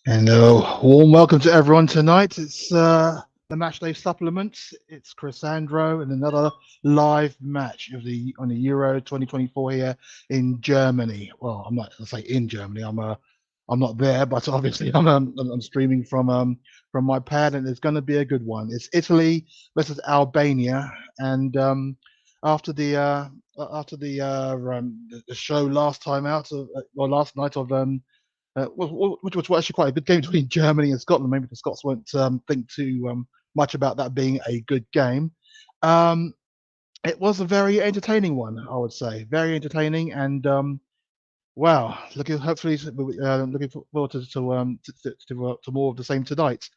And warm welcome to everyone tonight. It's the Matchday supplement. It's Chrysandro and another live match of the on the Euro 2024 here in Germany. Well, I'm not going to say in Germany. I'm not there, but obviously I'm streaming from my pad, and it's going to be a good one. It's Italy versus Albania, and after the uh, the show last time out of or last night of which was actually quite a good game between Germany and Scotland. Maybe the Scots won't think too much about that being a good game. Um, it was a very entertaining one, I would say, very entertaining, and wow, looking hopefully looking forward to more of the same tonight.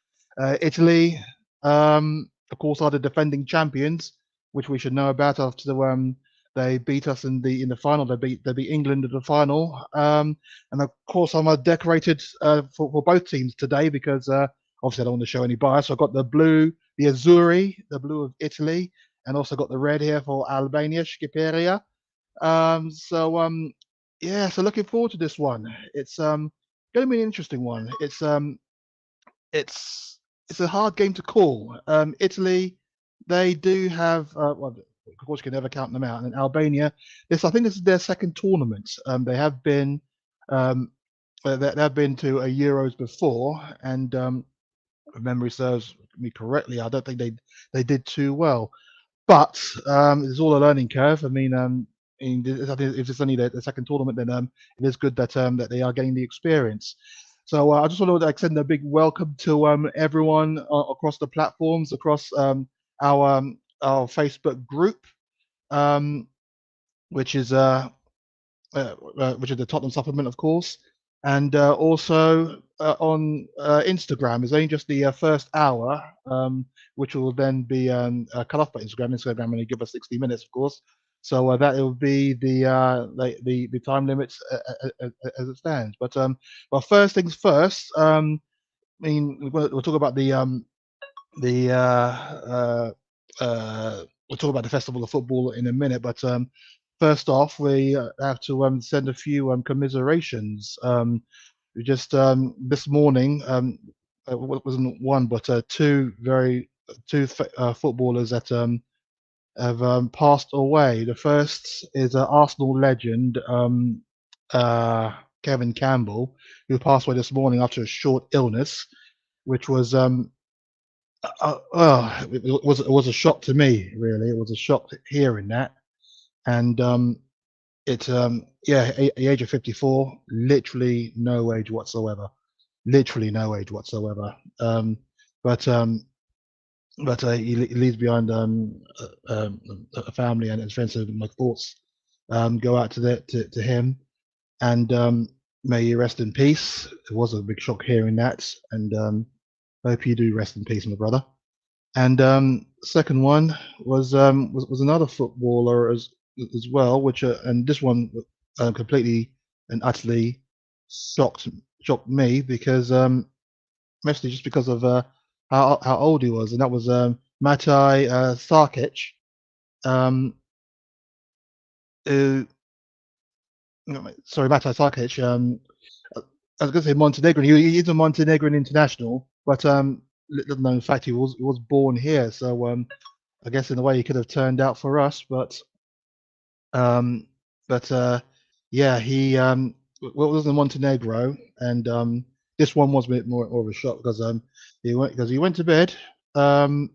Italy, of course, are the defending champions, which we should know about after they beat us in the final. They beat England in the final, and of course I'm decorated for both teams today because obviously I don't want to show any bias. So I've got the blue, the Azzurri, the blue of Italy, and also got the red here for Albania, Schipperia. So yeah, so looking forward to this one. It's going to be an interesting one. It's it's a hard game to call. Italy, they do have well, of course you can never count them out. And Albania, I think this is their second tournament. They have been um, they've been to a Euros before, and if memory serves me correctly, I don't think they did too well. But it's all a learning curve. I think if it's only the second tournament, then it is good that they are getting the experience. So I just want to extend a big welcome to everyone across the platforms, across our Facebook group, um, which is which is the Tottenham Supplement, of course, and also on Instagram. It's only just the first hour, which will then be cut off by Instagram. Instagram only give us 60 minutes, of course. So that will be the time limits as it stands. But first things first. We'll talk about the we'll talk about the festival of football in a minute, but first off, we have to send a few commiserations. We just this morning wasn't one, but two footballers that have passed away. The first is Arsenal legend uh, Kevin Campbell, who passed away this morning after a short illness, which was it was a shock to me. Really, it was a shock hearing that, and yeah, at the age of 54, literally no age whatsoever, literally no age whatsoever. But he leaves behind a family and friends. So my thoughts go out to him, and may he rest in peace. It was a big shock hearing that, and hope you do rest in peace, my brother. And second one was another footballer as well, which and this one completely and utterly shocked shocked me because mostly just because of how old he was, and that was Matai Sarkic, um, who no, sorry, Matai Sarkic. I was going to say Montenegrin. He's a Montenegrin international, but little known fact, he was born here. So I guess in a way he could have turned out for us, um, but yeah, he was in Montenegro, and this one was a bit more of a shock because he went to bed. Um,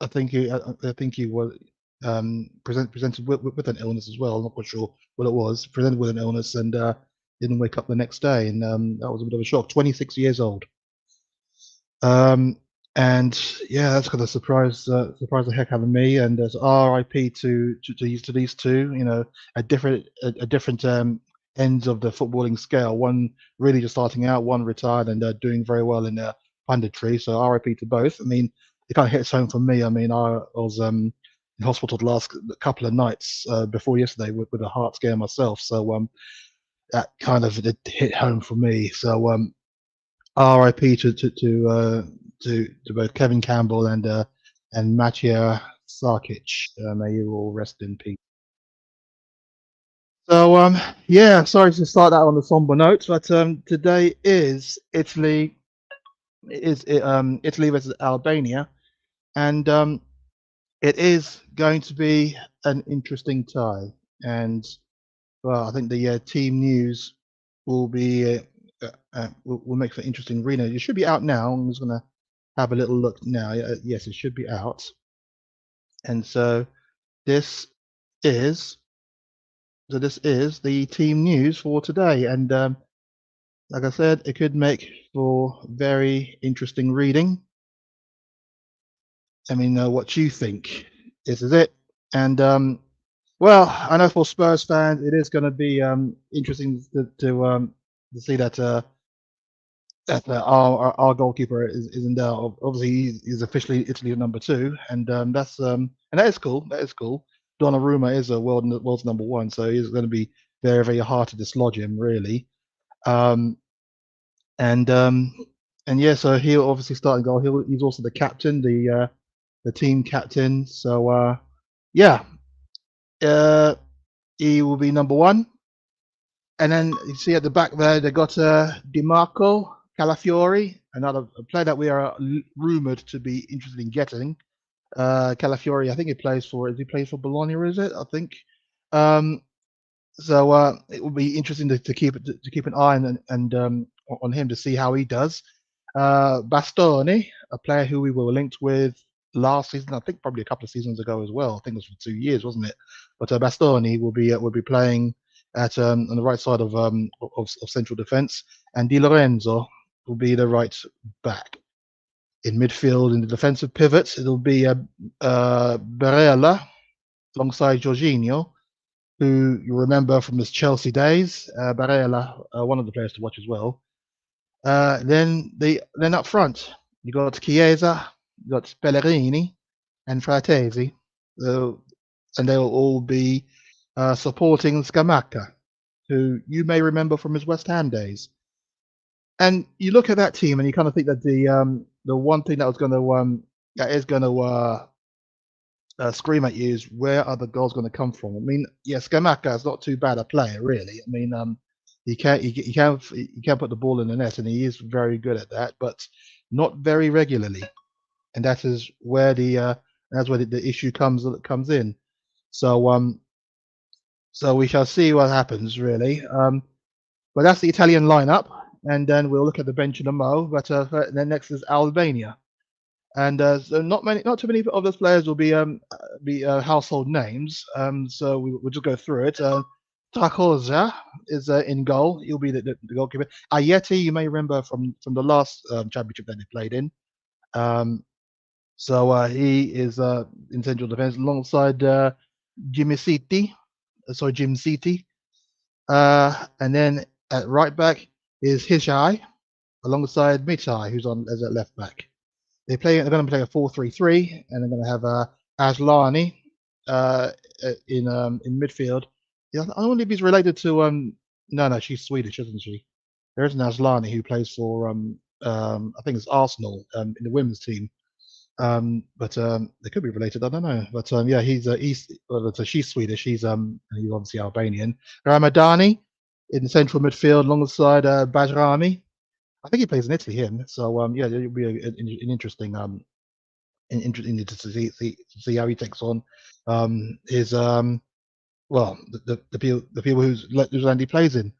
I think he was presented with an illness as well. I'm not quite sure what it was. Presented with an illness and didn't wake up the next day, and that was a bit of a shock. 26 years old. Um, and yeah, that's kind of surprised the heck out of me. And there's R.I.P. to these two. You know, at different ends of the footballing scale. One really just starting out, one retired and doing very well in punditry. So R.I.P. to both. I mean, it kind of hits home for me. I mean, I was in hospital the last couple of nights before yesterday with a heart scare myself. So that kind of hit home for me. So R.I.P. To both Kevin Campbell and Matija Sarkic. May you all rest in peace. So yeah, sorry to start that on a somber note, but today is Italy versus Albania, and it is going to be an interesting tie. And well, I think the team news will be will make for interesting reading. It should be out now. I'm just gonna have a little look now. Yes, it should be out. And this is this is the team news for today. And like I said, it could make for very interesting reading. Let me know what you think. This is it. And well, I know for Spurs fans, it is going to be interesting to see that our goalkeeper is in there. Obviously, he's officially Italy number two, and and that is cool. That is cool. Donnarumma is a world's number one, so he's going to be very very hard to dislodge him, really. Um, and um, and yeah, so he'll obviously start and goal. He's also the team captain. So yeah, uh, he will be number one. And then you see at the back there, they got Dimarco Calafiori, another player that we are rumored to be interested in getting. Calafiori, I think he plays for. Is he plays for Bologna? Is it? I think. Um, so it will be interesting to keep an eye on him to see how he does. Bastoni, a player who we were linked with last season, I think probably a couple of seasons ago as well. I think it was for 2 years, wasn't it? But Bastoni will be playing at on the right side of central defence, and Di Lorenzo will be the right back. In midfield, in the defensive pivots, it'll be Barella alongside Jorginho, who you remember from his Chelsea days. Barella, one of the players to watch as well. Then up front, you got Chiesa, you got Pellegrini, and Fratesi, uh, and they will all be supporting Scamacca, who you may remember from his West Ham days. And you look at that team, and you kind of think that the one thing that is going to scream at you is where are the goals going to come from? I mean, yeah, Scamacca is not too bad a player, really. I mean, he can put the ball in the net, and he is very good at that, but not very regularly, and that's where the issue comes in. So so we shall see what happens, really. But that's the Italian lineup, and then we'll look at the bench in a mo. But then next is Albania. And so not too many of those players will be household names. So we'll just go through it. Trakosa is in goal. He'll be the goalkeeper. Ayeti, you may remember from the last championship that they played in. So he is in central defence alongside Jimmy City. Jim City. And then at right back is Hishai alongside Mitai, who's on as a left back. They're going to play a 4-3-3, and they're going to have Aslani in midfield. Yeah, I don't know if he's related to no, she's Swedish, isn't she? There is an Aslani who plays for I think it's Arsenal in the women's team. But they could be related. I don't know. But yeah, so she's Swedish. He's obviously Albanian. Ramadani in the central midfield alongside Bajrami. I think he plays in Italy, him. So yeah, it'll be an interesting interesting to see how he takes on his well the people whose land he plays in.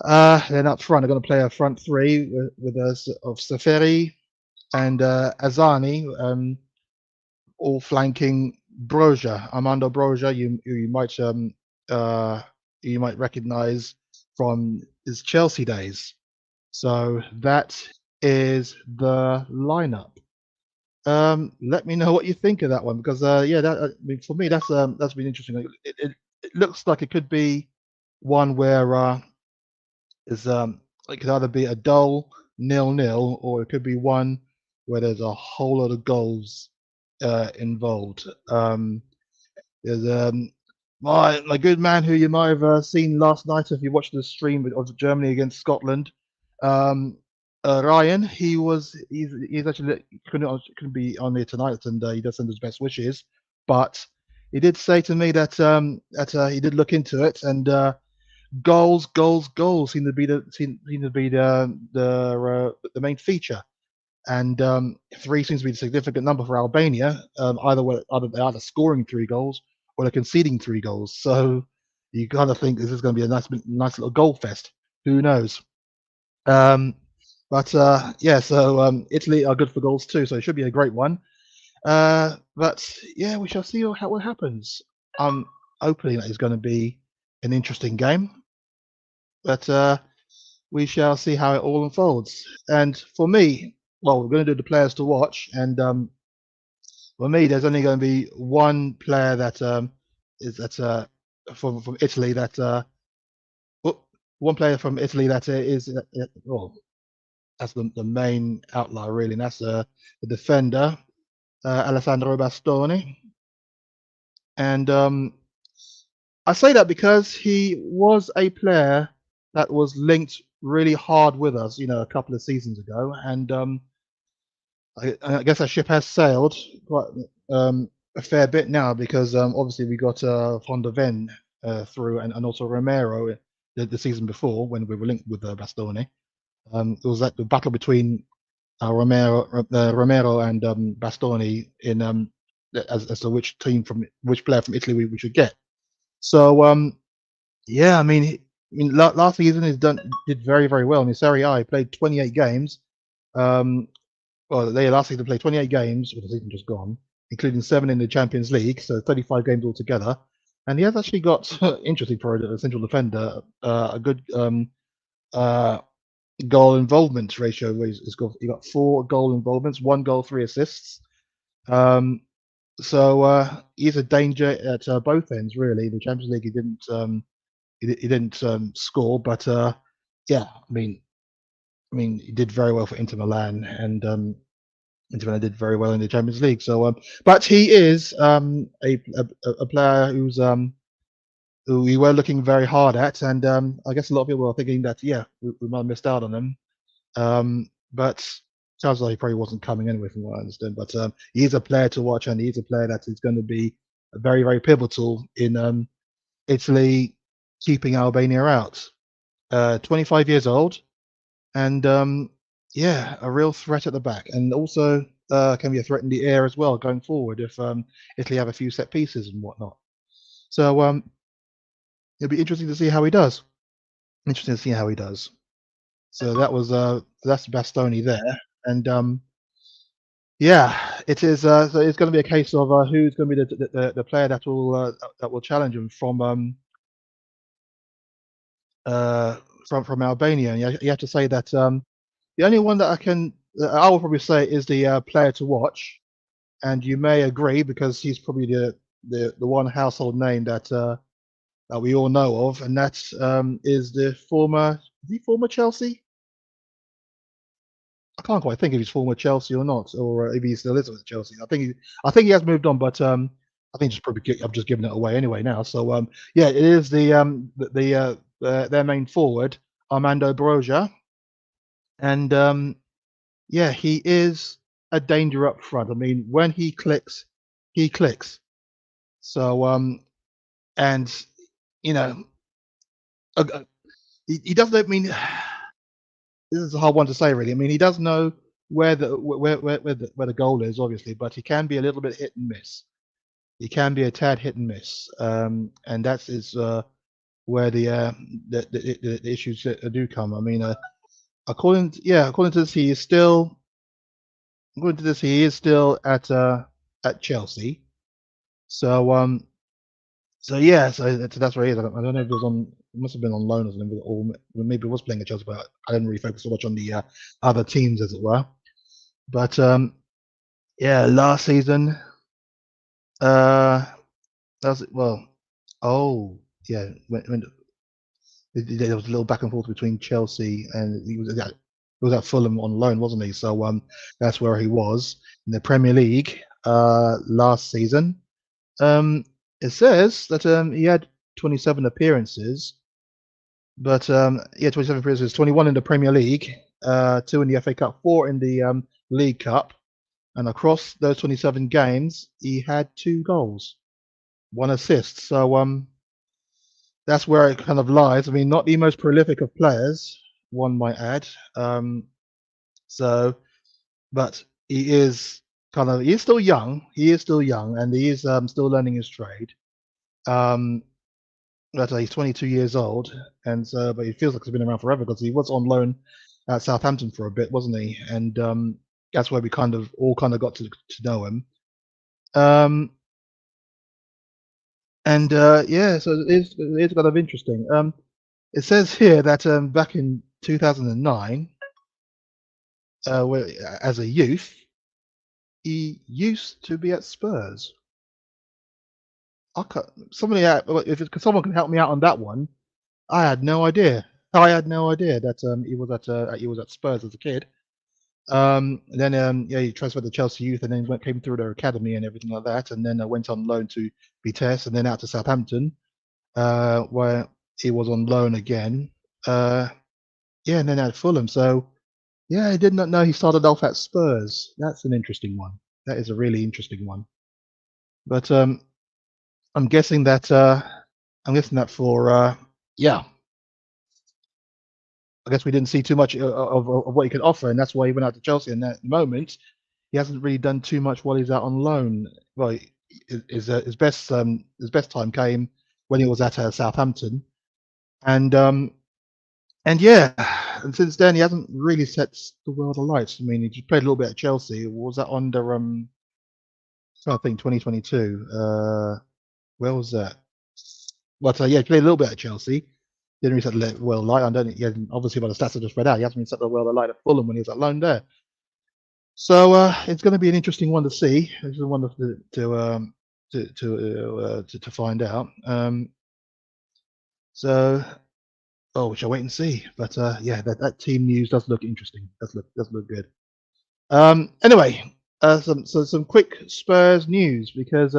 Then up front, they're going to play a front three with of Saferi and Azani, all flanking Broja, Armando Broja. Uh, you might recognise from his Chelsea days. So that is the lineup. Let me know what you think of that one because yeah, I mean, for me that's been interesting. It looks like it could be one where is it could either be a dull 0-0 or it could be one where there's a whole lot of goals involved. There's my good man who you might have seen last night if you watched the stream of Germany against Scotland. Um, Ryan, he's actually couldn't be on here tonight, and he does send his best wishes. But he did say to me that he did look into it, and goals seem to be the main feature. And three seems to be a significant number for Albania. Either they're either scoring 3 goals or they're conceding 3 goals. So you kind of think this is going to be a nice little goal fest. Who knows? Um, but yeah, so Italy are good for goals too, so it should be a great one. But yeah, we shall see what happens. I'm hoping that it's going to be an interesting game, but we shall see how it all unfolds. And for me, well, we're going to do the players to watch, and for me, there's only going to be one player that is that's from Italy that oh, one player from Italy that is well, that's the main outlier really, and that's the defender Alessandro Bastoni. And I say that because he was a player that was linked really hard with us, a couple of seasons ago, and I guess that ship has sailed quite a fair bit now because obviously we got Van der Ven through and also Romero the season before when we were linked with Bastoni. It was like the battle between Romero and Bastoni in as to which player from Italy we should get. So yeah, I mean, last season did very very well. I mean, Serie A he played 28 games. Um, well, they last season played 28 games, with the season just gone, including 7 in the Champions League, so 35 games altogether. And he has actually got interesting for a central defender, a good goal involvement ratio. Where he got 4 goal involvements, 1 goal, 3 assists. So he's a danger at both ends, really. The Champions League, he didn't score, but yeah, he did very well for Inter Milan, and Inter Milan did very well in the Champions League. So, but he is a player who we were looking very hard at, and I guess a lot of people are thinking that yeah, we might have missed out on him. But sounds like he probably wasn't coming anyway, from what I understand. But he's a player to watch, and he's a player that is going to be very, very pivotal in Italy keeping Albania out. 25 years old, and yeah, a real threat at the back, and also can be a threat in the air as well going forward if Italy have a few set pieces and whatnot. So it'll be interesting to see how he does. Interesting to see how he does. So that's Bastoni there, and yeah, it is. So it's going to be a case of who's going to be the player that will challenge him uh, from Albania. And you have to say that the only one I will probably say is the player to watch, and you may agree because he's probably the one household name that we all know of, and that is the former Chelsea. I can't quite think if he's former Chelsea or not, or if he still is with Chelsea. I think he has moved on, but I think I'm just giving it away anyway now. So yeah, it is their main forward, Armando Broja, and yeah, he is a danger up front. I mean, when he clicks, he clicks. So and you know, he doesn't. I mean, this is a hard one to say, really. I mean, he does know where the goal is, obviously, but he can be a little bit hit and miss. He can be a tad hit and miss, and that is where the issues do come. I mean, according to this, he is still at Chelsea. So yeah, so that's where he is. I don't know if it was on. It must have been on loan or something, or maybe it was playing at Chelsea, but I didn't really focus so much on the other teams, as it were. But yeah, last season, uh, that's well. Oh, yeah. When there was a little back and forth between Chelsea and he was at Fulham on loan, wasn't he? So that's where he was in the Premier League last season. It says that he had 27 appearances, but yeah, 27 appearances, 21 in the Premier League, 2 in the FA Cup, 4 in the League Cup, and across those 27 games, he had 2 goals. one assist. So that's where it kind of lies. I mean, not the most prolific of players, one might add. Um, so, but he is he is still young. He is still young, and he is still learning his trade. Um, but he's 22 years old, and so but he feels like he's been around forever because he was on loan at Southampton for a bit, wasn't he? And that's where we all got to know him. Um, and yeah, so it is kind of interesting. It says here that back in 2009, where, as a youth, he used to be at Spurs. Somebody, if someone can help me out on that one, I had no idea. I had no idea that he was at Spurs as a kid. Then yeah, he transferred to Chelsea Youth, and then came through their academy and everything like that, and then went on loan to Vitesse, and then out to Southampton, where he was on loan again. Yeah, and then at Fulham. So yeah, I did not know he started off at Spurs. That's an interesting one. That is a really interesting one. But I'm guessing that for yeah, I guess we didn't see too much of what he could offer, and that's why he went out to Chelsea. And at the moment, he hasn't really done too much while he's out on loan. Well, his best time came when he was at Southampton, and yeah, and since then he hasn't really set the world alight. I mean, he just played a little bit at Chelsea. Was that under I think 2022? Where was that? But yeah, he played a little bit at Chelsea. Didn't really set the world alight. I don't think, yeah, obviously by the stats I just read out, he hasn't really set the world alight at Fulham when he was at loan there. So it's going to be an interesting one to see. It's one to find out. So we shall wait and see. But yeah, that team news does look interesting. Does look good. Anyway, some quick Spurs news because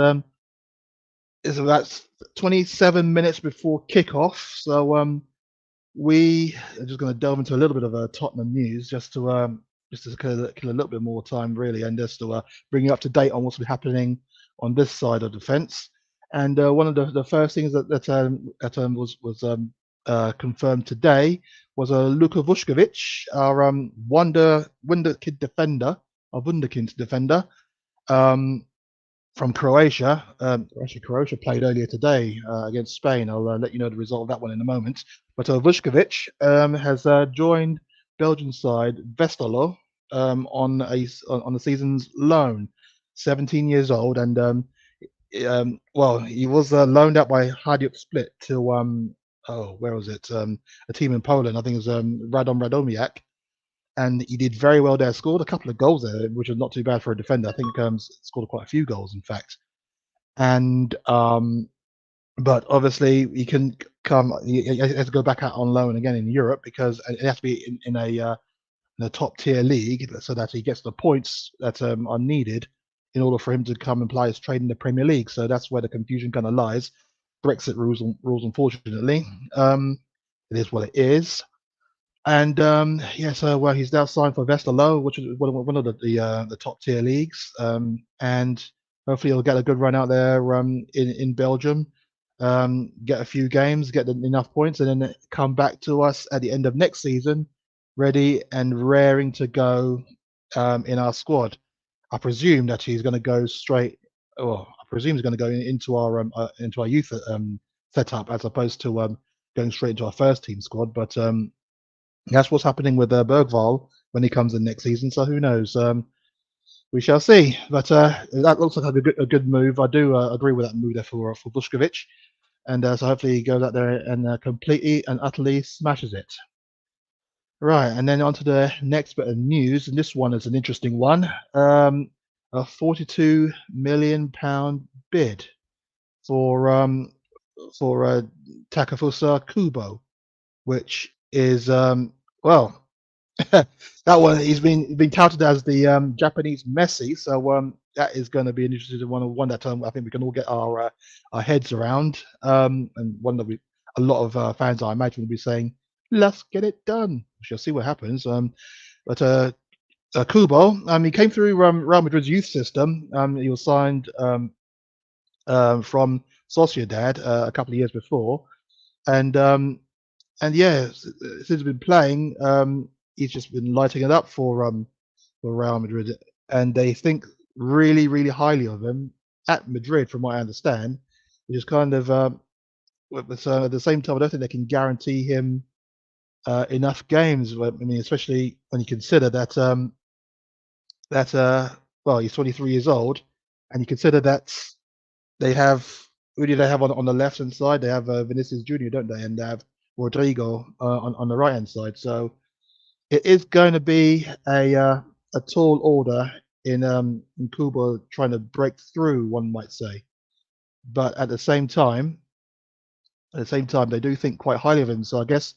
it's about 27 minutes before kickoff. So we are just going to delve into a little bit of Tottenham news just to kill a little bit more time really, and just to bring you up to date on what's been happening on this side of the fence. And one of the first things that confirmed today was Luka Vuskovic, our wunderkind defender, from Croatia. Actually, Croatia played earlier today against Spain. I'll let you know the result of that one in a moment. But Vuskovic has joined Belgian side Westerlo on the season's loan. 17 years old, and well, he was loaned out by Hajduk Split to where was it? A team in Poland. I think it was Radom Radomiak, and he did very well there. Scored a couple of goals there, which was not too bad for a defender. I think scored quite a few goals, in fact. And but obviously he can come. He has to go back out on loan again in Europe because it has to be in a top tier league, so that he gets the points that are needed in order for him to come and play his trade in the Premier League. So that's where the confusion kind of lies. Brexit rules, unfortunately. It is what it is. And yeah, so well, he's now signed for Westerlo, which is one of the top tier leagues, and hopefully he'll get a good run out there in Belgium, get a few games, get enough points, and then come back to us at the end of next season, ready and raring to go in our squad. I presume that he's going to go straight. Well, I presume he's going to go into our youth setup as opposed to going straight into our first team squad, but. That's what's happening with Bergval when he comes in next season. So who knows? We shall see. But that looks like a good move. I do agree with that move there for Vuskovic. And so hopefully he goes out there and completely and utterly smashes it. Right, and then on to the next bit of news, and this one is an interesting one. A £42 million bid for Takefusa Kubo, which is well, that one he's been touted as the Japanese Messi, so that is going to be an interesting one that I think we can all get our heads around, and one that a lot of fans I imagine will be saying, "Let's get it done." We shall see what happens. But Kubo, he came through Real Madrid's youth system. He was signed from Sociedad a couple of years before, and yeah, since he's been playing, he's just been lighting it up for Real Madrid, and they think really, really highly of him at Madrid, from what I understand. Which is kind of, at the same time, I don't think they can guarantee him enough games. I mean, especially when you consider that that well, he's 23 years old, and you consider that they have, who do they have on the left hand side? They have Vinicius Junior, don't they? And they have Rodrigo on the right hand side. So it is going to be a tall order in Cuba trying to break through, one might say. But at the same time, they do think quite highly of him. So I guess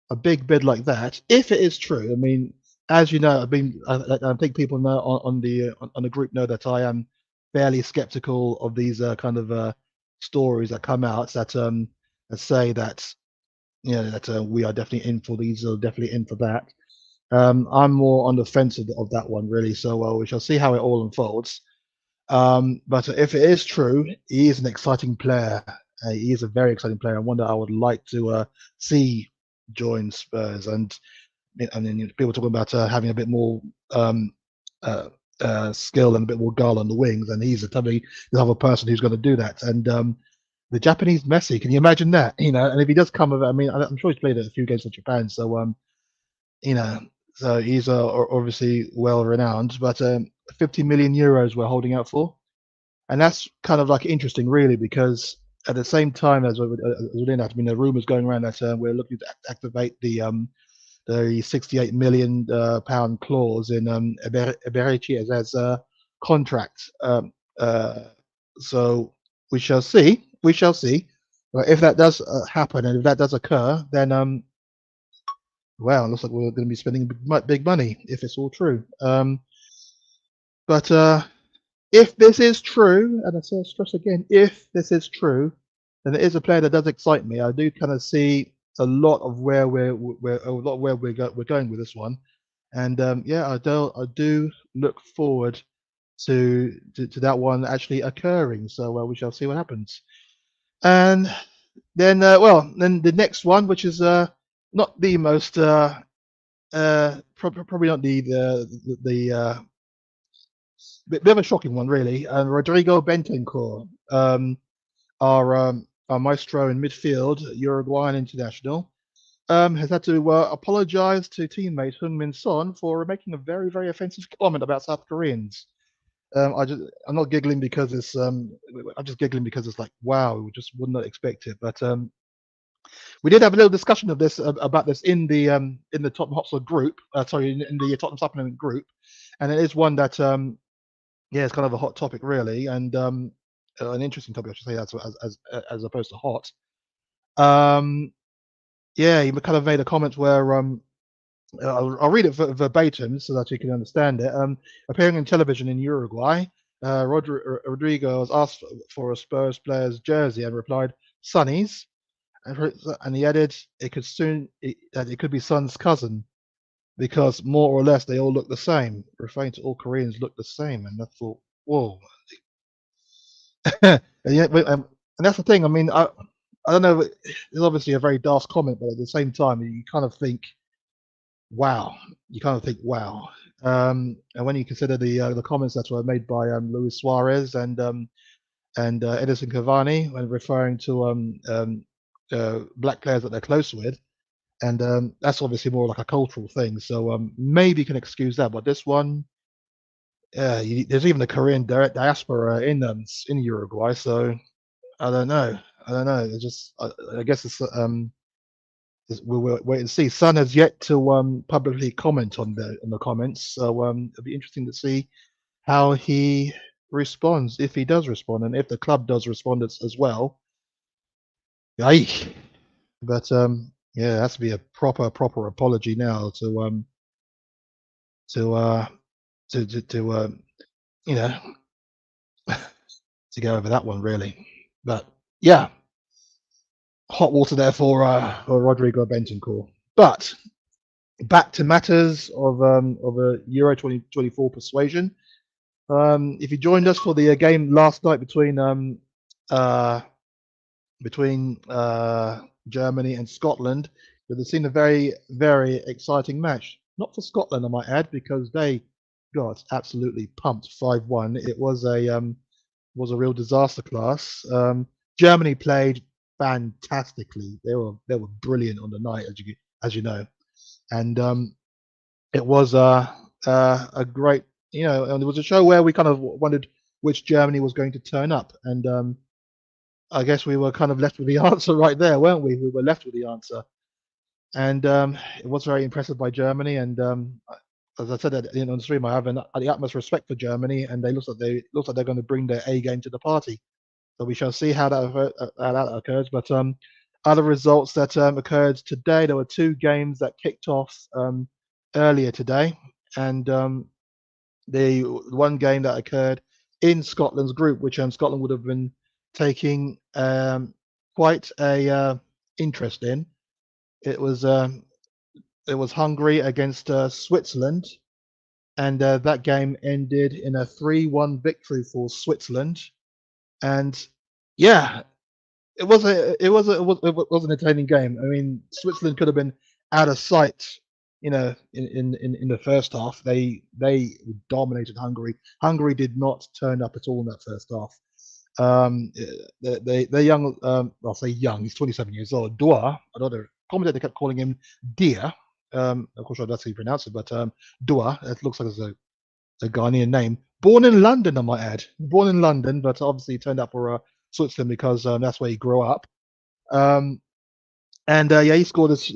a big bid like that, if it is true, I mean, as you know, I think people know on the group know that I am fairly skeptical of these kind of stories that come out that say that, that we are definitely in for these, or definitely in for that. I'm more on the fence of that one, really. So we shall see how it all unfolds. But if it is true, he is an exciting player. He is a very exciting player, and one that I would like to see join Spurs. And then people talking about having a bit more uh, skill and a bit more guile on the wings, and he's the other person who's going to do that. And the Japanese Messi, can you imagine that? And if he does come of it, I mean, I'm sure he's played a few games for Japan, so you know, so he's obviously well renowned. But 50 million euros we're holding out for, and that's kind of like interesting, really, because at the same time as we're doing that, I mean, the rumors going around that we're looking to activate the 68 million pound clause in Eberici as a contract. So we shall see. We shall see. But if that does happen, and if that does occur, then well, it looks like we're going to be spending big money if it's all true. But if this is true, and I say stress again, if this is true, then it is a player that does excite me. I do kind of see a lot of where we're going with this one, and yeah, I do look forward to that one actually occurring. So we shall see what happens. And then, then the next one, which is not the most probably not the bit of a shocking one, really. Rodrigo Bentancur, our maestro in midfield, Uruguayan international, has had to apologise to teammate Heung-min Son for making a very, very offensive comment about South Koreans. I'm not giggling because I'm just giggling because it's like, wow, we just would not expect it. But we did have a little discussion of this about this in the Tottenham Hotspur group. Sorry, in the Tottenham supplement group, and it is one that yeah, it's kind of a hot topic, really, and an interesting topic, I should say, as opposed to hot. Yeah, he kind of made a comment where I'll read it verbatim so that you can understand it. Appearing on television in Uruguay, Rodrigo was asked for a Spurs player's jersey and replied, "Sonny's," and he added, that it could be Son's cousin because more or less they all look the same, referring to all Koreans look the same. And I thought, whoa. and, and that's the thing. I mean, I don't know. It's obviously a very daft comment, but at the same time, you kind of think, wow. You kind of think, wow. And when you consider the comments that were made by Luis Suarez and Edison Cavani when referring to black players that they're close with, and that's obviously more like a cultural thing. So maybe you can excuse that, but this one, there's even a Korean diaspora in Uruguay. So I don't know. It's just I guess we'll wait and see. Son has yet to publicly comment on the comments, so it'll be interesting to see how he responds, if he does respond, and if the club does respond as well. Yikes. But yeah, it has to be a proper apology now to you know to go over that one, really. But yeah, hot water there for Rodrigo Bentancur. But back to matters of a Euro 2024 persuasion. If you joined us for the game last night between between Germany and Scotland. But it's seen a very, very exciting match. Not for Scotland, I might add, because they got absolutely pumped 5-1. It was a real disaster class. Germany played fantastically. They were brilliant on the night, as you know, and it was a great, and it was a show where we kind of wondered which Germany was going to turn up, and I guess we were kind of left with the answer right there, weren't we? We were left with the answer, and it was very impressive by Germany. And as I said on the stream, I have the utmost respect for Germany, and they looks like they're going to bring their A game to the party. So we shall see how that occurs. But other results that occurred today, there were two games that kicked off earlier today, and the one game that occurred in Scotland's group, which Scotland would have been taking quite a interest in. It was Hungary against Switzerland, and that game ended in a 3-1 victory for Switzerland. And yeah, it was an entertaining game. I mean, Switzerland could have been out of sight, in the first half. They dominated Hungary. Hungary did not turn up at all in that first half. They're young. I'll say young. He's 27 years old. Dua, another commentator kept calling him Dia. Of course, that's how you pronounce it, but Dua. It looks like it's a Ghanaian name. Born in London, I might add. Born in London, but obviously he turned up for Switzerland because that's where he grew up. Um, and yeah, he scored this.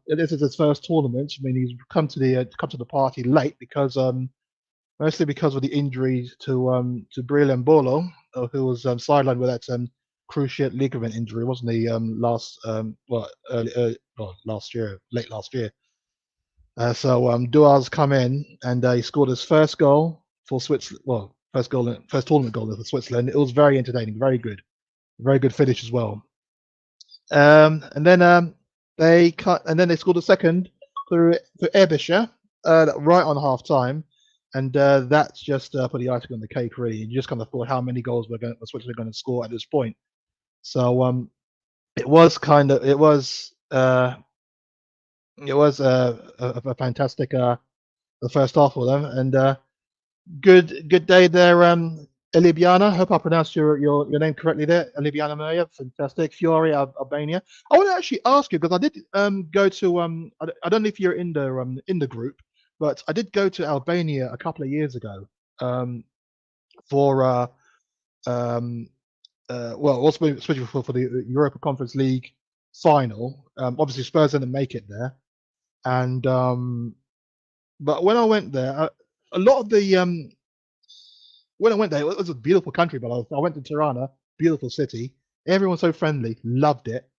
This is his first tournament. I mean, he's come to the party late because mostly because of the injury to Breel Mbolo, who was sidelined with that cruciate ligament injury, wasn't he? Last year, late last year. So Duar's come in and he scored his first goal for Switzerland. Well, first tournament goal for Switzerland. It was very entertaining, very good finish as well. And then they scored a second for Ebischer right on half time, and that's just put the icing on the cake. Really, you just kind of thought how many goals were Switzerland going to score at this point. So it was a fantastic the first half for them, and good day there, Elibiana. Hope I pronounced your name correctly there, Elibiana Maria. Fantastic. Fiore, Albania. I want to actually ask you because I did go to I don't know if you're in the group, but I did go to Albania a couple of years ago for also especially for the Europa Conference League final. Obviously Spurs didn't make it there, and but when I went there, a lot of the when I went there, it was a beautiful country. But I went to Tirana, beautiful city. Everyone's so friendly, loved it.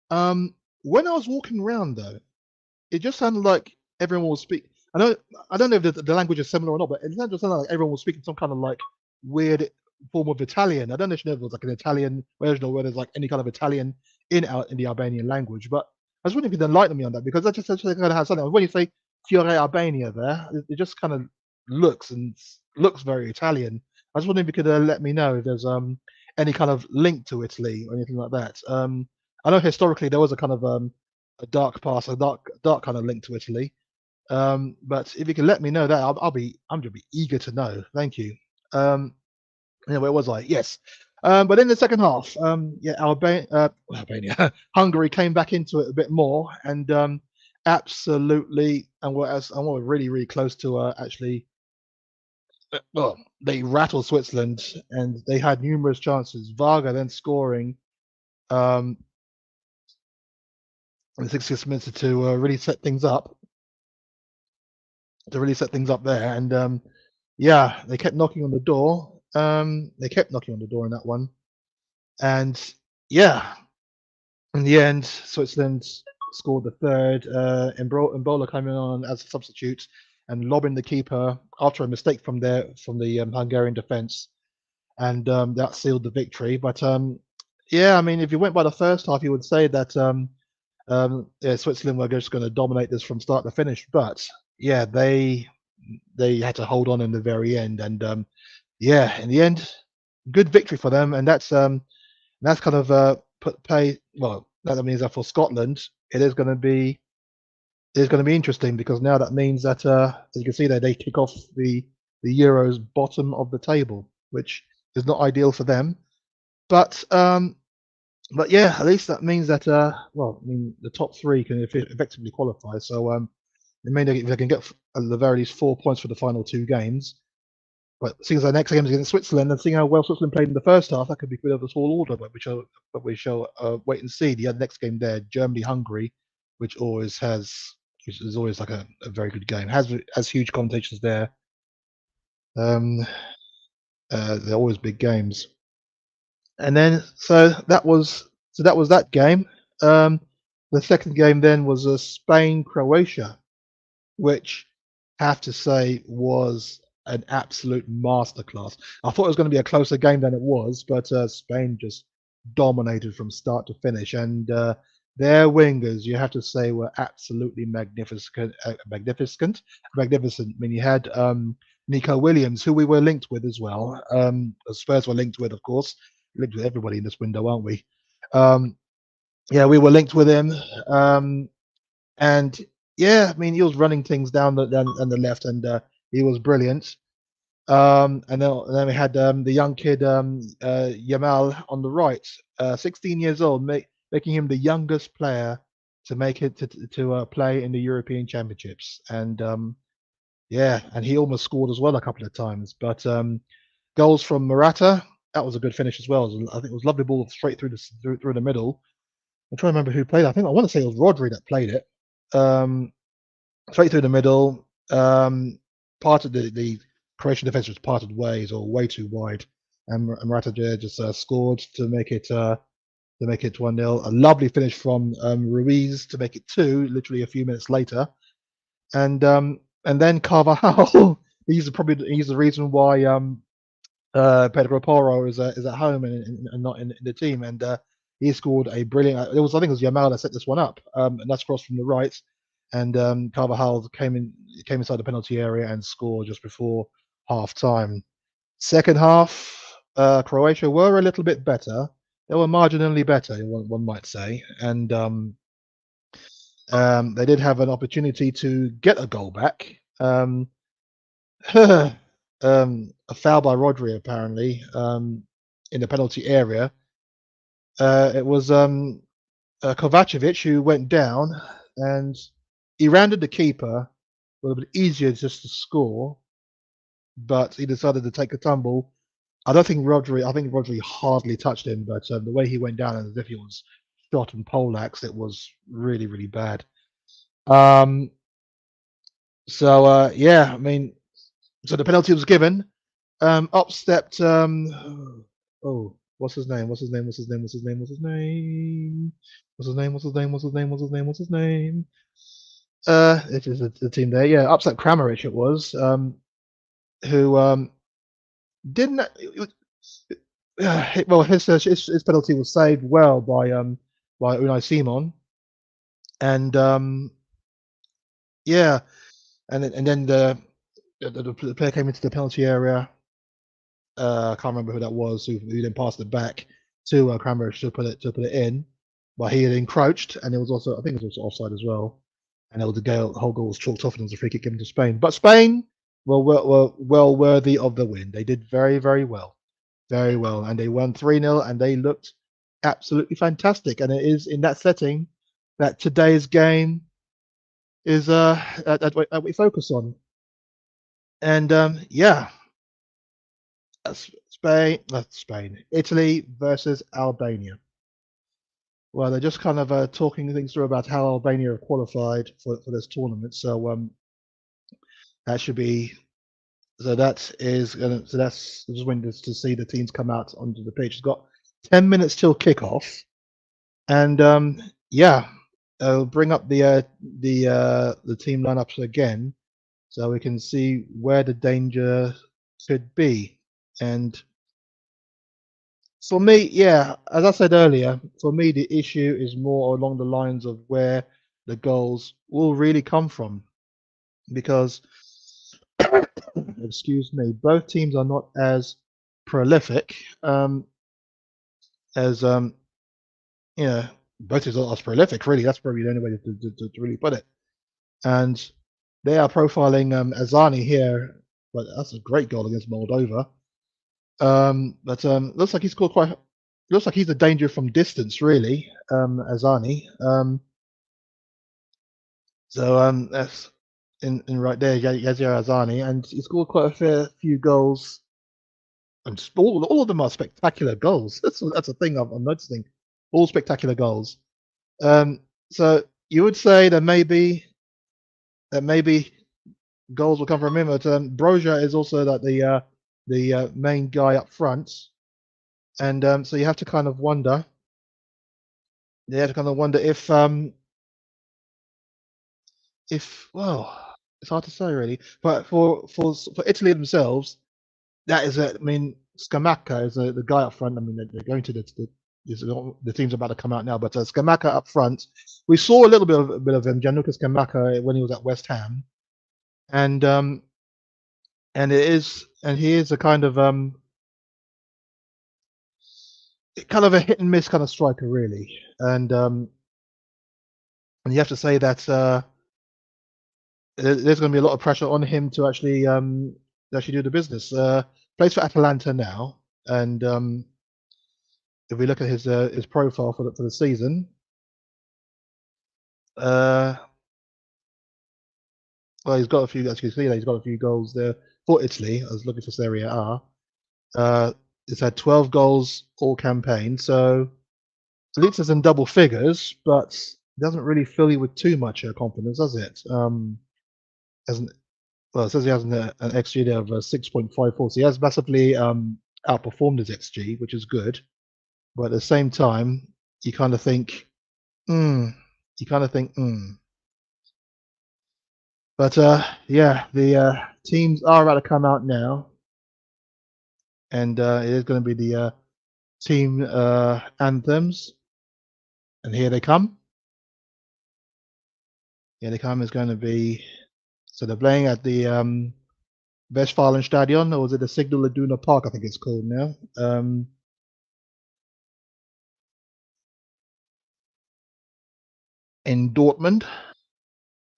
When I was walking around though, it just sounded like everyone was speak. I don't know if the language is similar or not, but it just sounded like everyone was speaking some kind of like weird form of Italian. I don't know if it was like an Italian version or whether there's like any kind of Italian in the Albanian language. But I was wondering if you could enlighten me on that because that just kind of has something. When you say Fiore Albania, there, it just kind of looks very Italian. I was wondering if you could let me know if there's any kind of link to Italy or anything like that. I know historically there was a kind of a dark past, a dark kind of link to Italy. But if you can let me know that, I'm just be eager to know. Thank you. Where was I? Yes. But in the second half, Albania, Hungary came back into it a bit more, and absolutely, and we're really, really close to actually. Well, they rattled Switzerland, and they had numerous chances. Varga then scoring in the 60th minute to really set things up. There, and yeah, they kept knocking on the door. They kept knocking on the door in that one, and yeah, in the end, Switzerland scored the third. Mbola coming on as a substitute and lobbing the keeper after a mistake from the Hungarian defence, and that sealed the victory. But yeah, I mean, if you went by the first half, you would say that Switzerland were just going to dominate this from start to finish. But yeah, they had to hold on in the very end, and yeah, in the end, good victory for them, and that's kind of play. Well, that means that for Scotland, it is going to be interesting because now that means that, as you can see there, they kick off the Euros bottom of the table, which is not ideal for them. But yeah, at least that means that, well, I mean, the top three can effectively qualify. So it may if they can get at the very least 4 points for the final two games. But seeing as our next game is against Switzerland, and seeing how well Switzerland played in the first half, that could be a bit of a tall order. But we shall wait and see. The next game there, Germany Hungary, which is always like a very good game. Has huge connotations there. They're always big games. And then that was that game. The second game then was Spain Croatia, which I have to say was an absolute masterclass. I thought it was going to be a closer game than it was, but Spain just dominated from start to finish, and their wingers, you have to say, were absolutely magnificent. Magnificent. I mean, you had Nico Williams, who we were linked with as well. Spurs were linked with, of course. Linked with everybody in this window, aren't we? Yeah, we were linked with him. And yeah, I mean, he was running things down the left, and he was brilliant. And then we had the young kid Yamal on the right, 16 years old, making him the youngest player to make it to play in the European Championships. And yeah, and he almost scored as well a couple of times. But goals from Morata, that was a good finish as well. I think it was a lovely ball straight through the middle. I'm trying to remember who played. I want to say it was Rodri that played it. Straight through the middle. Part of the Croatian defense was parted ways or way too wide, and Morata just scored to make it 1-0. A lovely finish from Ruiz to make it 2, literally a few minutes later, and then Carvajal. he's the reason why Pedro Porro is at home and not in the team, and he scored a brilliant. I think it was Yamal that set this one up, and that's crossed from the right, and Carvajal came inside the penalty area and scored just before half time. Second half, Croatia were a little bit better. They were marginally better, one might say, and they did have an opportunity to get a goal back. A foul by Rodri apparently in the penalty area. It was Kovacevic who went down, and he rounded the keeper. It would have been easier just to score, but he decided to take a tumble. I think Rodri hardly touched him, but the way he went down, as if he was shot and poleaxed, it was really, really bad. Yeah, I mean, so the penalty was given. Up stepped what's his name? It is the team there. Yeah, upset Kramaric it was. Who didn't well his penalty was saved well by Unai Simon, and yeah, and then the player came into the penalty area. I can't remember who that was who then passed it back to Kramaric to put it in, but he had encroached, and it was also I think it was also offside as well, and the whole goal was chalked off and it was a free kick given to Spain. But Spain were well worthy of the win. They did very, very well, and they won 3-0, and they looked absolutely fantastic. And it is in that setting that today's game is that we focus on. And yeah, Italy versus Albania. Well, they're just kind of talking things through about how Albania have qualified for this tournament. So that should be. So that is going to. So that's just waiting to see the teams come out onto the pitch. It's got 10 minutes till kickoff, and yeah, I'll bring up the team lineups again, so we can see where the danger could be. And for me, yeah, as I said earlier, for me the issue is more along the lines of where the goals will really come from, because excuse me, both teams are not as prolific as you know, both his are prolific. Really, that's probably the only way to really put it. And they are profiling Azani here, but that's a great goal against Moldova. But looks like he scored quite. Looks like he's a danger from distance, really, Azani. That's in right there, Yazir Azani, and he scored quite a fair few goals. And all of them are spectacular goals. That's a thing I'm noticing. All spectacular goals. Um, so you would say that maybe goals will come from him, but Broja is also like the main guy up front, and so you have to kind of wonder. You have to kind of wonder if well, it's hard to say really, but for Italy themselves, that is I mean, Scamacca is the guy up front. I mean, they're going to the team's about to come out now, but Scamacca up front, we saw a little bit of him, Gianluca Scamacca, when he was at West Ham, and he is a kind of a hit and miss kind of striker really, and you have to say that there's going to be a lot of pressure on him to actually do the business. Plays for Atalanta now, and if we look at his profile for the season, uh, well, he's got a few. As you can see, he's got a few goals there for Italy. I was looking for Serie A. He's had 12 goals all campaign, so at least it's in double figures, but it doesn't really fill you with too much confidence, does it? Hasn't Well, it says he has an XG there of 6.54, so he has massively outperformed his XG, which is good. But at the same time, you kind of think, hmm, you kind of think, hmm. But yeah, the teams are about to come out now, and it is going to be the team anthems, and here they come. Here they come. Is going to be so they're playing at the Westfalenstadion, or is it the Signal Iduna Park? I think it's called now. In Dortmund,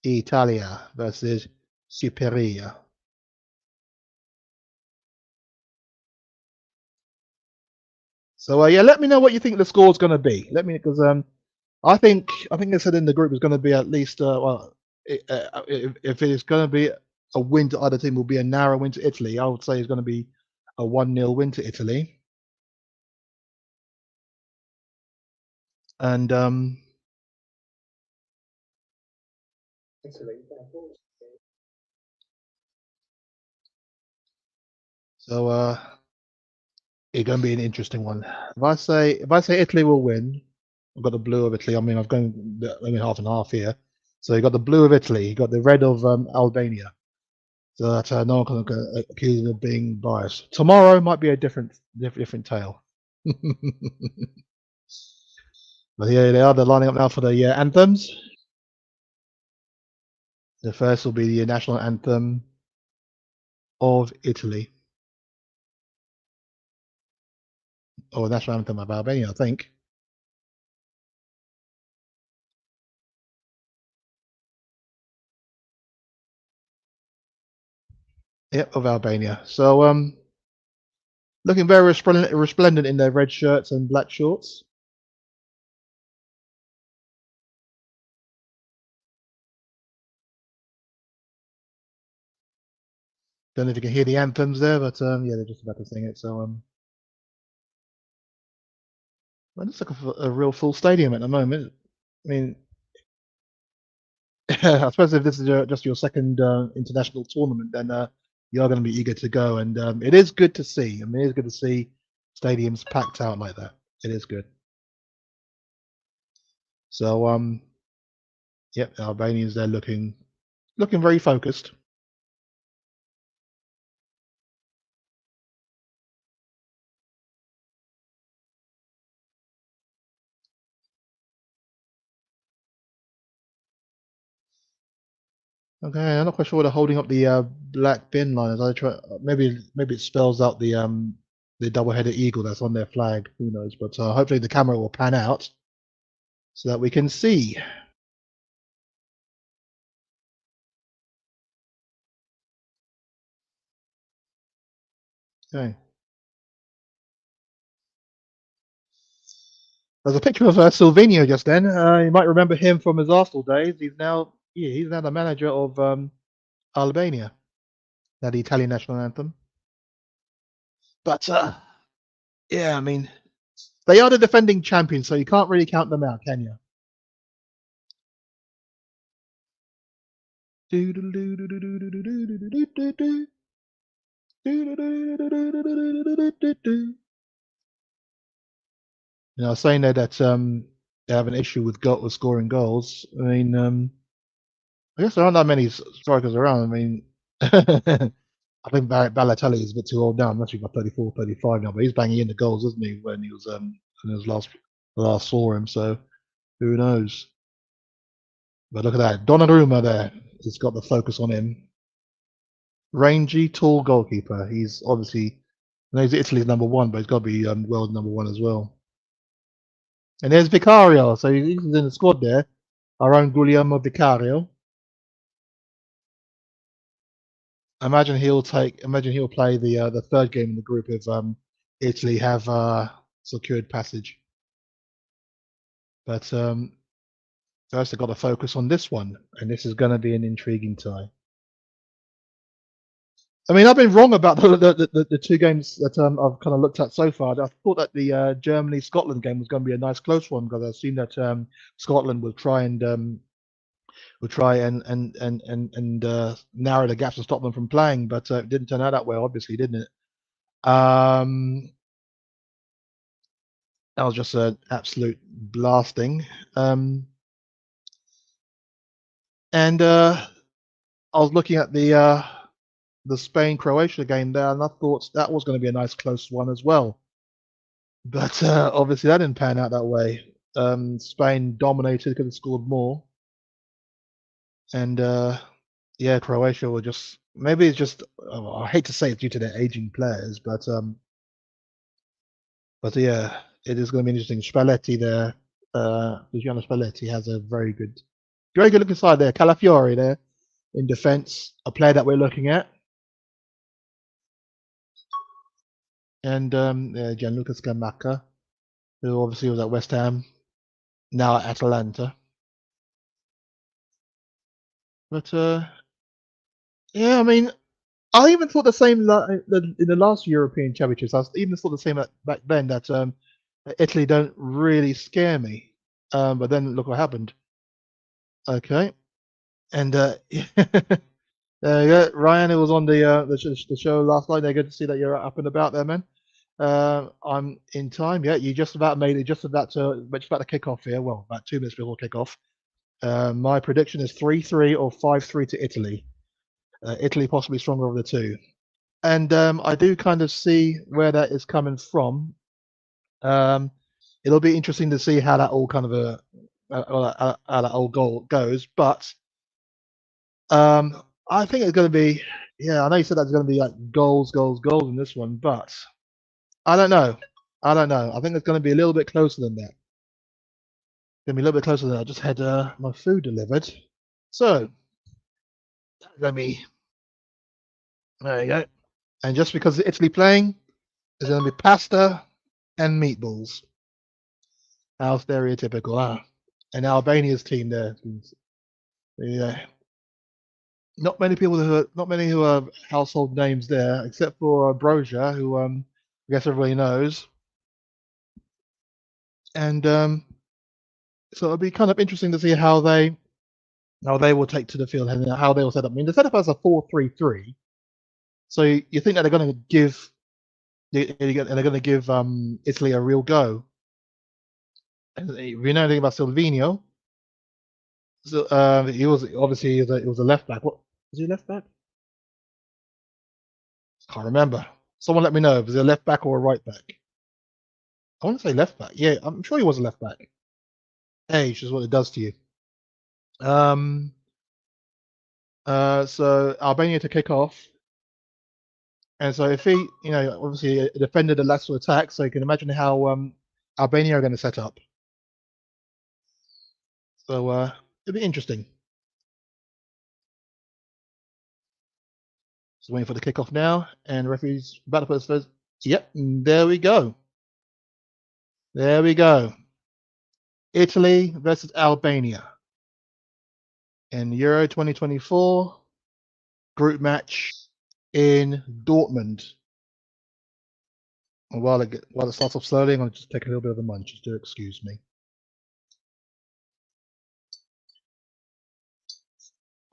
Italia versus Superia. So yeah, let me know what you think the score's going to be. Let me because I think they said in the group is going to be at least if it is going to be a win to either team, will be a narrow win to Italy. I would say it's going to be a 1-0 win to Italy, and so it's going to be an interesting one. If I say Italy will win, I've got the blue of Italy. I mean, I've gone only half and half here. So you got the blue of Italy, you got the red of Albania. So that no one can accuse him of being biased. Tomorrow might be a different tale. But here they are. They're lining up now for the anthems. The first will be the national anthem of Italy, or national anthem of Albania, I think. Yep, of Albania. So looking very resplendent in their red shirts and black shorts. Don't know if you can hear the anthems there, but yeah, they're just about to sing it. So well, it looks like a real full stadium at the moment. I mean, I suppose if this is just your second international tournament, then you're going to be eager to go, and it is good to see. I mean, it is good to see stadiums packed out like that. It is good. So yep, the Albanians they're looking very focused. Okay, I'm not quite sure what they're holding up the black bin line. As I try, maybe it spells out the double-headed eagle that's on their flag. Who knows? But hopefully the camera will pan out so that we can see. Okay. There's a picture of Silvino just then. You might remember him from his Arsenal days. He's now the manager of Albania, now the Italian national anthem. But yeah, I mean, they are the defending champions, so you can't really count them out, can you? You know, saying there that they have an issue with scoring goals. I mean, I guess there aren't that many strikers around. I mean, I think Balotelli is a bit too old now. I'm actually got 34, 35 now, but he's banging in the goals, isn't he? When he was when his last saw him. So who knows? But look at that, Donnarumma there. He's got the focus on him. Rangy, tall goalkeeper. He's obviously, I know he's Italy's number one, but he's got to be world number one as well. And there's Vicario, so he's in the squad there. Our own Guglielmo Vicario. Imagine he'll play the third game in the group if Italy have secured passage. But first they've got to focus on this one, and this is going to be an intriguing tie. I mean, I've been wrong about the two games that I've kind of looked at so far. I thought that the Germany-Scotland game was going to be a nice close one because I've seen that Scotland will try and narrow the gaps and stop them from playing, but it didn't turn out that way, obviously, didn't it? That was just an absolute blasting. And I was looking at the Spain-Croatia game there, and I thought that was going to be a nice close one as well. But obviously that didn't pan out that way. Spain dominated, could have scored more. And yeah, Croatia were just, maybe it's just, I hate to say it's due to their aging players, but yeah, it is going to be interesting. Spalletti there, Luciano Spalletti has a very good looking side there. Calafiori there in defence, a player that we're looking at. And yeah, Gianluca Scamacca, who obviously was at West Ham, now at Atalanta. But yeah, I mean, I even thought the same in the last European Championships. I even thought the same back then that Italy don't really scare me. But then look what happened. Okay, and there you go, Ryan. It was on the show last night. They're good to see that you're up and about there, man. I'm in time. Yeah, you just about made it. Just about to kick off here. Well, about 2 minutes before kickoff. My prediction is 3-3 or 5-3 to Italy. Italy possibly stronger of the two. And I do kind of see where that is coming from. It'll be interesting to see how that all kind of how that all goal goes. But I think it's going to be, yeah, I know you said that's going to be like goals in this one, but I don't know. I think it's going to be a little bit closer than that. Going to be a little bit closer than that. I just had my food delivered, so let me. There you go. And just because Italy playing, there's going to be pasta and meatballs. How stereotypical, huh? And Albania's team there. Yeah. Not many who are household names there, except for Broja, who I guess everybody knows. And so it'll be kind of interesting to see how they will take to the field and how they will set up. I mean, the setup as a 4-3-3. So you think that they're going to give Italy a real go. And if you know anything about Silvino, so he was obviously he was a left back. What was he, left back? Can't remember. Someone let me know if he's a left back or a right back. I want to say left back. Yeah, I'm sure he was a left back. Age is what it does to you. So Albania to kick off. And so if he, you know, obviously defended the lateral attack, so you can imagine how Albania are going to set up. So it'll be interesting. So waiting for the kickoff now, and referee's about to put his first. Yep, there we go. There we go. Italy versus Albania in Euro 2024 group match in Dortmund. And while it starts off slowly, I'm going to just take a little bit of a munch. Just do excuse me.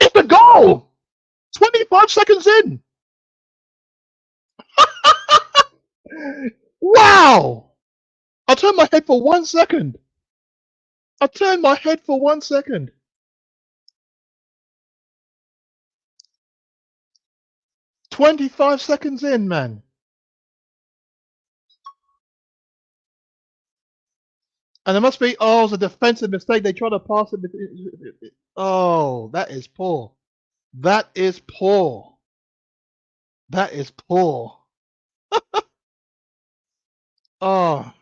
It's a goal! 25 seconds in! Wow! I turned my head for 1 second. I turned my head for 1 second. 25 seconds in, man. And it must be, oh, it's a defensive mistake. They try to pass it. Oh, that is poor. That is poor. That is poor. Oh,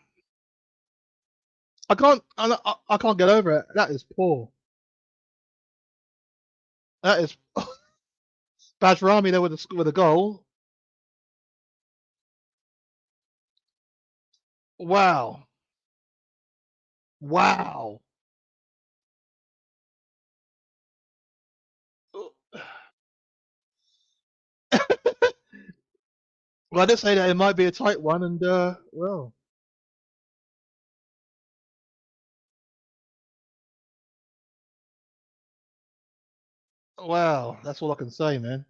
I can't get over it. That is poor. That is Bajrami there with a goal. Wow. Wow. Well, I did say that it might be a tight one, and well, wow. That's all I can say, man.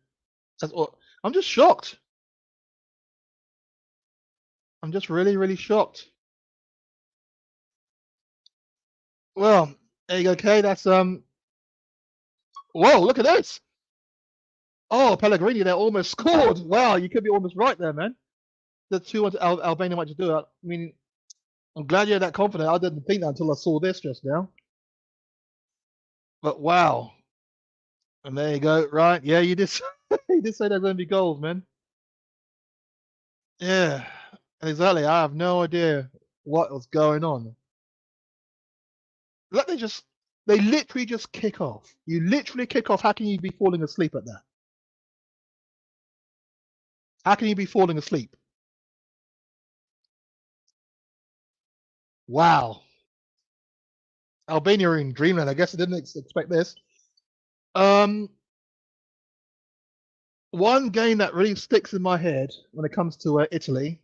That's all. I'm just shocked. I'm just really, really shocked. Well, there you go, Kay. That's Whoa! Look at this. Oh, Pellegrini there almost scored. Wow, you could be almost right there, man. The 2-1 Albania might just do it. I mean, I'm glad you're that confident. I didn't think that until I saw this just now. But wow. And there you go. Right. Yeah, you did you did say there's going to be goals, man. Yeah. Exactly. I have no idea what was going on. Like they literally just kick off. You literally kick off. How can you be falling asleep at that? How can you be falling asleep? Wow. Albania in dreamland. I guess I didn't expect this. One game that really sticks in my head when it comes to Italy,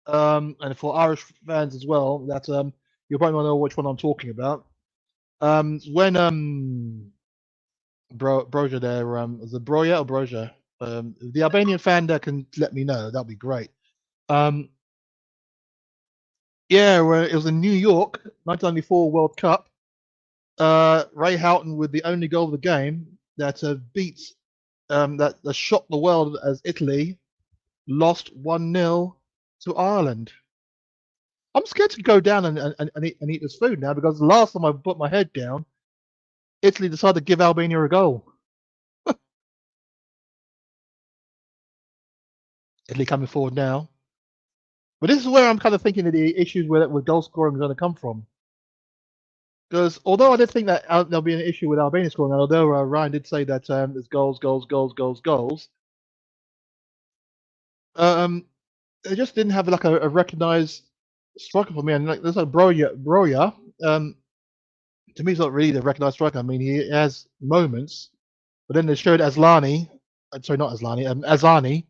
and for Irish fans as well, that you'll probably know which one I'm talking about. When Broja there, is it Broja or Broja? The Albanian fan that can let me know, that'd be great. Yeah, where it was in New York, 1994 World Cup. Ray Houghton with the only goal of the game that beats that shocked the world as Italy lost 1-0 to Ireland. I'm scared to go down and eat this food now because the last time I put my head down, Italy decided to give Albania a goal. Italy coming forward now. But this is where I'm kind of thinking that the issues with goal scoring is going to come from. Because although I did think that there'll be an issue with Albania scoring, and although Ryan did say that there's goals, they just didn't have like a recognized striker for me. And like there's like Broja, to me, he's not really the recognized striker. I mean, he has moments, but then they showed Aslani, sorry, not Aslani, Azani,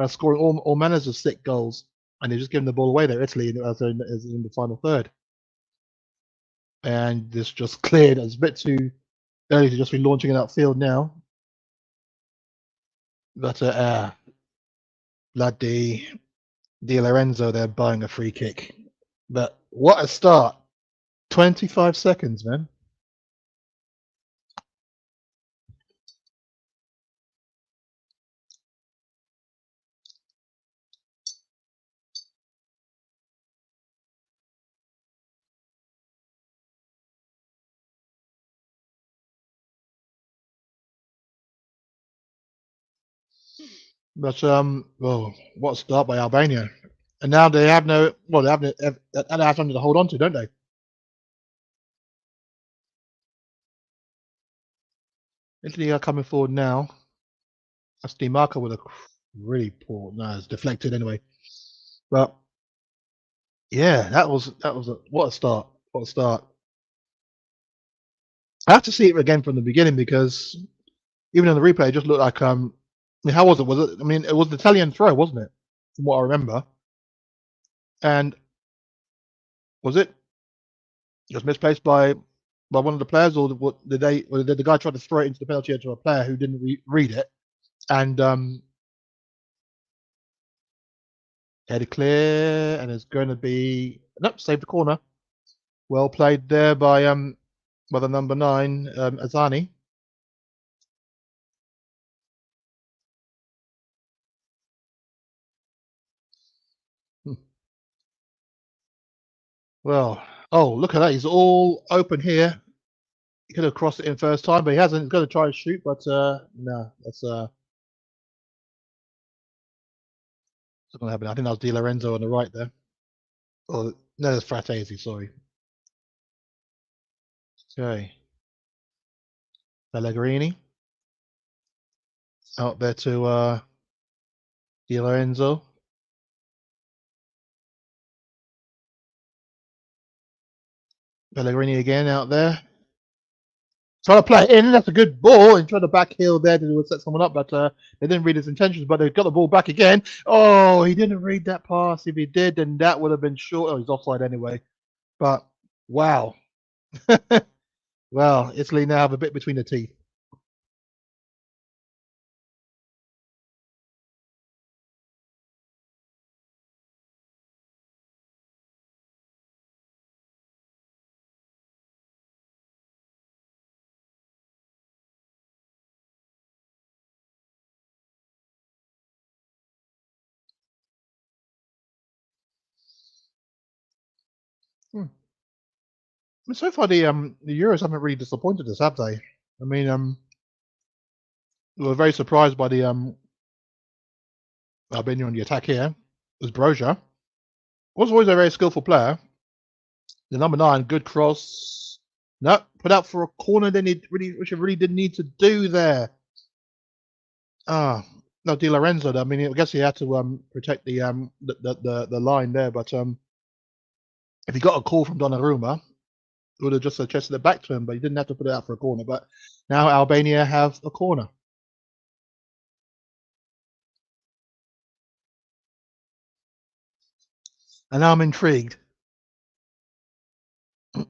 scoring all manners of sick goals, and they just giving the ball away there, Italy, as in the final third. And this just cleared. It's a bit too early to just be launching it outfield now. But bloody Di Lorenzo there buying a free kick. But what a start. 25 seconds, man. But well, what a start by Albania. And now they have no, well, they have something to hold on to, don't they? Italy are coming forward now. That's Marco with a really poor. No, it's deflected anyway. But yeah, that was what a start. What a start. I have to see it again from the beginning because even in the replay, it just looked like I mean, how was it? Was it? I mean, it was the Italian throw, wasn't it? From what I remember. And was it just misplaced by one of the players, or what did they? Or did the guy try to throw it into the penalty area to a player who didn't read it? And headed clear, and it's going to be nope, save the corner. Well played there by the number 9 Azani. Well, oh look at that! He's all open here. He could have crossed it in first time, but he hasn't. He's going to try to shoot, but no, that's not going to happen. I think that was Di Lorenzo on the right there. Oh no, that's Fratesi. Sorry. Okay. Pellegrini out there to Di Lorenzo. Pellegrini again out there. Trying to play it in. That's a good ball. And trying to back heel there to set someone up, but they didn't read his intentions. But they got the ball back again. Oh, he didn't read that pass. If he did, then that would have been short. Oh, he's offside anyway. But wow. Well, Italy now have a bit between the teeth. Hmm. I mean, so far the Euros haven't really disappointed us, have they? I mean, we were very surprised by the Albania on the attack here. It was Broja. Was always a very skillful player. The number 9, good cross. No, put out for a corner. Then which he really didn't need to do there. Ah, no, Di Lorenzo. I mean, I guess he had to protect the line there. But if he got a call from Donnarumma, he would have just chested it back to him. But he didn't have to put it out for a corner. But now Albania have a corner. And now I'm intrigued. Now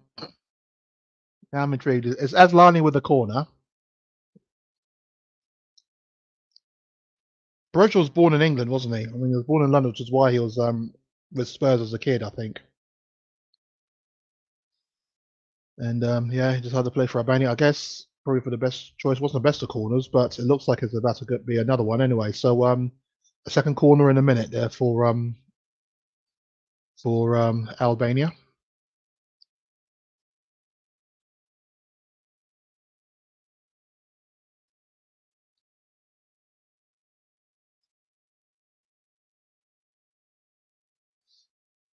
I'm intrigued. It's Aslani with the corner. Broja was born in England, wasn't he? I mean, he was born in London, which is why he was with Spurs as a kid, I think. And yeah, he decided to play for Albania. I guess probably for the best choice. Wasn't the best of corners, but it looks like it's about to be another one anyway. So a second corner in a minute there for Albania.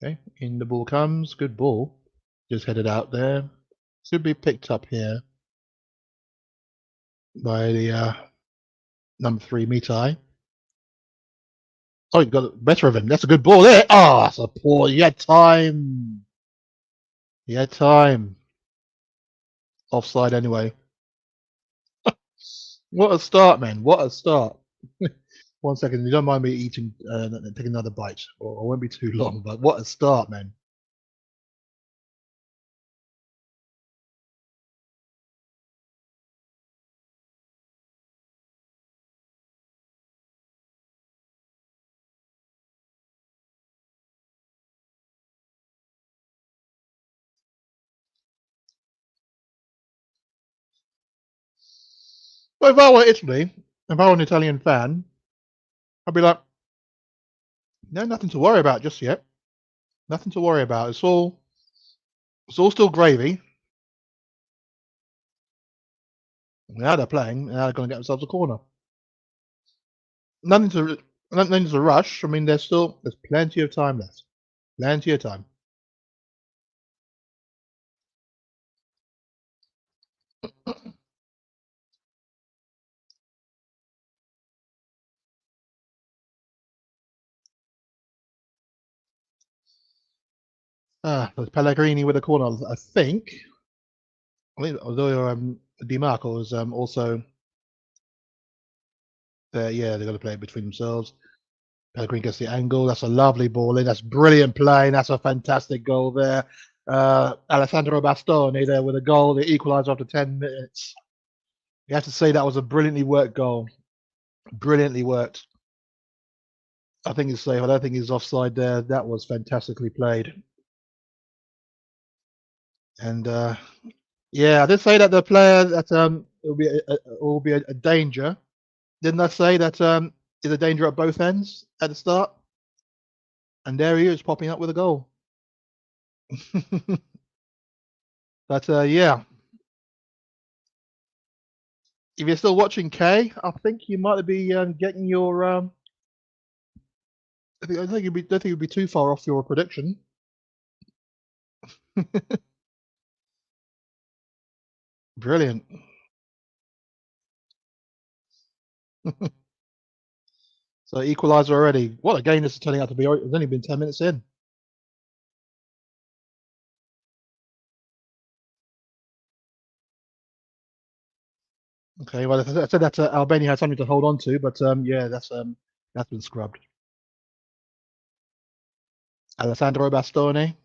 Okay, in the ball comes. Good ball. Just headed out there. Should be picked up here by the number 3 Mitai. Oh, you got the better of him. That's a good ball there. Oh, that's a poor. You had time. You had time. Offside anyway. What a start, man. What a start. 1 second. You don't mind me eating, taking another bite, or I won't be too long, but what a start, man. But if I were Italy, if I were an Italian fan, I'd be like, no, nothing to worry about just yet. Nothing to worry about. It's all still gravy. Now they're playing. Now they're going to get themselves a corner. Nothing to rush. I mean, there's plenty of time left. Plenty of time. There's Pellegrini with a corner. I think. Although Di Marco is also there. Yeah, they're going to play it between themselves. Pellegrini gets the angle. That's a lovely ball in. That's brilliant play. That's a fantastic goal there. Alessandro Bastoni there with a goal. They equalise after 10 minutes. You have to say that was a brilliantly worked goal. Brilliantly worked. I think it's safe. I don't think he's offside there. That was fantastically played. And yeah, I did say that the player that will be a danger. Didn't I say that is a danger at both ends at the start? And there he is popping up with a goal. But yeah, if you're still watching K, I think you might be getting your. I think you'd be too far off your prediction. Brilliant. So equaliser already. What a game this is turning out to be. It's only been 10 minutes in. Okay, well, I said that Albania had something to hold on to, but yeah, that's been scrubbed. Alessandro Bastoni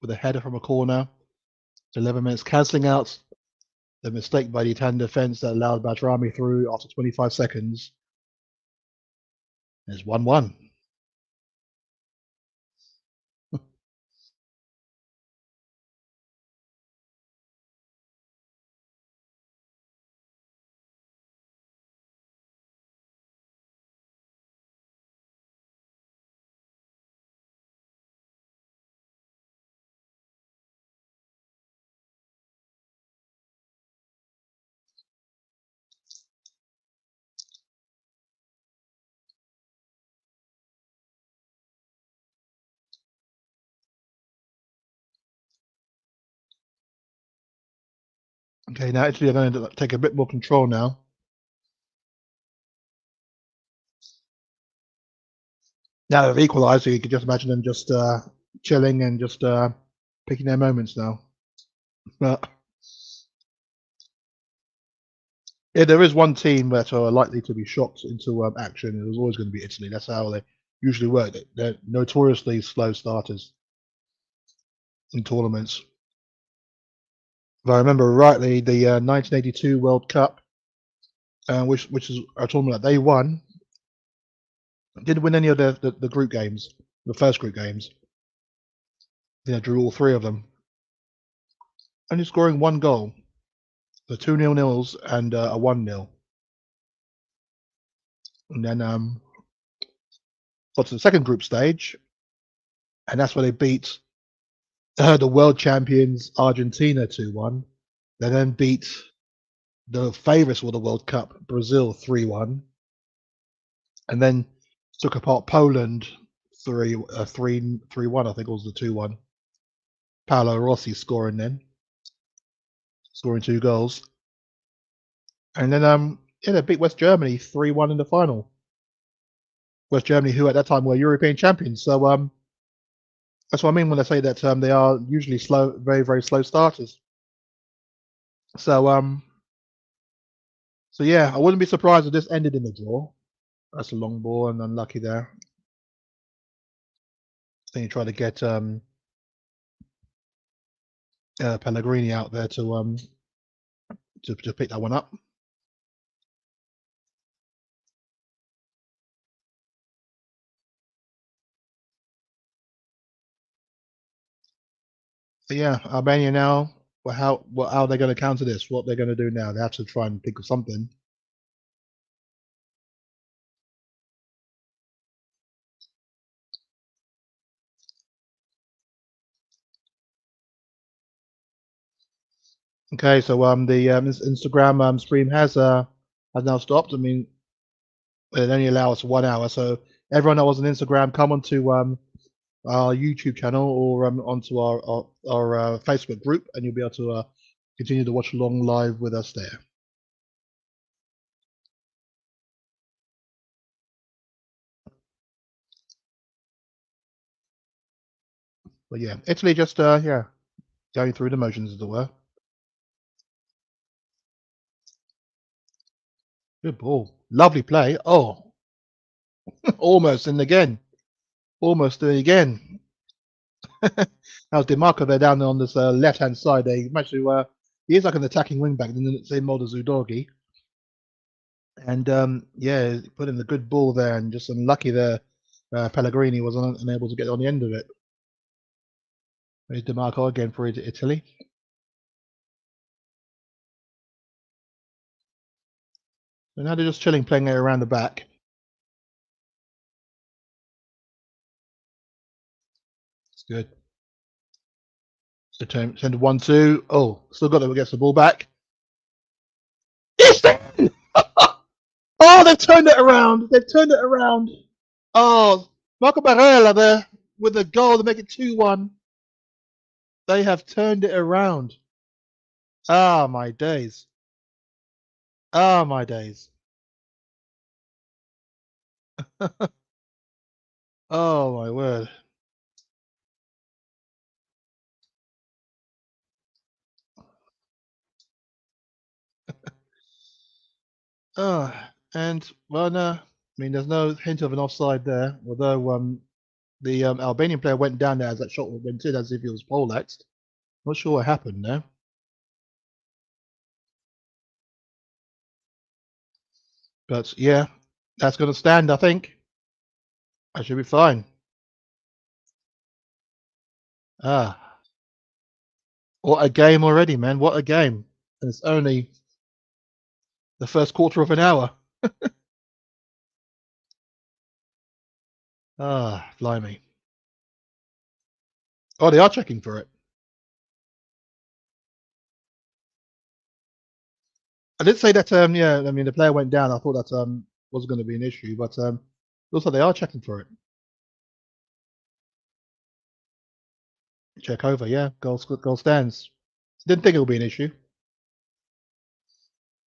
with a header from a corner. It's 11 minutes, cancelling out the mistake by the Italian defence that allowed Bajrami through after 25 seconds. It's 1-1. Okay, now Italy are going to take a bit more control now. Now they've equalised, so you could just imagine them just chilling and just picking their moments now. But yeah, there is one team that are likely to be shocked into action. It was always going to be Italy. That's how they usually work. They're notoriously slow starters in tournaments. If I remember rightly, the 1982 World Cup, which is a tournament that they won, didn't win any of the group games, the first group games. They drew all three of them, only scoring one goal, the 2-0 and a 1-0. And then got to the second group stage, and that's where they beat the world champions Argentina 2-1. They then beat the favourites for the World Cup, Brazil 3-1, and then took apart Poland 3-1. I think it was the 2-1. Paolo Rossi scoring two goals, and then yeah, they beat West Germany 3-1 in the final. West Germany, who at that time were European champions. So that's what I mean when I say that they are usually slow, very very slow starters. So so yeah, I wouldn't be surprised if this ended in a draw. That's a long ball and unlucky there. Then you try to get Pellegrini out there to pick that one up. So yeah, Albania now. Well, how are they going to counter this? What they're going to do now? They have to try and think of something. Okay, so the Instagram stream has now stopped. I mean, it only allows us 1 hour. So everyone that was on Instagram, come onto our YouTube channel or onto our Facebook group, and you'll be able to continue to watch along live with us there. But yeah, Italy just yeah, going through the motions, as it were. Good ball, lovely play. Oh, almost in again, almost doing it again. How's Demarco there down there on this left-hand side? They managed to. He is like an attacking wing back, in the same mold as Udogi. And yeah, put in the good ball there, and just unlucky there. Pellegrini was unable to get on the end of it. There's Demarco again for Italy. So now they're just chilling, playing it around the back. It's good. So send 1-2. Oh, still got to get the ball back. It's in! Oh, they've turned it around. They've turned it around. Oh, Marco Barella there with the goal to make it 2-1. They have turned it around. Ah, my days. Ah, my days. Oh, my word. And well, no, I mean, there's no hint of an offside there. Although the Albanian player went down there as that shot went in, as if he was poleaxed. Not sure what happened there. But yeah, that's going to stand, I think. I should be fine. Ah, what a game already, man. What a game. And it's only the first quarter of an hour. Ah, blimey. Oh, they are checking for it. I did say that, yeah, I mean, the player went down. I thought that wasn't going to be an issue, but also they are checking for it. Check over, yeah. Goal stands. Didn't think it would be an issue.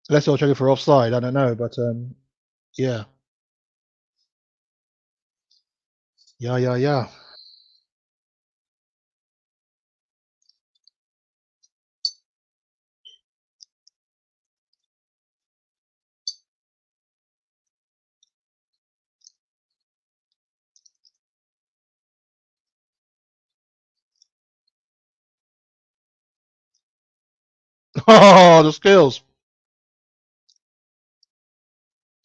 Unless they're checking for offside, I don't know, but yeah. Yeah. Oh, the skills.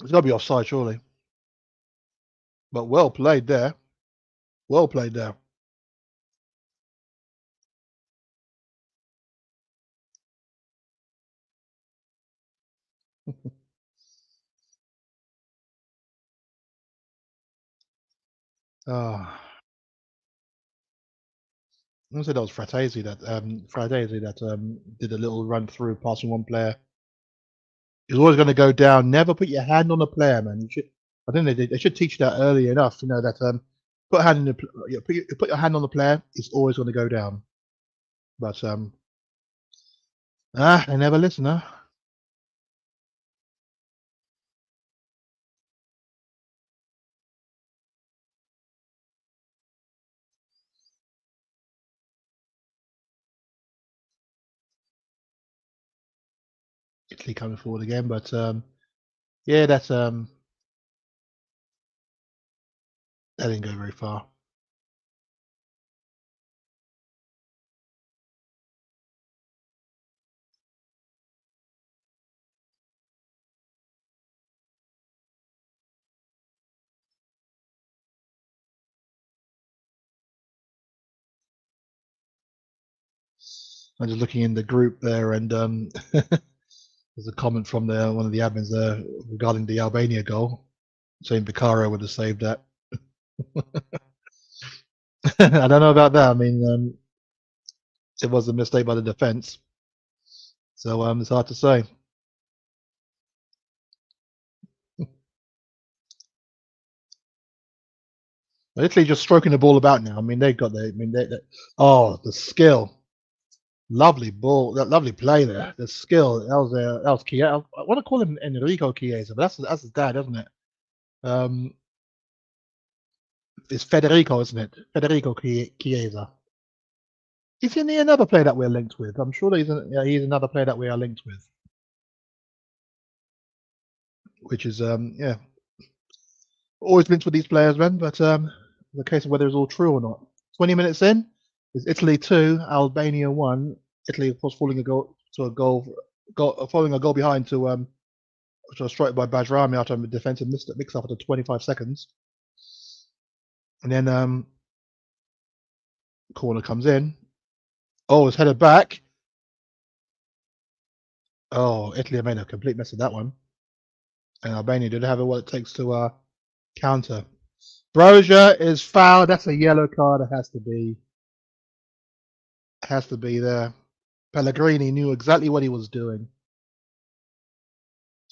It's got to be offside, surely. But well played there. Well played there. Ah. I want to say that was Fratesi that did a little run through, passing one player. He's always going to go down. Never put your hand on a player, man. You should. I think they should teach that early enough. You know that put a hand in the put your hand on the player. It's always going to go down. But they never listen, huh? Italy coming forward again, but yeah, that didn't go very far. I'm just looking in the group there, and there's a comment from one of the admins there regarding the Albania goal, saying Vicario would have saved that. I don't know about that. I mean, it was a mistake by the defence, so it's hard to say. Italy just stroking the ball about now. I mean, they've got I mean, oh, the skill, lovely ball, that lovely play there. The skill, that was Chiesa. I want to call him Enrico Chiesa, but that's his dad, isn't it? It's Federico, isn't it? Federico Chiesa. Isn't he another player that we're linked with? I'm sure that he's another player that we are linked with, which is yeah, always linked with these players, man. But the case of whether it's all true or not. 20 minutes in, is Italy 2, Albania 1. Italy, of course, falling a goal to a following a goal behind to which was struck by Bajrami after a defensive mix up after 25 seconds, and then corner comes in. Oh, it's headed back. Oh, Italy made a complete mess of that one, and Albania did have what it takes to counter. Broja is fouled. That's a yellow card. It has to be. Has to be there. Pellegrini knew exactly what he was doing.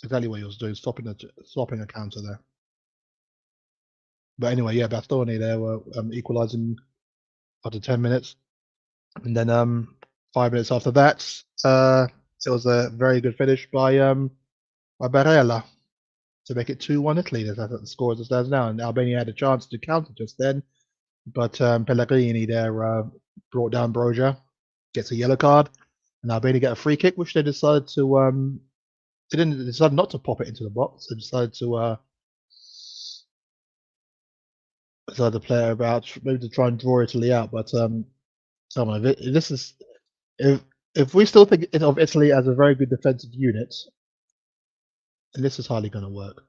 Exactly what he was doing, stopping a counter there. But anyway, yeah, Bastoni there were equalising after 10 minutes, and then 5 minutes after that, it was a very good finish by Barella to make it 2-1 Italy. That's the score as it stands now, and Albania had a chance to counter just then, but Pellegrini there brought down Broja, gets a yellow card, and Albania get a free kick, which they decided to they didn't decide not to pop it into the box. They decided to play it about, maybe to try and draw Italy out. But someone this is if we still think of Italy as a very good defensive unit, and this is hardly going to work.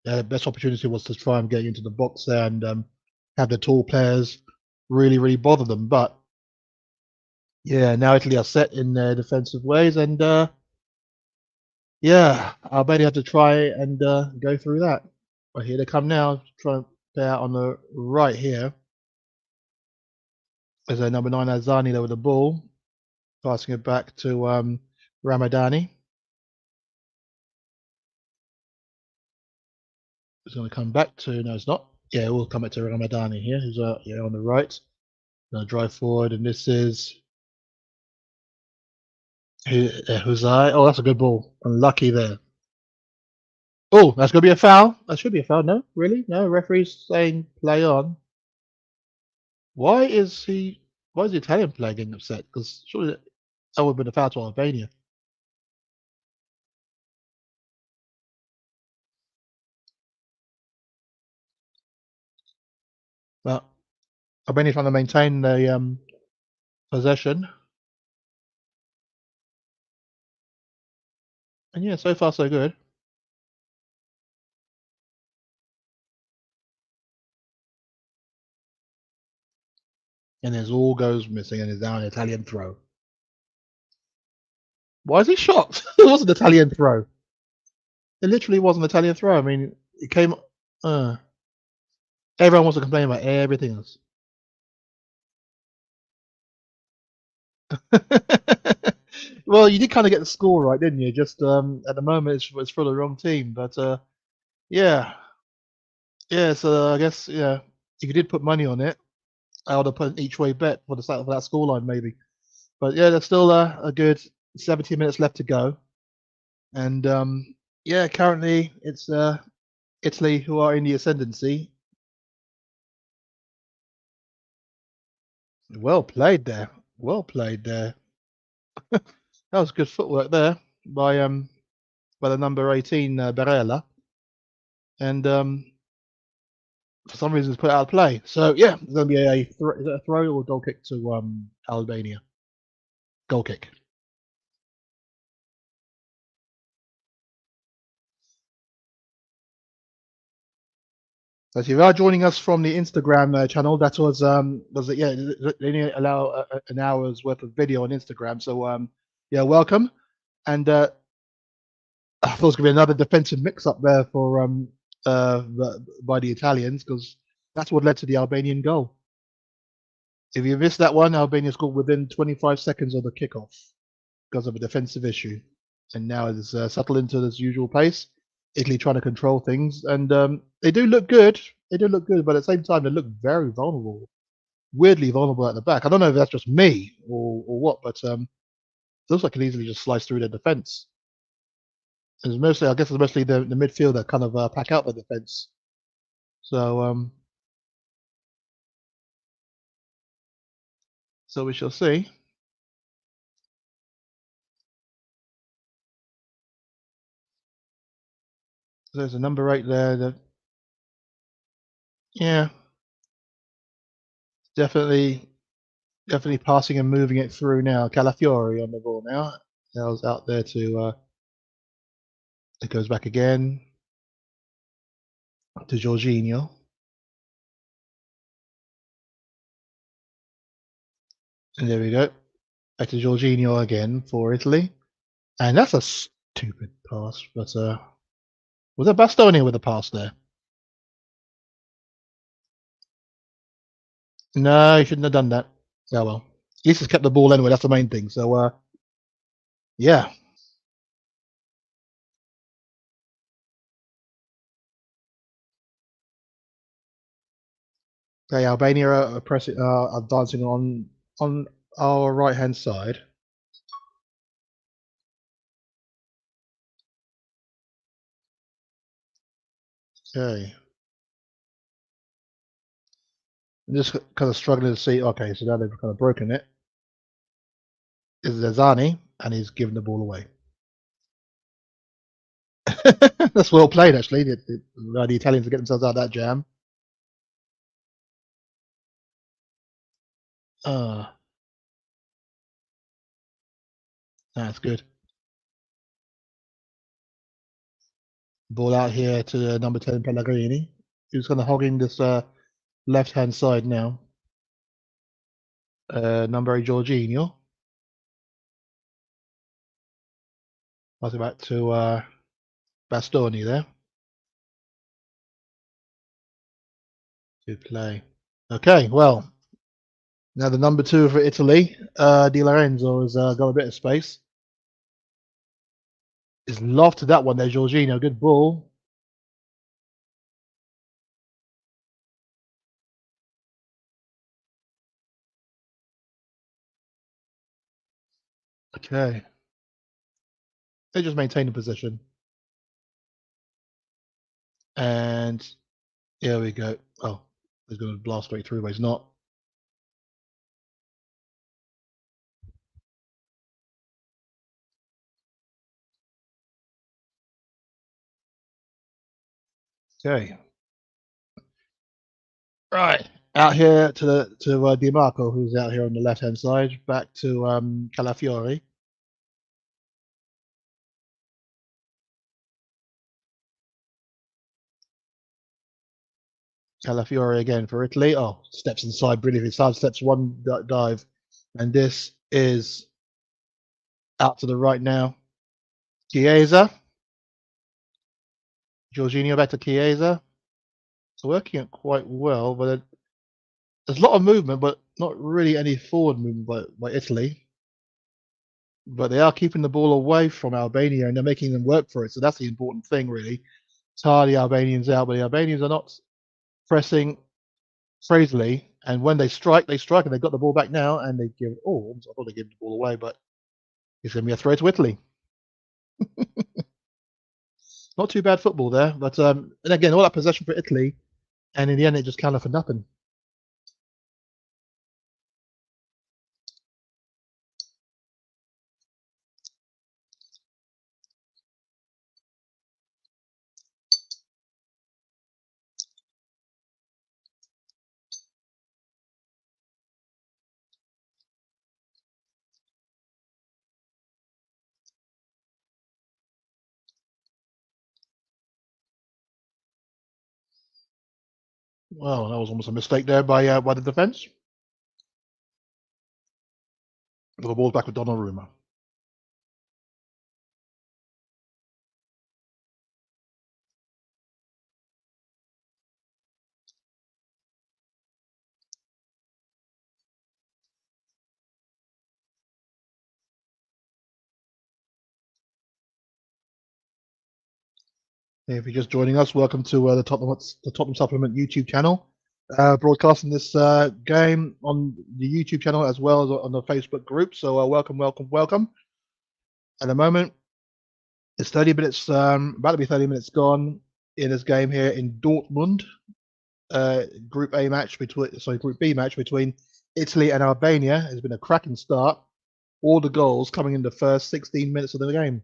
The best opportunity was to try and get into the box there and have the tall players really bother them. But yeah, now Italy are set in their defensive ways, and yeah, Albania have to try and go through that. But here they come now, trying to play out on the right here. There's a number 9 Azani there with the ball, passing it back to Ramadani. It's going to come back to, no, it's not. Yeah, we'll come back to Ramadani here, who's yeah, on the right. Going to drive forward, and this is Huzai. Oh, that's a good ball. Unlucky there. Oh, that's going to be a foul. That should be a foul. No, really? No, referee's saying play on. Why is the Italian player getting upset? Because surely that would have been a foul to Albania. But Albania trying to maintain the possession. And yeah, so far so good. And there's all goes missing, and it's now an Italian throw. Why is he shocked? It was an Italian throw. It literally was an Italian throw. I mean, it came. Everyone wants to complain about everything else. Well, you did kind of get the score right, didn't you? Just at the moment, it's for the wrong team. But yeah, yeah. So I guess yeah, if you did put money on it, I would have put an each way bet for that scoreline maybe. But yeah, there's still a good 70 minutes left to go, and yeah, currently it's Italy who are in the ascendancy. Well played there. Well played there. That was good footwork there by the number 18 Barella, and for some reason it's put out of play. So yeah, it's going to be is it a throw or a goal kick to Albania? Goal kick. So if you are joining us from the Instagram channel, that was it? Yeah, they only allow an hour's worth of video on Instagram. So yeah, welcome. And I thought it was going to be another defensive mix-up there for by the Italians, because that's what led to the Albanian goal. If you missed that one, Albania scored within 25 seconds of the kickoff because of a defensive issue, and now it's settled into this usual pace. Italy trying to control things, and they do look good. They do look good, but at the same time, they look very vulnerable, weirdly vulnerable at the back. I don't know if that's just me or what, but it looks like it easily just slice through their defense. It's mostly, I guess, it's mostly the midfield that kind of pack out the defense. So So we shall see. There's a number 8 there. Yeah, definitely passing and moving it through now. Calafiori on the ball now. Nels out there to it goes back again to Jorginho. And there we go. Back to Jorginho again for Italy. And that's a stupid pass, but was it Bastoni with a pass there? No, he shouldn't have done that. Oh well. At least he's kept the ball anyway, that's the main thing. So yeah. Okay, Albania are pressing are dancing on our right hand side. Okay. I'm just kind of struggling to see. Okay, so now they've kind of broken it. Is Zazani, and he's given the ball away. That's well played, actually. The Italians to get themselves out of that jam. That's good. Ball out here to number 10 Pellegrini, who's kind of hogging this left hand side now. Number 8 Jorginho. Pass it back to Bastoni there to play. Okay, well, now the number 2 for Italy, Di Lorenzo, has got a bit of space. Is lofted that one there, Jorginho. Good ball. Okay. They just maintain the position. And here we go. Oh, he's going to blast straight through, but he's not. Okay. Right. Out here to Di Marco, who's out here on the left hand side. Back to Calafiori. Calafiori again for Italy. Oh, steps inside brilliantly. Side steps one dive. And this is out to the right now. Chiesa. Jorginho back to Chiesa. It's working it quite well, but there's a lot of movement, but not really any forward movement by Italy. But they are keeping the ball away from Albania and they're making them work for it. So that's the important thing, really. Tire the Albanians out, but the Albanians are not pressing crazily. And when they strike, and they've got the ball back now. And they give, oh, I thought they gave the ball away, but it's going to be a throw to Italy. Not too bad football there, but and again, all that possession for Italy, and in the end, it just counted for nothing. Well, that was almost a mistake there by the defence. The ball's back with Donnarumma. If you're just joining us, welcome to the Tottenham Supplement YouTube channel. Broadcasting this game on the YouTube channel as well as on the Facebook group. So welcome. At the moment, it's 30 minutes, about to be 30 minutes gone in this game here in Dortmund. Group B match between Italy and Albania has been a cracking start. All the goals coming in the first 16 minutes of the game.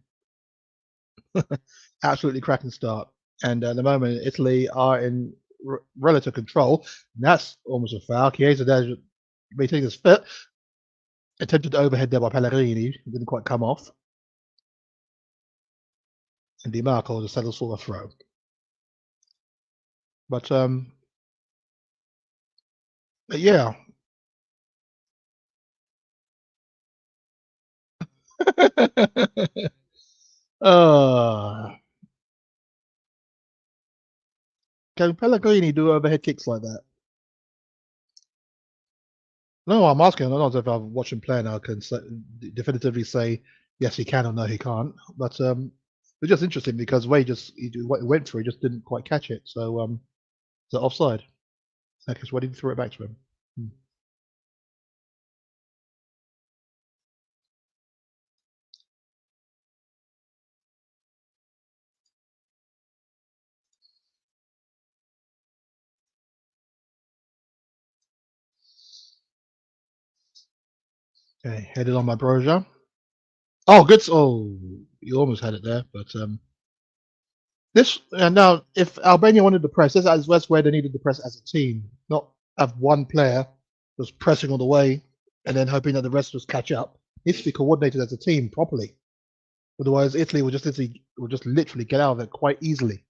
Absolutely cracking start. And at the moment, Italy are in relative control. And that's almost a foul. Chiesa there meeting his foot. Attempted overhead there by Pellegrini. It didn't quite come off. And Di Marco just settles for a throw. But yeah. uh, can Pellegrini do overhead kicks like that? No, I'm asking. I don't know if I've watched him play now. I can definitively say yes, he can, or no, he can't. But it's just interesting because way he went through, he just didn't quite catch it. So is that offside? I guess why did he throw it back to him? Hmm. Okay, headed on by Broja. Oh, good. Oh, you almost had it there, but this now if Albania wanted to press, that's where they needed to press as a team, not have one player just pressing all the way and then hoping that the rest just catch up. It needs to be coordinated as a team properly. Otherwise, Italy would just literally get out of it quite easily,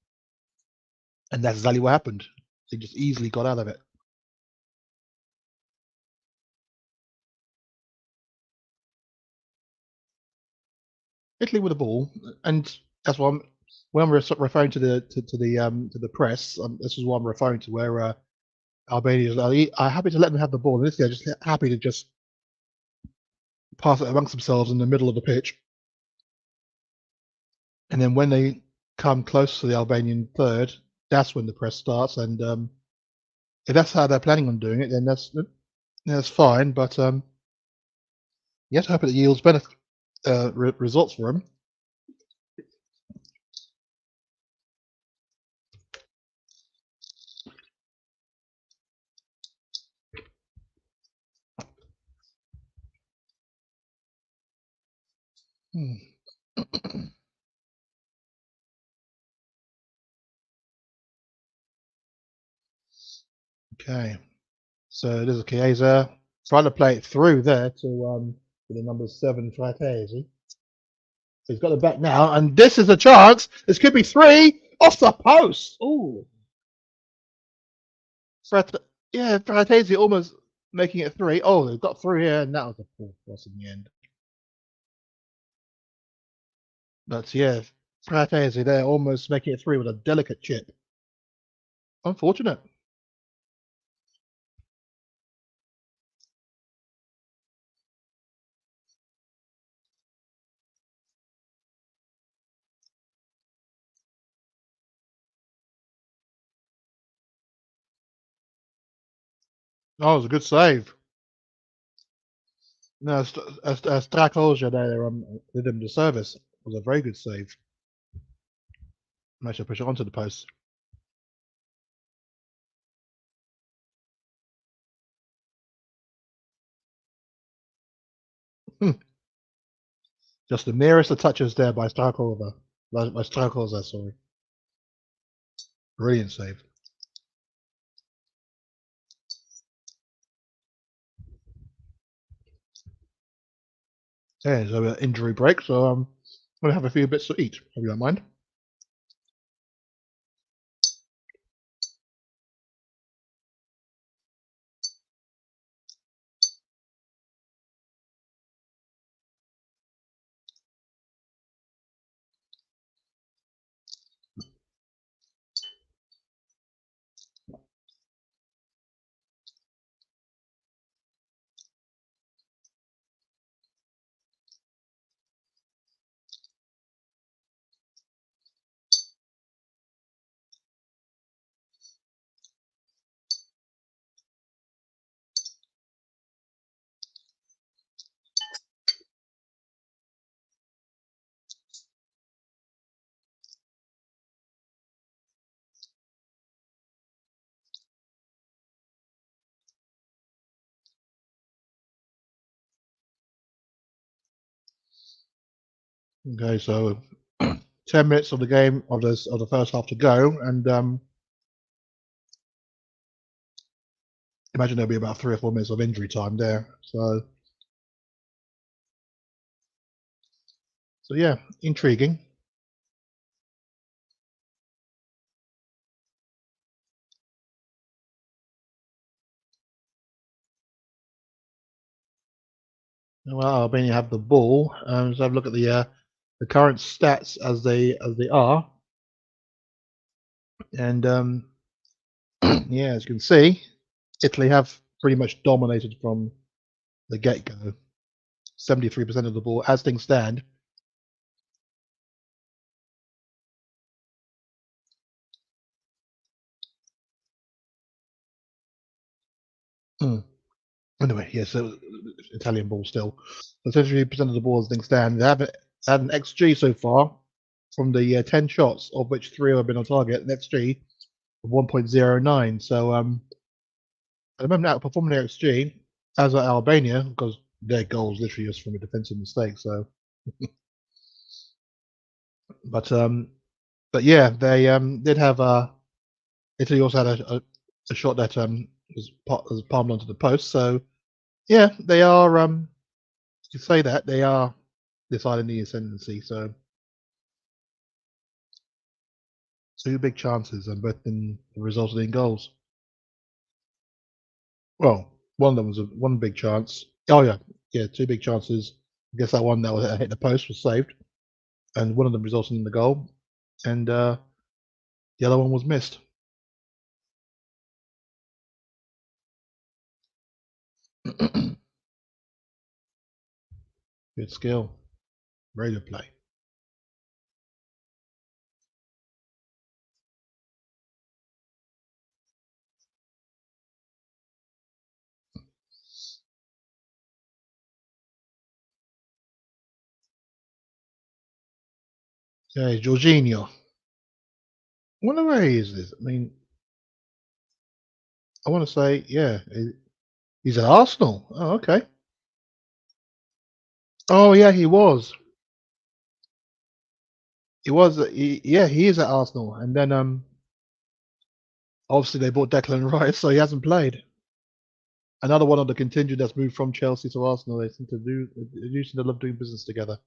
and that's exactly what happened. They just easily got out of it. Italy with the ball, and that's what when I'm referring to the press. This is what I'm referring to, where Albania are happy to let them have the ball, and this they're just happy to just pass it amongst themselves in the middle of the pitch, and then when they come close to the Albanian third, that's when the press starts, and if that's how they're planning on doing it, then that's fine. But you have to hope it yields better results for them. Hmm. Okay, so there's a Chiesa trying to play it through there to the number 7 Fratesi. So he's got the back now, and this is a chance. This could be 3 off the post. Oh, Frat, yeah, Fratesi almost making it 3. Oh, they've got through here, and that was a poor cross in the end. But yeah, Fratesi there almost making it 3 with a delicate chip. Unfortunate. Oh, it was a good save. No, Strakoja there did him the service. It was a very good save. Managed to push it onto the post. Hmm. Just the merest of touches there by Starkova. By Starkoza, sorry. Brilliant save. Yeah, so injury break, so I'm gonna have a few bits to eat, if you don't mind. Okay, so 10 minutes of the game of the first half to go, and imagine there'll be about 3 or 4 minutes of injury time there. So yeah, intriguing. Well, Albania have the ball. Let's have a look at the current stats as they are, and yeah, as you can see, Italy have pretty much dominated from the get-go. 73% of the ball as things stand. Mm. Anyway, yeah, so Italian ball still. So 73% of the ball as things stand. They haven't had an XG so far from the 10 shots, of which 3 have been on target. An XG of 1.09. So at the moment, outperforming their XG, as at Albania, because their goals literally just from a defensive mistake. So, but um, but yeah, they did have Italy also had a shot that was palmed onto the post. So yeah, they are to say that they are deciding the ascendancy. So two big chances and both been resulted in goals. Well, one of them was one big chance. Oh yeah, yeah, two big chances. I guess that one that was hit the post was saved, and one of them resulted in the goal, and the other one was missed. Good skill, very good play. Okay, Jorginho. I wonder where he is. This. I mean, I want to say, yeah, he's at Arsenal. Oh, okay. Oh, yeah, he was. He was. Yeah, he is at Arsenal, and then obviously they bought Declan Rice, so he hasn't played. Another one of the contingent that's moved from Chelsea to Arsenal. They seem to love doing business together.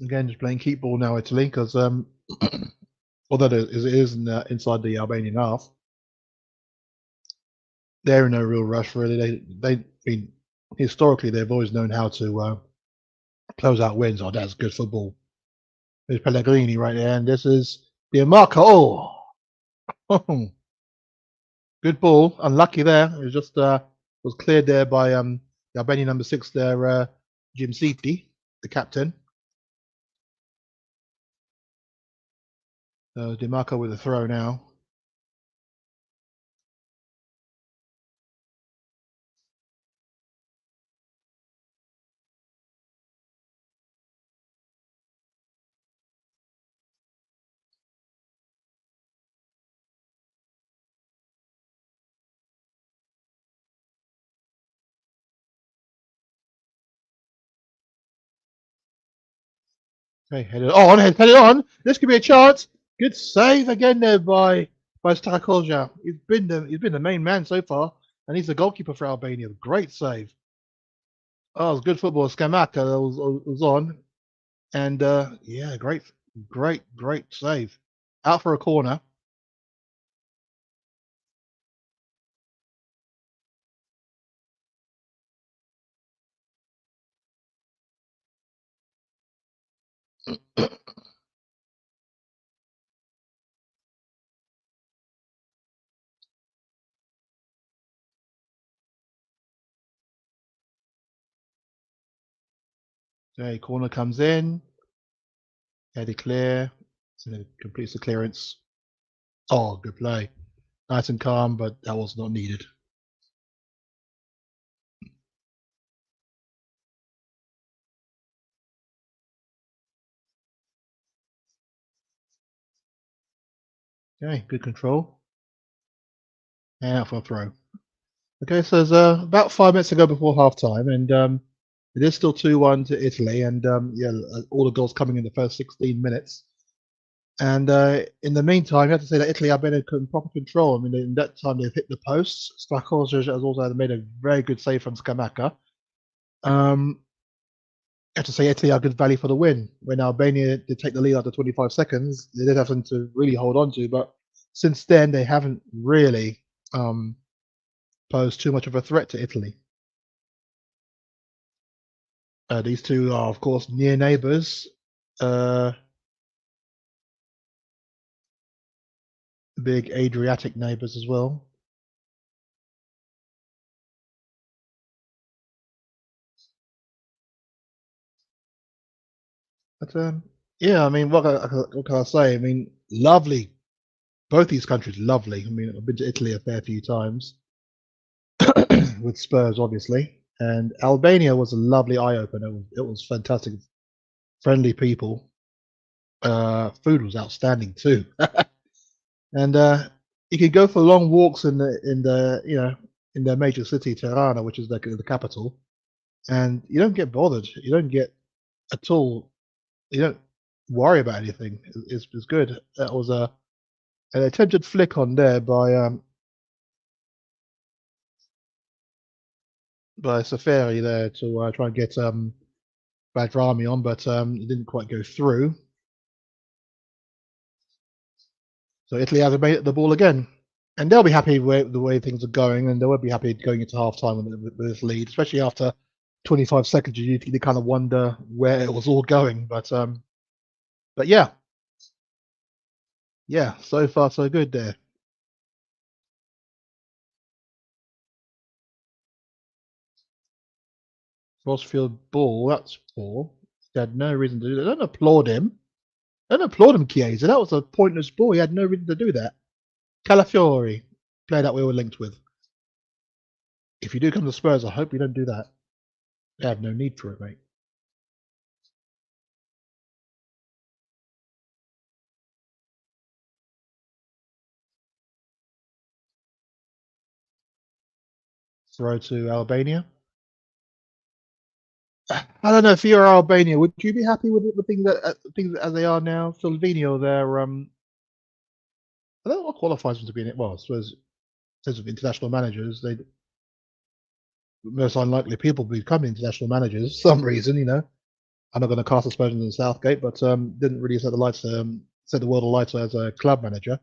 Again, just playing keep ball now, Italy, because although it is inside the Albanian half, they're in no real rush really. I mean, historically they've always known how to close out wins. Oh, that's good football. There's Pellegrini right there, and this is the Marco. Oh, good ball. Unlucky there. It was just was cleared there by the Albanian number 6 there, Jim Seafty, the captain. DiMarco with a throw now. Okay, head it on. This could be a chance. Good save again there by Starakoja. He's been the main man so far, and he's the goalkeeper for Albania. Great save. Oh, it was good football. Skamaka that was on, and yeah, great save. Out for a corner. Okay, corner comes in. Headed clear. So completes the clearance. Oh, good play. Nice and calm, but that was not needed. Okay, good control. And out for a throw. Okay, so there's about 5 minutes to go before half time, and it is still 2-1 to Italy, and yeah, all the goals coming in the first 16 minutes. And in the meantime, you have to say that Italy have been in proper control. I mean, in that time they've hit the posts. Strakos has also made a very good save from Skamaka. You have to say Italy are good value for the win. When Albania did take the lead after 25 seconds, they did have something to really hold on to. But since then, they haven't really posed too much of a threat to Italy. These two are, of course, near neighbours. Big Adriatic neighbours as well. But yeah, I mean, what can I say? I mean, lovely. Both these countries, lovely. I mean, I've been to Italy a fair few times with Spurs, obviously, and Albania was a lovely eye opener. It was fantastic, friendly people. Food was outstanding too, and you could go for long walks in the in their major city, Tirana, which is the capital, and you don't get bothered. You don't get at all. You don't worry about anything. It's good. That was an attempted flick on there by Safari there to try and get Badrami on, but it didn't quite go through. So Italy has made the ball again, and they'll be happy with the way things are going, and they won't be happy going into half time with this lead, especially after 25 seconds. You kind of wonder where it was all going, but yeah, yeah. So far, so good there. Crossfield ball. That's poor. He had no reason to do that. Don't applaud him. Don't applaud him, Chiesa. That was a pointless ball. He had no reason to do that. Calafiori, player that we were linked with. If you do come to Spurs, I hope you don't do that. They have no need for it, mate. Throw to Albania. I don't know if you're Albania, would you be happy with the things as they are now? Silvino, they're I don't know what qualifies them to be in it. Well, I suppose in terms of international managers, they most unlikely people become international managers for some reason. I'm not going to cast aspersions on Southgate, but didn't really set the world alight as a club manager.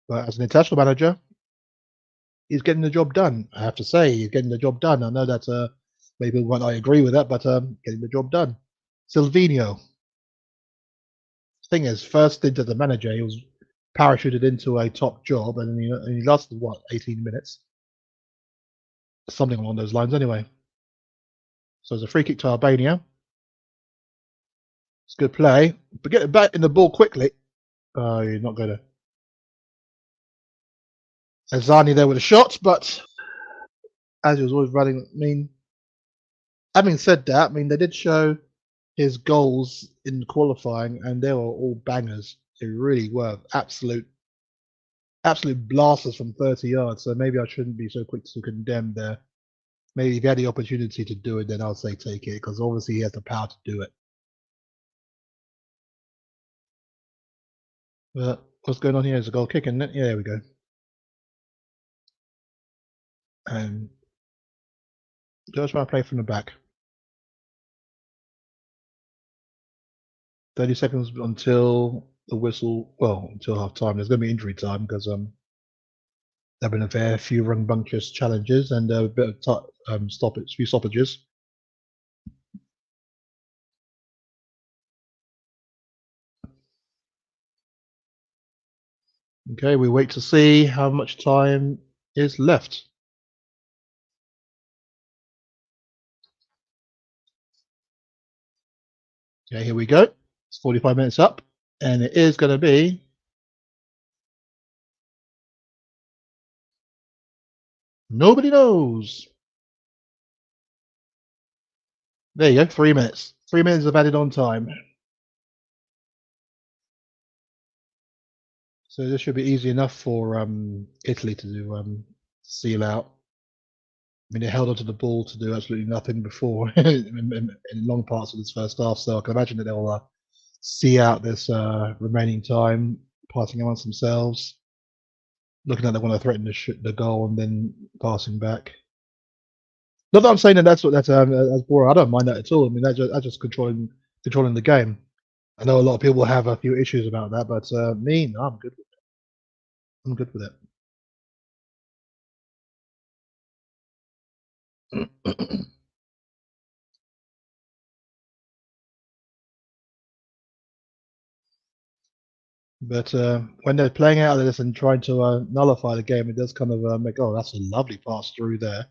But as an international manager, he's getting the job done. I have to say, he's getting the job done. I know that maybe people might not agree with that, but getting the job done. Silvino, thing is, first into the manager, he was parachuted into a top job, and he lasted what 18 minutes, something along those lines, anyway. So it's a free kick to Albania. It's good play, but get it back in the ball quickly. Oh, you're not going to. Azani there with a shot, but as he was always running, I mean, having said that, I mean they did show his goals in qualifying, and they were all bangers. They really were absolute blasters from 30 yards. So maybe I shouldn't be so quick to condemn there. Maybe if he had the opportunity to do it, then I'll say take it because obviously he has the power to do it. But what's going on here is a goal kick, isn't it? Yeah, there we go. And just try to play from the back. 30 seconds until the whistle. Well, until half time. There's going to be injury time because there have been a fair few rambunctious challenges and a bit of few stoppages. Okay, we wait to see how much time is left. Okay, here we go. It's 45 minutes up, and it is going to be Nobody knows. There you go. 3 minutes. 3 minutes of added on time. So this should be easy enough for Italy to do seal out. I mean, they held onto the ball to do absolutely nothing before in long parts of this first half. So I can imagine that they'll see out this remaining time, passing amongst themselves, looking like they want to threaten the goal and then passing back. Not that I'm saying that that's boring. I don't mind that at all. I mean, that's just controlling the game. I know a lot of people have a few issues about that, but me, no, I'm good. I'm good with it. But when they're playing out of this and trying to nullify the game, it does kind of make, oh, that's a lovely pass through there.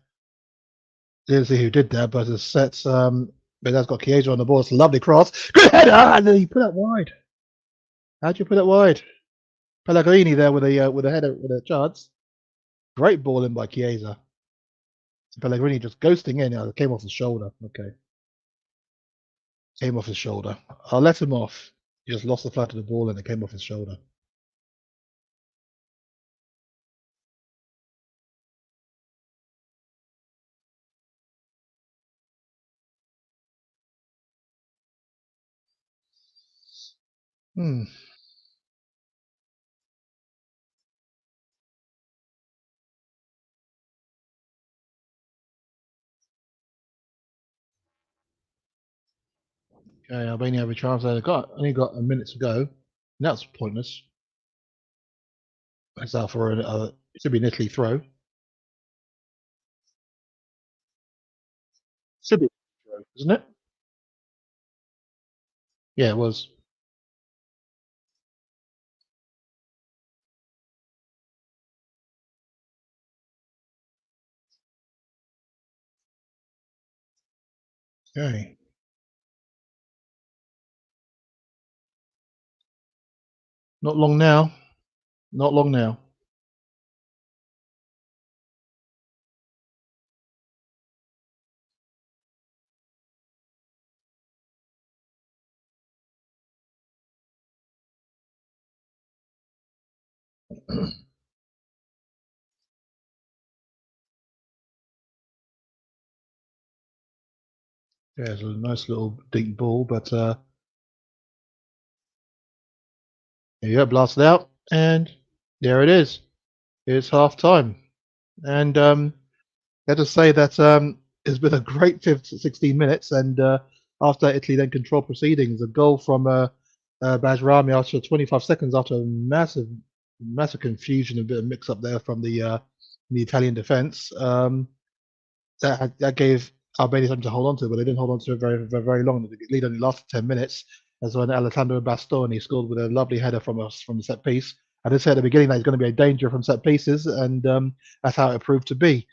Didn't see who did that, but it sets. But that's got Chiesa on the ball. It's a lovely cross. Good header, and then he put it wide. How'd you put it wide? Pellegrini there with a header with a chance. Great ball in by Chiesa. Pellegrini just ghosting in. It came off his shoulder. Okay, came off his shoulder. I'll let him off. He just lost the flat of the ball and it came off his shoulder. Hmm. Okay, Albania have a chance. They only got a minute to go. And that's pointless. That's out for it should be an Italy throw. Should be, isn't it? Yeah, it was. Okay. Not long now. Not long now. Yeah, it's a nice little deep ball, but there you go, blasted out, and there it is. It's half time, and I have to say that it's been a great 16 minutes, and after Italy then controlled proceedings, a goal from Bajrami after 25 seconds after a massive confusion, a bit of mix up there from the Italian defence. That gave Albania something to hold on to, but they didn't hold on to it very long. The lead only lasted 10 minutes. As when Alessandro Bastoni scored with a lovely header from the set piece. I did say at the beginning that he's going to be a danger from set pieces, and that's how it proved to be.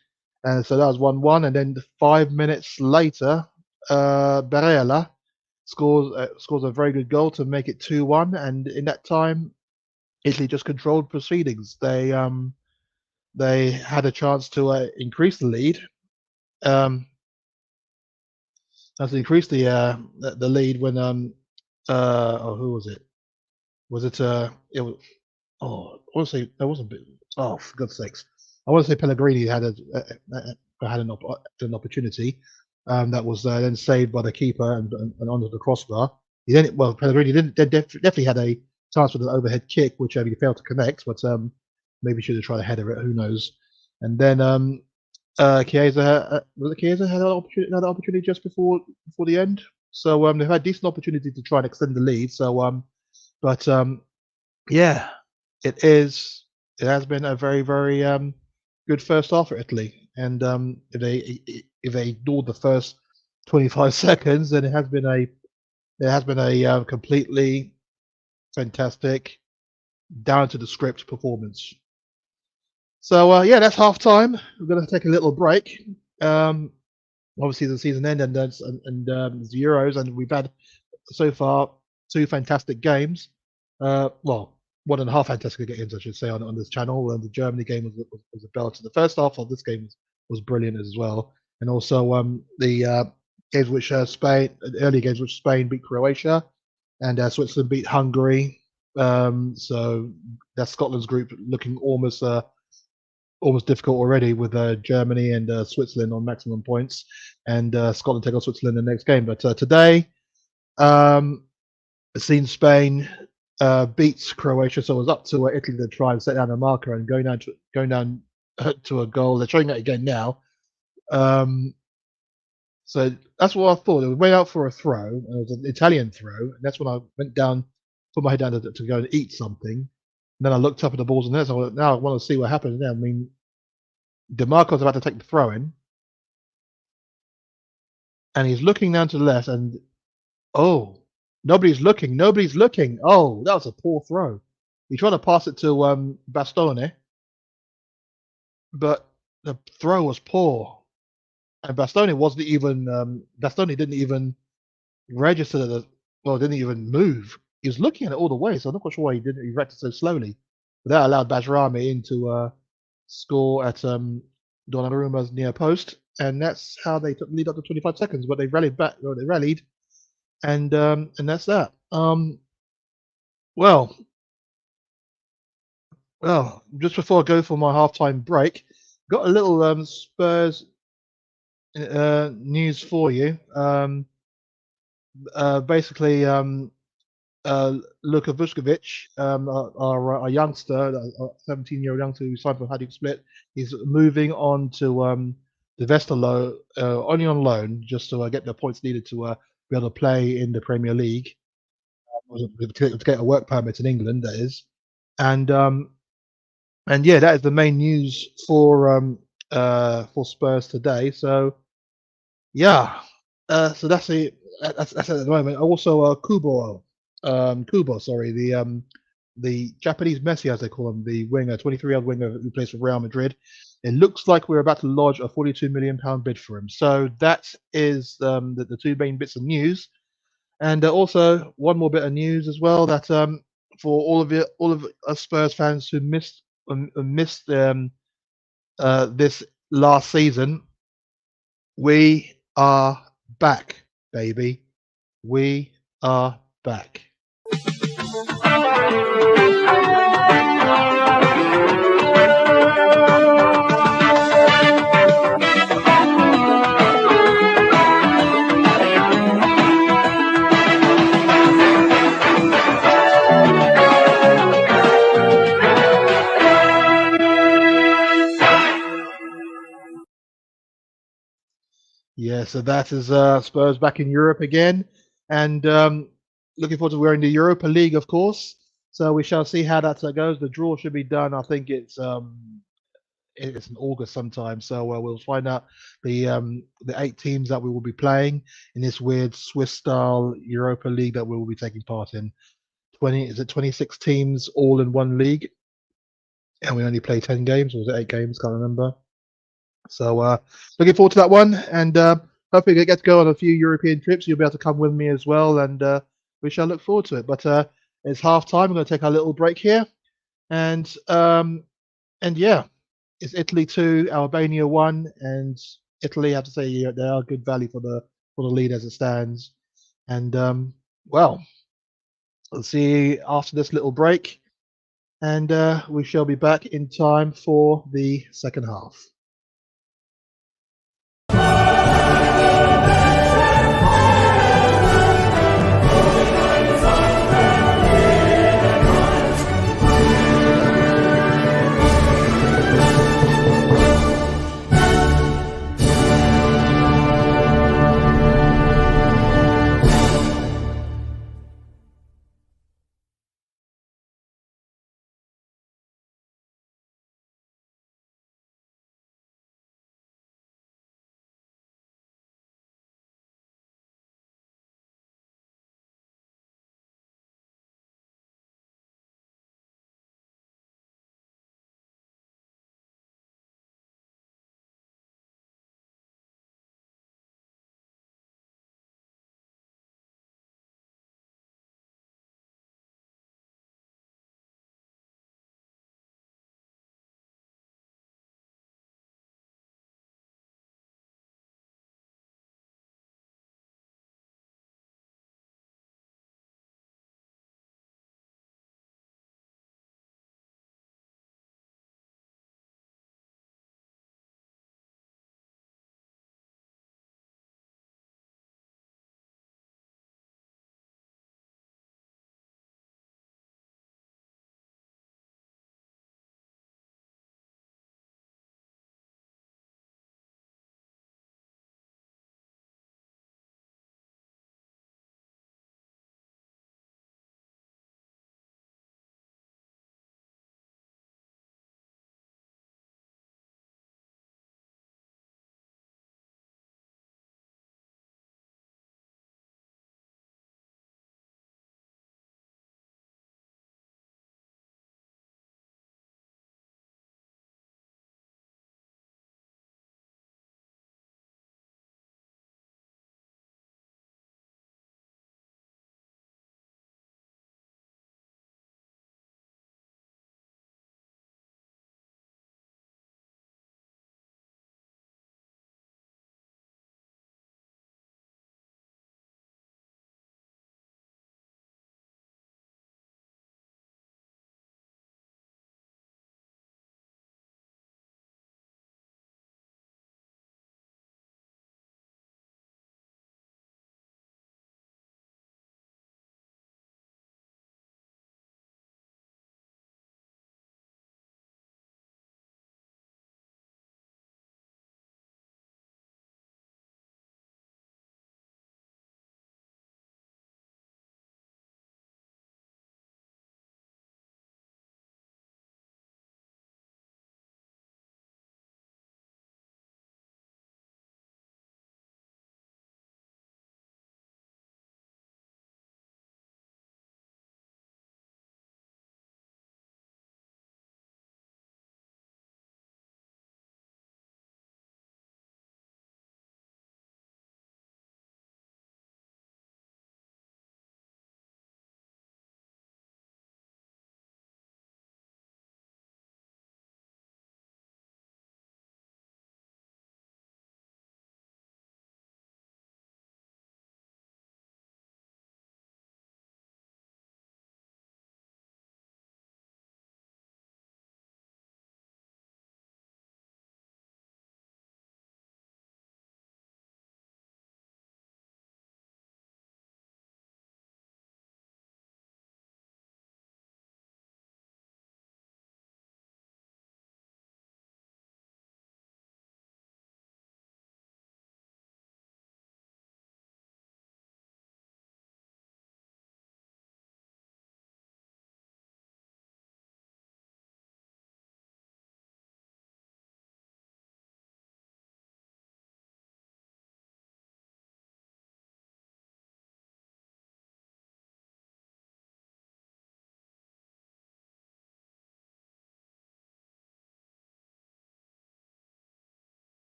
And so that was 1-1, and then 5 minutes later, Barella scores a very good goal to make it 2-1. And in that time, Italy just controlled proceedings. They had a chance to increase the lead. Has increased the lead when who was it? Was it it was I want to say there wasn't. Oh, for God's sakes! I want to say Pellegrini had an opportunity that was then saved by the keeper and onto the crossbar. Pellegrini definitely had a chance with an overhead kick which he failed to connect, but maybe should have tried to header it. Who knows? And then Chiesa had an opportunity just before the end. So they've had decent opportunity to try and extend the lead. So but yeah, it is. It has been a very good first half for Italy, and if they ignored the first 25 seconds, then it has been a completely fantastic, down to the script performance. So yeah, that's half time. We're going to take a little break. Obviously, the season end and the Euros, and we've had so far two fantastic games. Well, one and a half fantastic games, I should say, on this channel. And the Germany game was a belter. The first half of this game was brilliant as well. And also the games which Spain, early games which Spain beat Croatia, and Switzerland beat Hungary. So that's Scotland's group looking almost difficult already with Germany and Switzerland on maximum points, and Scotland take on Switzerland in the next game. But today, seen Spain beats Croatia, so it was up to Italy to try and set down a marker and going down to a goal. They're showing that again now. So that's what I thought. It was way out for a throw, and it was an Italian throw, and that's when I went down, put my head down to go and eat something. And then I looked up at the balls and net. So now I want to see what happens now. I mean, DeMarco's about to take the throw in, and he's looking down to the left, and oh, nobody's looking. Oh, that was a poor throw. He tried to pass it to Bastone, but the throw was poor, and Bastone didn't even register didn't even move. He was looking at it all the way, so I'm not quite sure why he reacted so slowly. But that allowed Bajrami in to score at Donnarumma's near post, and that's how they took the lead up to 25 seconds. But they rallied back. Well, they rallied, and that's that. Well, just before I go for my halftime break, got a little Spurs news for you. Basically, Luka Vuskovic, our youngster, a 17-year-old youngster who signed for Hajduk Split, he's moving on to the Westerlo, only on loan, just to get the points needed to be able to play in the Premier League, to get a work permit in England, that is. And yeah, that is the main news for Spurs today. So yeah, so that's it. That's it at the moment. Also, Kubo, sorry, the Japanese Messi, as they call him, the winger, 23-year-old winger who plays for Real Madrid. It looks like we're about to lodge a £42 million bid for him. So that is the two main bits of news, and also one more bit of news as well, that for all of us Spurs fans who missed this last season, we are back, baby. We are back. Yeah, so that is Spurs back in Europe again, and looking forward to we're in the Europa League, of course. So we shall see how that goes. The draw should be done. I think it's in August sometime. So we'll find out the 8 teams that we will be playing in this weird Swiss-style Europa League that we will be taking part in. 26 teams all in one league, and we only play 10 games, or was it 8 games? Can't remember. So looking forward to that one, and hopefully I get to go on a few European trips. You'll be able to come with me as well, and we shall look forward to it. But it's half time. We're going to take our little break here, and yeah, it's Italy 2, Albania 1, and Italy, I have to say, they are good value for the lead as it stands. And well, we'll see you after this little break, and we shall be back in time for the second half.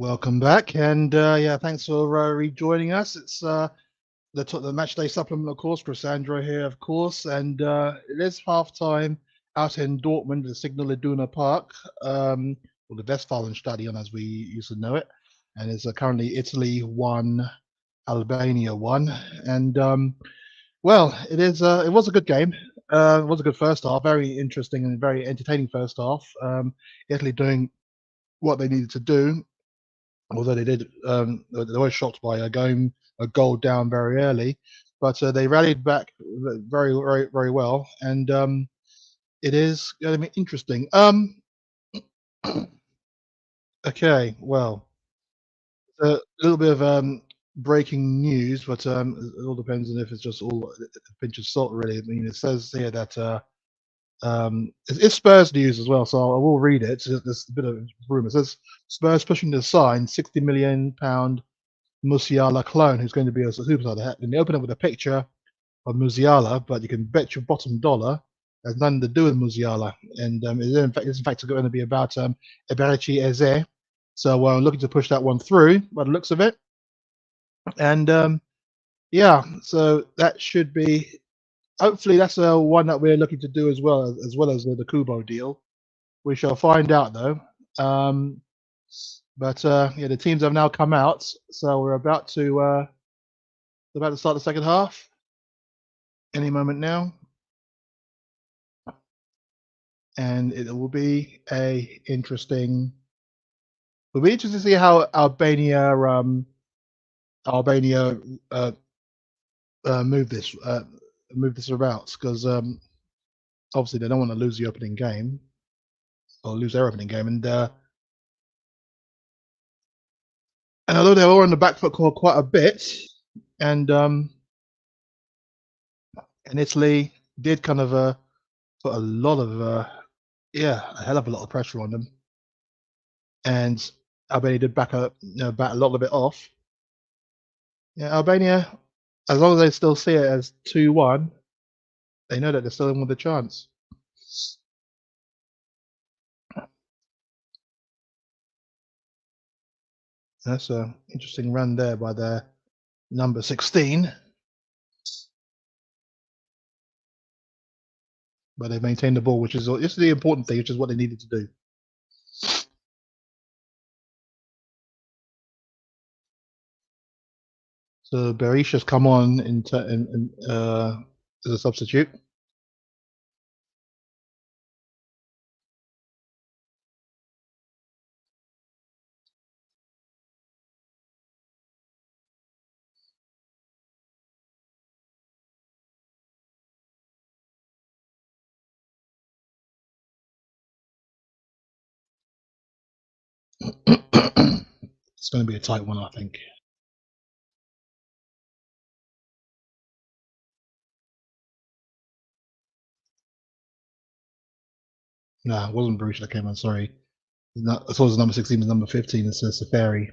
Welcome back, and yeah, thanks for rejoining us. It's the Matchday supplement, of course. Cassandra here, of course, and it is halftime out in Dortmund, the Signal Iduna Park, or the Westfalenstadion as we used to know it, and it's currently Italy 1, Albania 1, and well, it was a good game. It was a good first half, very interesting and very entertaining first half. Italy doing what they needed to do, although they were shocked by a goal down very early, but they rallied back very well, and it is going to be interesting. Okay, well, a little bit of breaking news, but it all depends on if it's just all a pinch of salt, really. I mean, it says here that it's Spurs news as well, so I will read it. There's a bit of rumor. It says Spurs pushing to sign £60 million Musiala clone who's going to be a superstar. And they open up with a picture of Musiala, but you can bet your bottom dollar it has nothing to do with Musiala. And it's in fact going to be about Eberechi Eze. So I'm looking to push that one through by the looks of it. And yeah, so that should be, hopefully that's one that we're looking to do as well as the Kubo deal. We shall find out though. But yeah, the teams have now come out, so we're about to start the second half any moment now, and it will be interesting. It'll be interesting to see how Albania move this about, because obviously they don't want to lose the opening game or lose their opening game, and although they were on the back foot quite a bit, and Italy did kind of put a lot of a hell of a lot of pressure on them, and Albania did back a lot of it off. Yeah, Albania, as long as they still see it as 2-1, they know that they're still in with a chance. That's an interesting run there by their number 16. But they maintained the ball, which is the important thing, which is what they needed to do. So Berisha's come on as a substitute. It's going to be a tight one, I think. No, it wasn't Berisha that came on. Sorry, I thought it was number 16. It's number 15. It's Safari.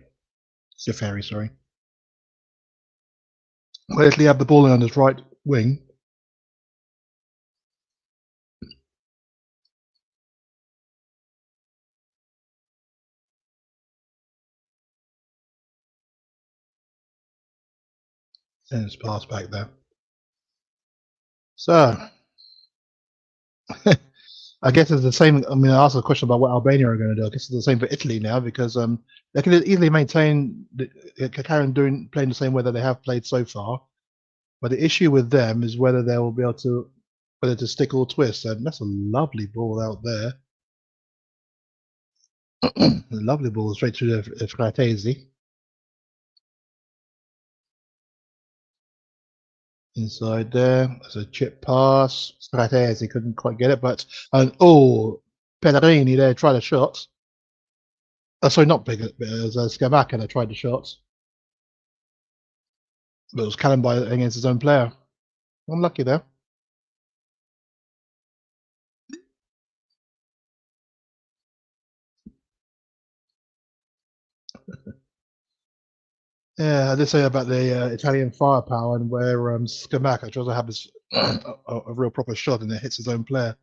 Safari, sorry. Well, Italy have the ball on his right wing. And it's passed back there. So, I guess it's the same. I mean, I asked a question about what Albania are going to do. I guess it's the same for Italy now, because they can easily maintain carry on playing the same way that they have played so far. But the issue with them is whether they will be able to stick or twist. And that's a lovely ball out there. A lovely ball straight to the Fratesi. Inside there, there's a chip pass. Fratesi couldn't quite get it, but Pellegrini there tried a shot. Sorry, not big. It was Scamacca that tried the shot, but it was cannoned by against his own player. Unlucky there. Yeah, I did say about the Italian firepower, and where Scamacca tries to have a real proper shot and it hits his own player.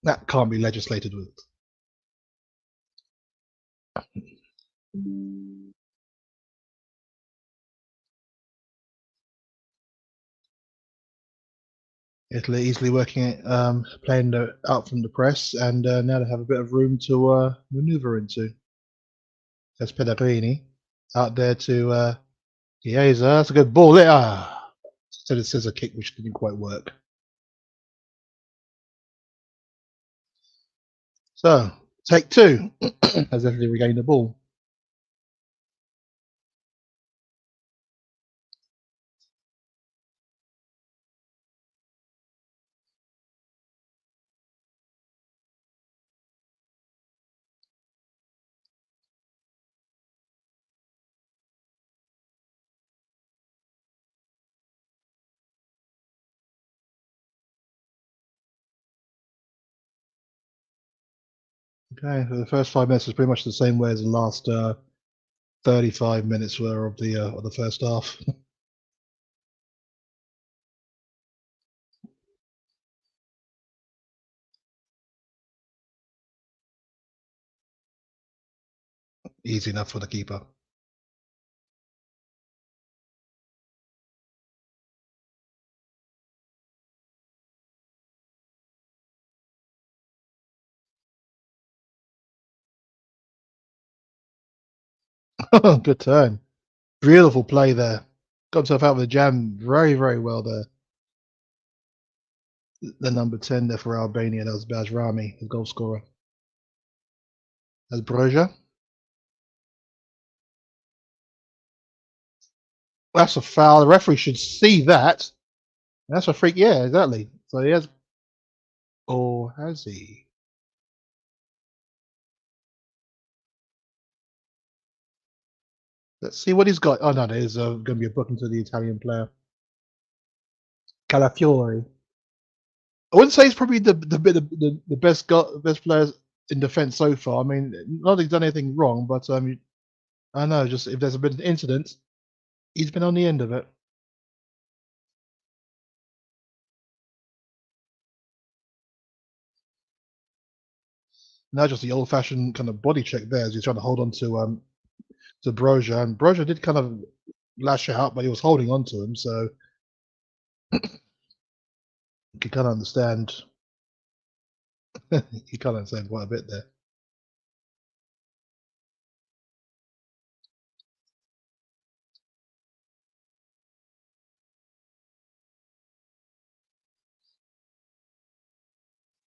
That can't be legislated with. Italy easily working it, playing out from the press, and now they have a bit of room to manoeuvre into. There's Pellegrini out there to Chiesa. That's a good ball there. So this is a kick which didn't quite work. So take two as Italy regain the ball. Okay, so the first 5 minutes was pretty much the same way as the last 35 minutes were of the first half. Easy enough for the keeper. Good turn. Beautiful play there. Got himself out of the jam very, very well there. The number 10 there for Albania, that was Bajrami, the goal scorer. That's Broja. That's a foul. The referee should see that. That's a freak. Yeah, exactly. So he has. Or has he? Let's see what he's got. Oh, no, there's going to be a booking to the Italian player. Calafiore. I wouldn't say he's probably the best players in defence so far. I mean, not that he's done anything wrong, but I know, just if there's been an incident, he's been on the end of it. Now just the old-fashioned kind of body check there as he's trying to hold on to Broja, and Broja did kind of lash out, but he was holding on to him, so you can kind of understand. You kind of understand quite a bit there.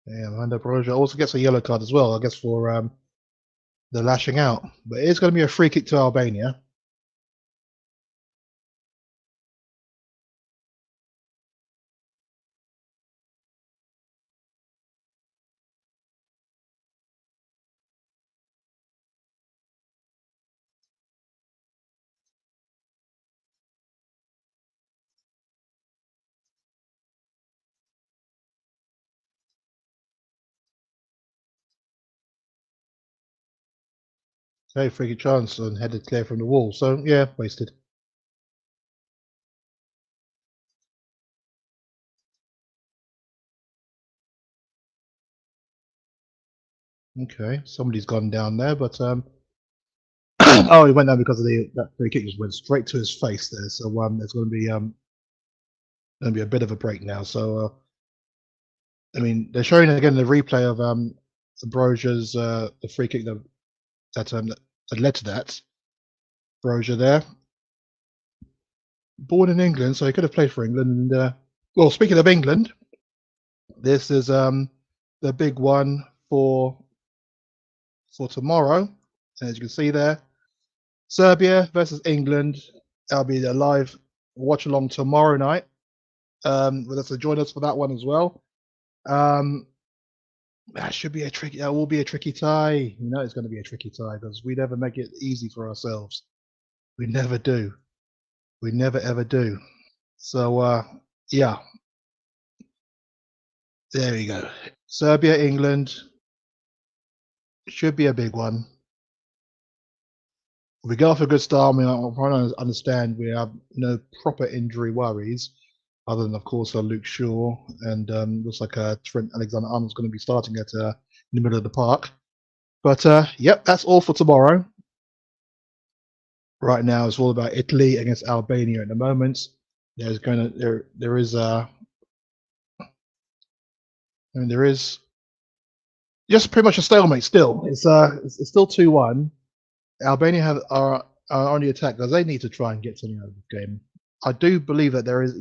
Yeah, Amanda Broja also gets a yellow card as well, I guess, for the lashing out. But it is going to be a free kick to Albania. Okay, free kick chance and headed clear from the wall. So yeah, wasted. Okay, somebody's gone down there, but oh, he went down because of that free kick just went straight to his face there. So there's going to be a bit of a break now. So I mean, they're showing again the replay of Broja's the free kick that led to that. Broja there, born in England, so he could have played for England. And well, speaking of England, this is the big one for tomorrow. As you can see there, Serbia versus England. That'll be a live watch along tomorrow night. With us to join us for that one as well. That should be a tricky. That will be a tricky tie. You know, it's going to be a tricky tie because we never make it easy for ourselves. We never do. We never ever do. So yeah, there we go. Serbia, England should be a big one. We go off a good start. I mean, I'm trying to understand we have no proper injury worries, other than of course Luke Shaw and looks like Trent Alexander-Arnold's going to be starting at in the middle of the park. But yep, that's all for tomorrow. Right now, it's all about Italy against Albania at the moment. There is I mean, there is just pretty much a stalemate still. It's still 2-1. Albania are on the attack because they need to try and get something out of the game. I do believe that there is,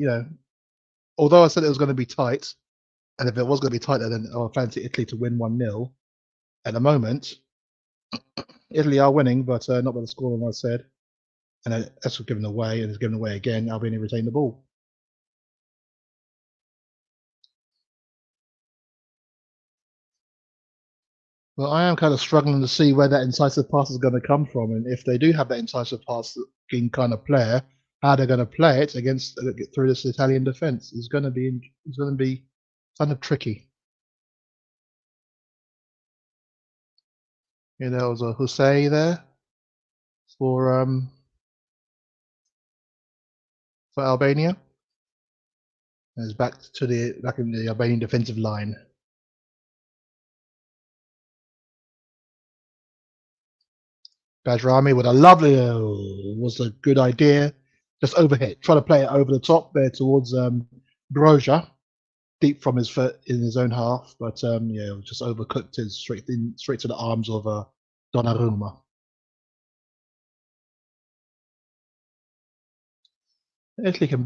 although I said it was going to be tight, and if it was going to be tighter, then I fancy Italy to win 1-0. At the moment, Italy are winning, but not by the scoreline I said. And that's given away, and it's given away again. Albania retain the ball. Well, I am kind of struggling to see where that incisive pass is going to come from, and if they do have that incisive passing kind of player, how they're going to play it against through this Italian defense is going to be kind of tricky. There was a Hussein there for Albania. And it's back in the Albanian defensive line. Bajrami with a lovely was a good idea. Just overhit, try to play it over the top there towards Broja, deep from his foot in his own half, but yeah, just overcooked it straight to the arms of Donnarumma. Italy can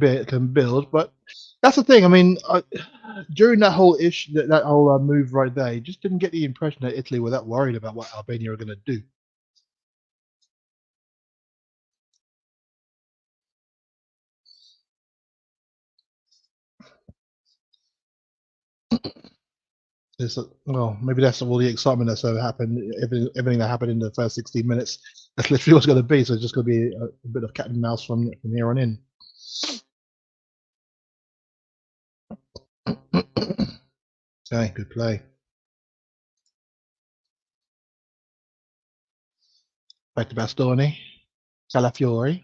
build, but that's the thing. I mean, during that whole issue, that whole move right there, you just didn't get the impression that Italy were that worried about what Albania are going to do. Well, maybe that's all the excitement that's ever happened. Everything that happened in the first 16 minutes, that's literally what's going to be. So it's just going to be a bit of cat and mouse from here on in. Okay, good play. Back to Bastoni. Calafiori.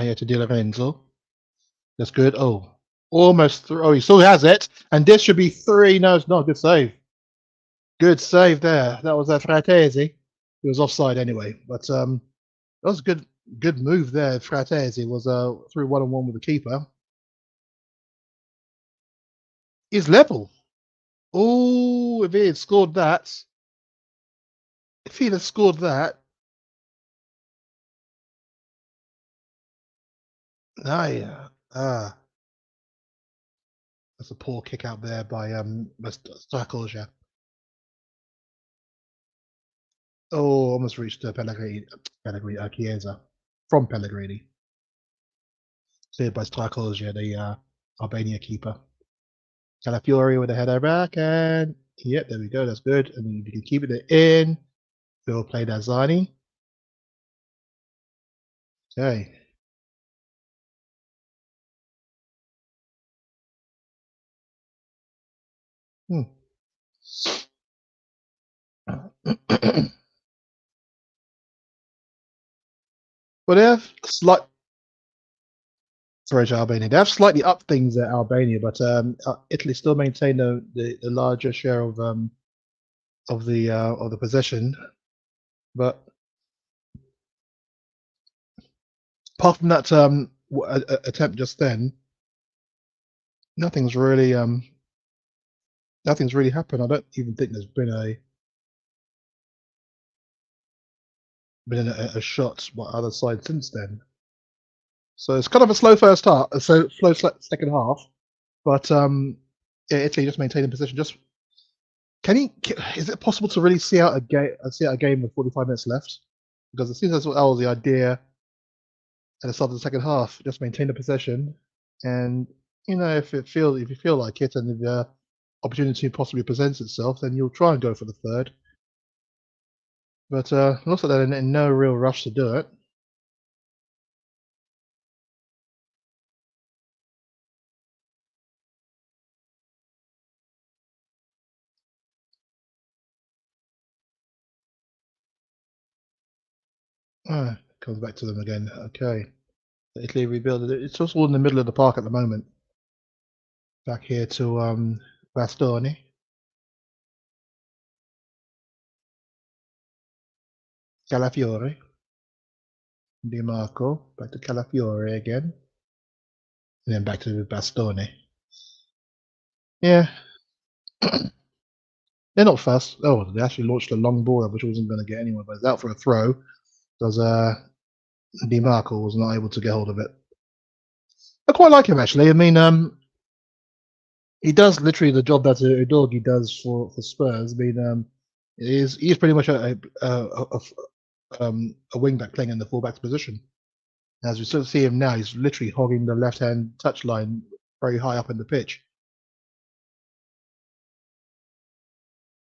Here to Di Lorenzo. That's good. Oh, almost through. Oh, he still has it. And this should be 3. No, it's not. Good save. Good save there. That was Fratesi. He was offside anyway. But that was a good move there. Fratesi was through 1-on-1 with the keeper. He's level. Oh, if he had scored that, if he'd have scored that, yeah. That's a poor kick out there by Strakolja. Oh, almost reached Pellegrini, Chiesa from Pellegrini. Saved by Strakolja, the Albania keeper. Calafiori with a header back, and yep, there we go. That's good. And you can keep it in. We'll play Dazzani. Okay. Hmm. But they have Albania. They have slightly upped things at Albania, but Italy still maintain the larger share of the possession. But apart from that attempt just then, nothing's really happened. I don't even think there's been a shot by either side since then. So it's kind of a slow first half, so slow second half. But yeah, Italy just maintaining position. Just is it possible to really see out a game with 45 minutes left? Because it seems that was the idea at the start of the second half. Just maintain the possession, and if you feel like it, and if the opportunity possibly presents itself, then you'll try and go for the third. But it looks like they're in no real rush to do it. Comes back to them again. Okay. Italy rebuild it. It's just all in the middle of the park at the moment. Back here to Bastoni. Calafiore. Di Marco, back to Calafiore again, and then back to Bastoni. Yeah, they're not fast. Oh, they actually launched a long ball, which wasn't going to get anyone, but it's out for a throw because Di Marco was not able to get hold of it. I quite like him actually. I mean, he does literally the job that Udogie does for Spurs. I mean, he's pretty much a wing back playing in the fullback's position. As we sort of see him now, he's literally hogging the left-hand touch line very high up in the pitch.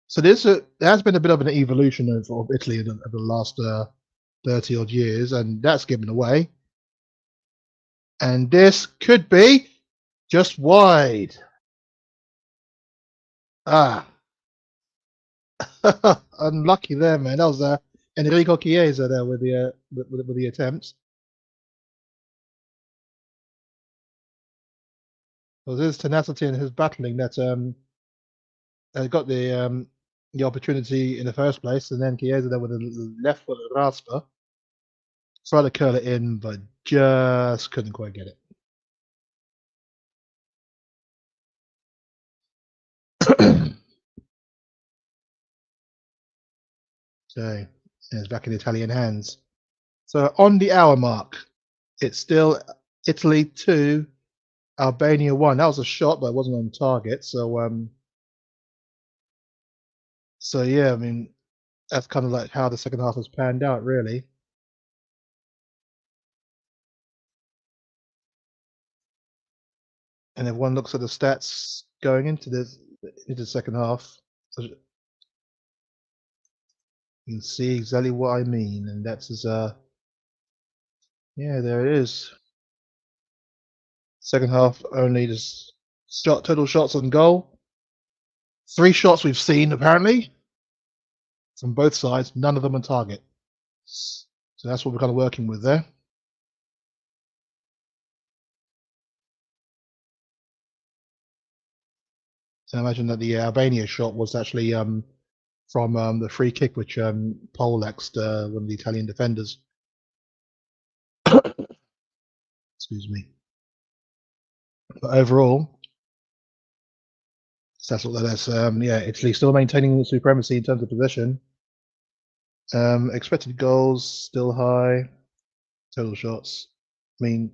So there has been a bit of an evolution of Italy in the last 30 odd years, and that's given away. And this could be just wide. Ah, unlucky there, man. That was Enrico Chiesa there with the attempt. It was his tenacity and his battling that got the opportunity in the first place, and then Chiesa there with a left foot rasper. Tried to curl it in, but just couldn't quite get it. So it's back in Italian hands. So on the hour mark, it's still Italy 2, Albania 1. That was a shot, but it wasn't on target. So yeah, I mean that's kind of like how the second half has panned out, really. And if one looks at the stats going into the second half, you can see exactly what I mean, and that's as yeah, there it is. Second half only just total shots on goal. 3 shots we've seen apparently from both sides, none of them on target. So that's what we're kind of working with there. So I imagine that the Albania shot was actually from the free kick which poleaxed one of the Italian defenders. Excuse me. But overall, that's what that is. Yeah, Italy still maintaining supremacy in terms of possession. Expected goals still high. Total shots. I mean,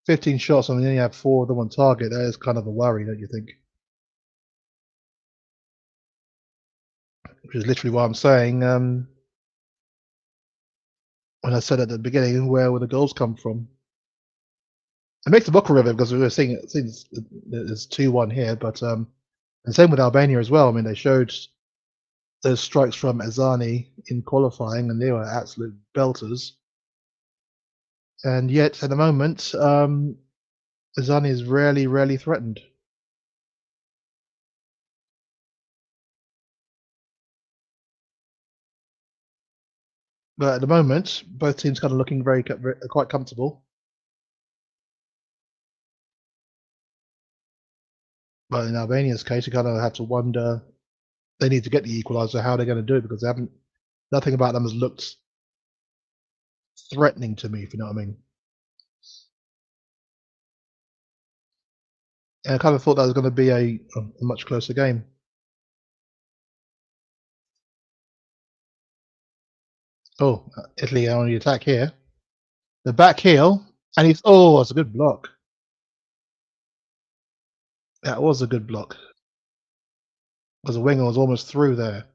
15 shots and we only have 4 of them on target. That is kind of a worry, don't you think? Which is literally what I'm saying. When I said at the beginning, where will the goals come from? It makes the mockery of it because we were seeing there's 2-1 here, but and same with Albania as well. I mean, they showed those strikes from Azani in qualifying, and they were absolute belters. And yet, at the moment, Azani is rarely threatened. But at the moment, both teams kind of looking quite comfortable. But in Albania's case, you kind of have to wonder they need to get the equaliser. How they're going to do it because they haven't. Nothing about them has looked threatening to me, if you know what I mean. And I kind of thought that was going to be a much closer game. Oh, Italy are on the attack here. The back heel, and he's that's a good block. That was a good block. Because the winger was almost through there.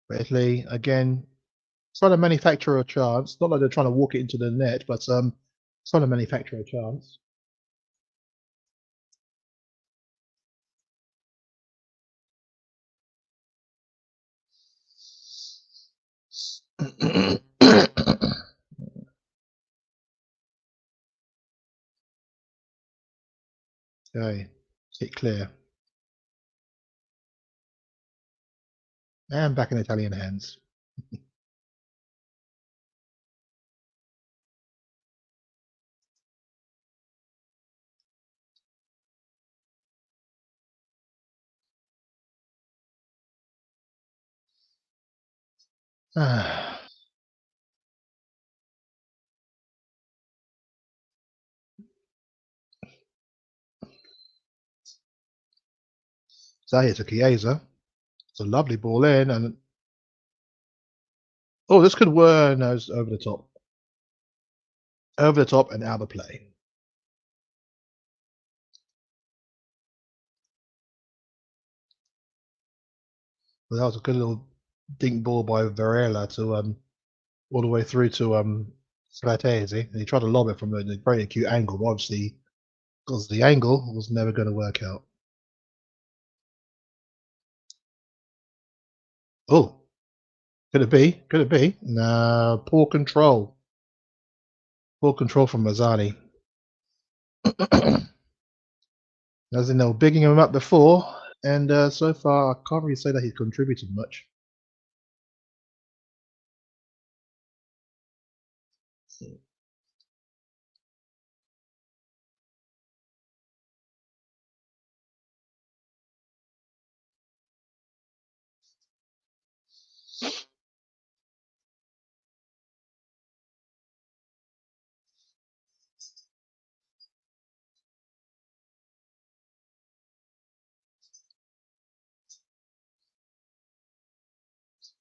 But Italy again trying to manufacture a chance. Not like they're trying to walk it into the net, but trying to manufacture a chance. Okay, get clear. And back in Italian hands. Ah, Zaya to Chiesa. It's a lovely ball in, and oh, this could work. No, it's over the top, and out of play. Well, that was a good little dink ball by Varela to all the way through to Fratesi, and he tried to lob it from a very acute angle, but obviously because the angle was never going to work out. Oh, could it be? Could it be? No, poor control. Poor control from Mazzani. As in, they were bigging him up before, and so far I can't really say that he's contributed much.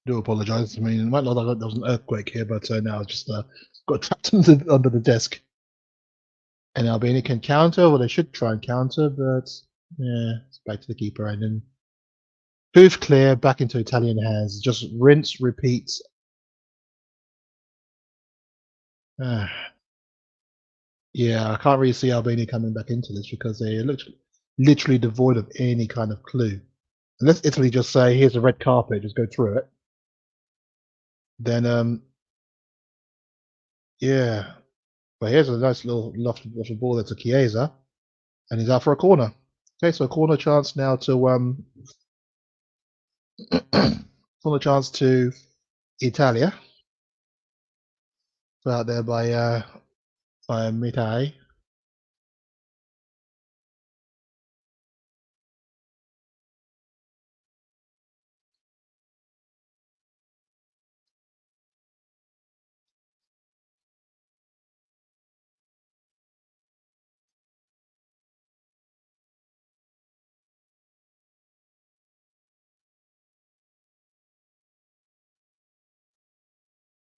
Do apologise. I mean, it might not like there was an earthquake here, but now it's just got trapped under the desk. And Albania can counter, well, they should try and counter, but yeah, it's back to the keeper. And then hoof clear, back into Italian hands. Just rinse, repeat. Uh, yeah, I can't really see Albania coming back into this because they look literally devoid of any kind of clue. Unless Italy just say, here's a red carpet, just go through it. Then, yeah. But here's a nice little lofted ball there to Chiesa, and he's out for a corner. Okay, so a corner chance now to corner chance to Italia. Put out there by Mitai.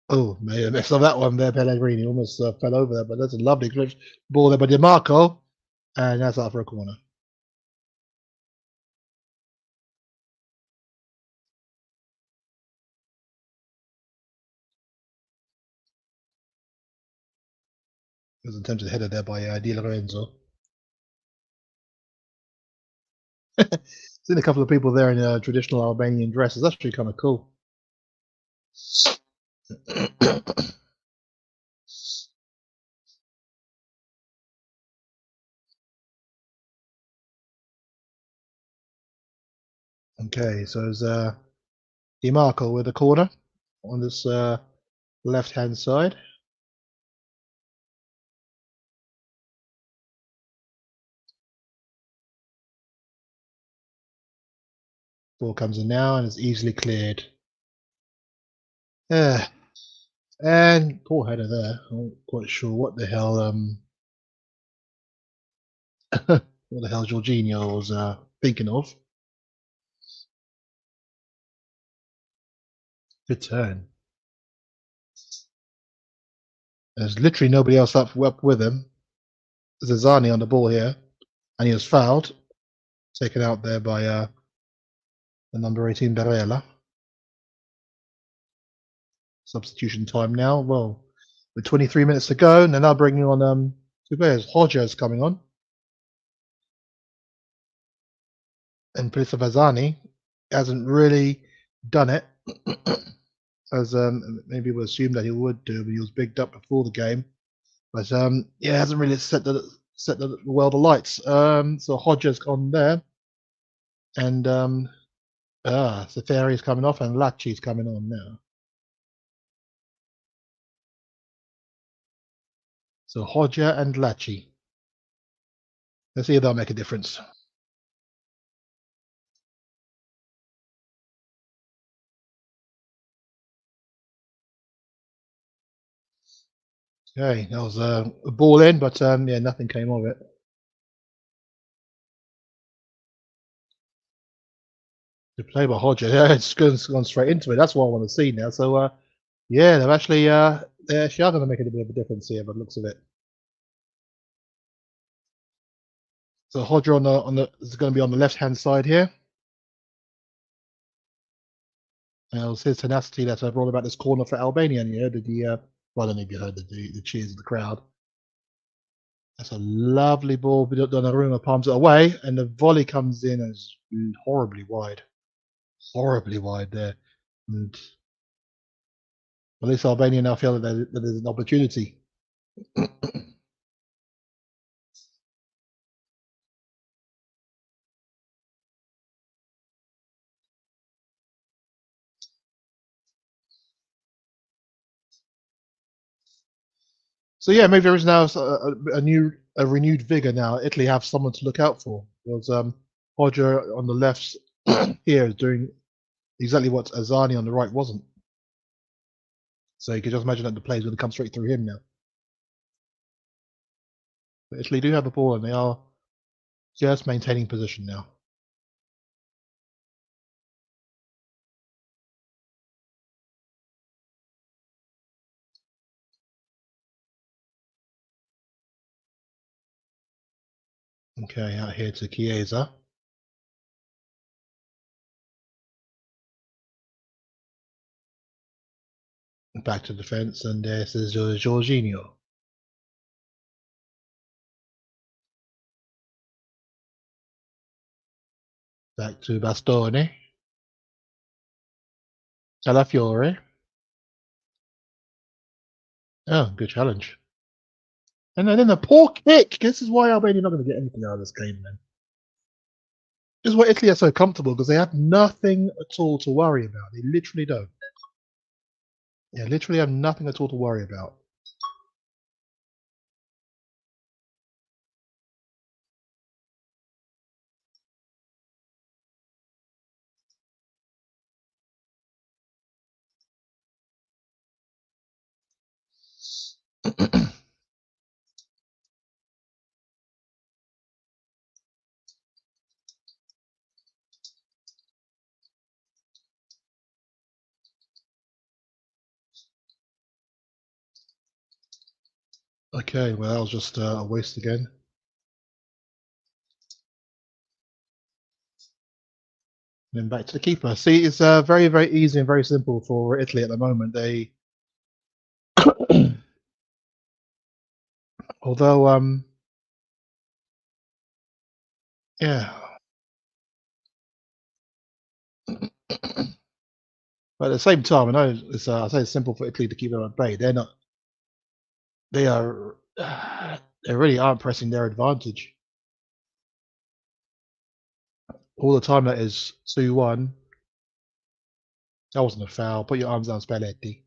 Oh, made a mess of that one there. Pellegrini almost fell over there, but that's a lovely ball there by DiMarco, and that's out for a corner. It was an attempted header there by Di Lorenzo. Seen a couple of people there in traditional Albanian dresses. That's actually kind of cool. Okay, so it's DiMarco with a corner on this left-hand side. Ball comes in now and is easily cleared. Yeah, and poor header there. I'm not quite sure what the hell what the hell Jorginho was thinking of. Good turn. There's literally nobody else up with him. Zazani on the ball here, and he was fouled, taken out there by the number 18 Barella. Substitution time now. Well, with 23 minutes to go, and they're now bringing on two players. Hodja is coming on, and Pilisa Vazani hasn't really done it as maybe we assumed that he would do, but he was bigged up before the game. But yeah, hasn't really set the world alight. So Hodja's on there, and Safari's coming off, and Lachi's coming on now. So Hodja and Lachi. Let's see if they'll make a difference. Okay, that was a ball in, but yeah, nothing came of it. Good play by Hodger. Yeah, it's gone straight into it. That's what I want to see now. So yeah, they actually are going to make it a bit of a difference here, by the looks of it. So Hodger on the is going to be on the left hand side here. And it was his tenacity that brought about this corner for Albania. And you heard well, I don't know if you heard the cheers of the crowd. That's a lovely ball. Donnarumma palms it away, and the volley comes in as horribly wide there. And at least Albania now feel that there's an opportunity. So yeah, maybe there is now a renewed vigor now. Italy have someone to look out for. Because Hodger on the left here is doing exactly what Azani on the right wasn't. So you can just imagine that the play is going to come straight through him now. But Italy do have the ball and they are just maintaining position now. Okay, out here to Chiesa. Back to defence, and this is Jorginho. Back to Bastoni. Calafiore. Oh, good challenge. And then a poor kick. This is why Albania not going to get anything out of this game, then. This is why Italy are so comfortable, because they have nothing at all to worry about. They literally don't. Yeah, literally have nothing at all to worry about. Okay, well, that was just a waste again. And then back to the keeper. See, it's very, very easy and very simple for Italy at the moment. They, although, yeah. But at the same time, I know it's I say it's simple for Italy to keep them at bay. They're not. They are. They really aren't pressing their advantage all the time. That is 2-1. That wasn't a foul. Put your arms down, Spalletti.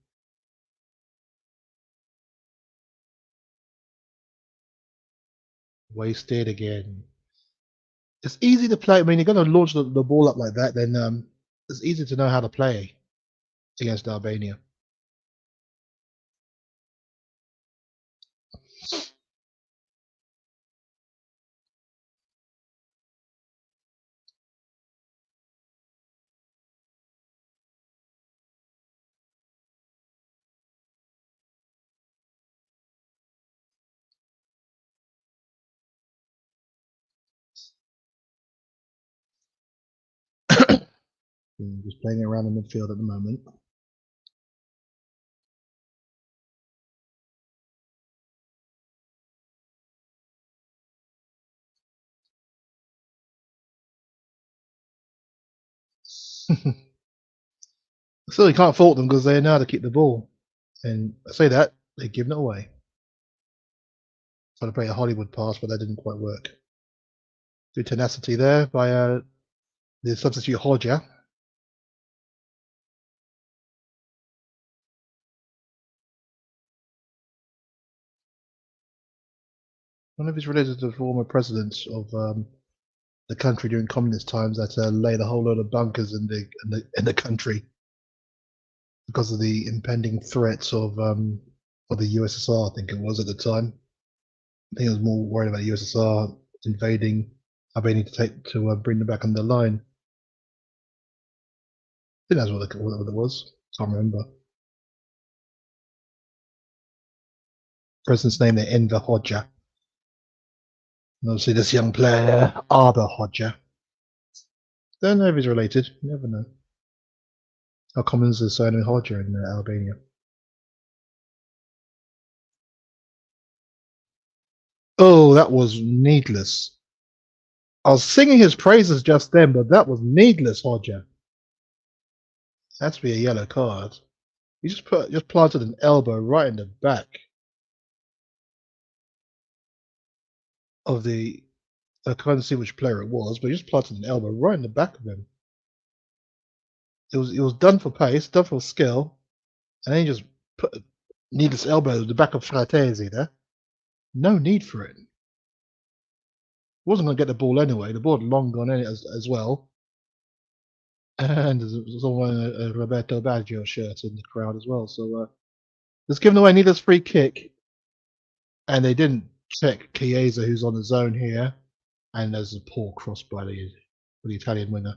Wasted again. It's easy to play. I mean, you're going to launch the ball up like that, then it's easy to know how to play against Albania. Just playing around the midfield at the moment. Still, you can't fault them because they know how to keep the ball. And I say that, they've given it away. Trying to play a Hollywood pass, but that didn't quite work. Good tenacity there by the substitute Hodger. One of his related to the former president of the country during communist times that laid a whole load of bunkers in the country because of the impending threats of or the USSR, I think it was at the time. I think he was more worried about the USSR invading Albania to bring them back on the line. I think that's what it was. Can't remember. President's name there, Enver Hoxha. And obviously, this young player, Arda Hoxha. Don't know if he's related. You never know. How common is the surname Hoxha in Albania? Oh, that was needless. I was singing his praises just then, but that was needless, Hoxha. That's to be a yellow card. He just planted an elbow right in the back of the. I can't see which player it was, but he just planted an elbow right in the back of him. It was done for pace, done for skill, and then he just put a needless elbow in the back of Fratesi there. No need for it. Wasn't going to get the ball anyway. The ball had long gone in as well. And there's someone a Roberto Baggio shirt in the crowd as well. So just giving away needless free kick. And they didn't check Chiesa, who's on the zone here. And there's a poor cross by the Italian winger.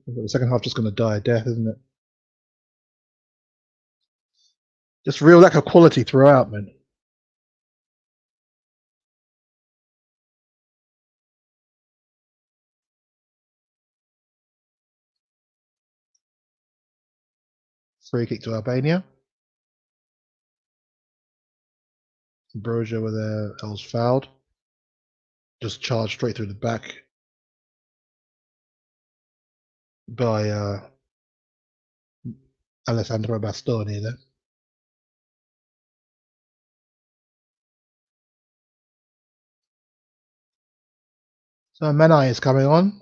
The second half just going to die a death, isn't it? Just real lack of quality throughout, man. Free kick to Albania. Broja with Els fouled. Just charged straight through the back by Alessandro Bastoni there. So Menai is coming on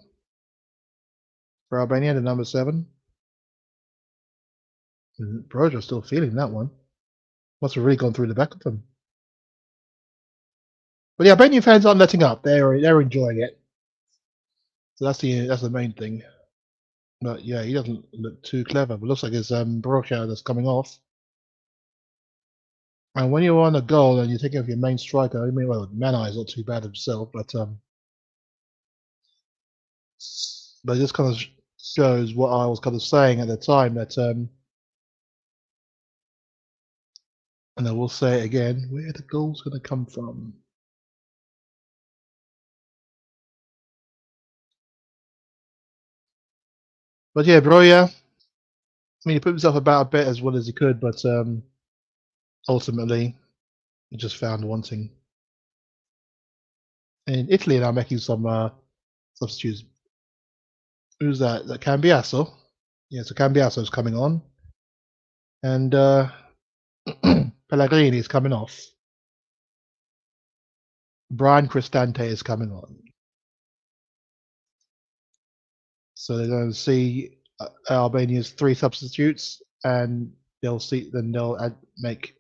for Albania, the number 7. Broja's still feeling that one. Must have really gone through the back of them. But the Albanian fans aren't letting up. They're enjoying it. So that's the main thing. But yeah, he doesn't look too clever. But it looks like it's Broja that's coming off. And when you're on a goal and you're taking off your main striker, I mean, well, Menai is not too bad himself, but this kind of shows what I was kind of saying at the time that and I will say it again, where the goal's going to come from. But yeah, Broja, I mean, he put himself about a bit as well as he could, but ultimately, he just found wanting. In Italy, now making some substitutes. Who's that? That Cambiasso. Yeah, so Cambiasso's coming on, and Pellegrini is coming off. Brian Cristante is coming on. So they're going to see Albania's 3 substitutes, and they'll make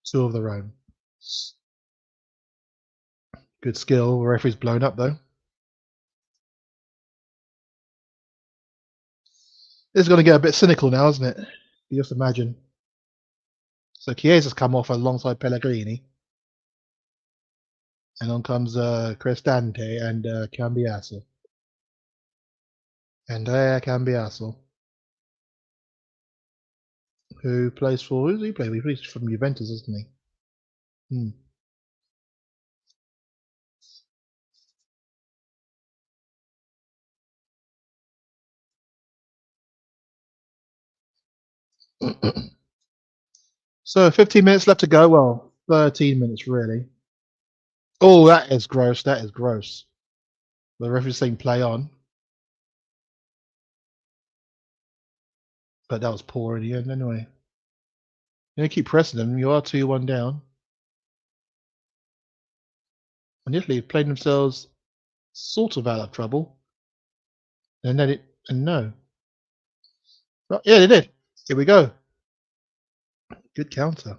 2 of their own. Good skill. The referee's blown up though. This is going to get a bit cynical now, isn't it? You just imagine. So Chiesa's come off alongside Pellegrini. And on comes Cristante and Cambiasso. Andrea Cambiasso. Who plays for... Who does he play? He plays from Juventus, isn't he? So 15 minutes left to go. Well, 13 minutes really. Oh, that is gross. That is gross. The referee's saying play on. But that was poor in the end anyway. You keep pressing them. You are 2-1 down. And Italy played themselves sort of out of trouble. And then no. Well, yeah, they did. Here we go. Good counter.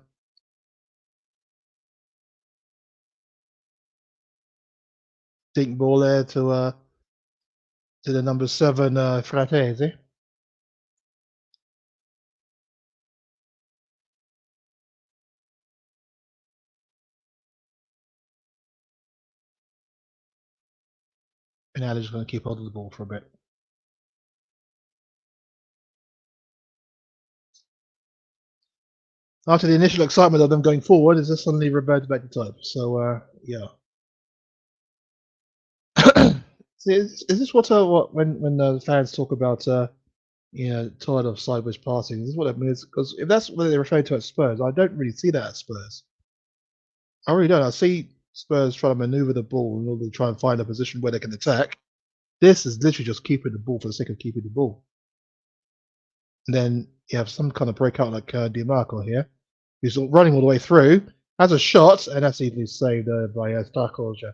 Dink ball there to to the number 7 Fratesi. And now they're just going to keep hold of the ball for a bit. After the initial excitement of them going forward, it's just suddenly reverted back to type. So yeah. See, is this what when the fans talk about tired of sideways passing? This is what it means, because if that's what they're referring to at Spurs, I don't really see that at Spurs. I really don't. I see Spurs trying to maneuver the ball in order to try and find a position where they can attack. This is literally just keeping the ball for the sake of keeping the ball. And then you have some kind of breakout like DiMarco here, who's running all the way through, has a shot, and that's easily saved by Starkolja.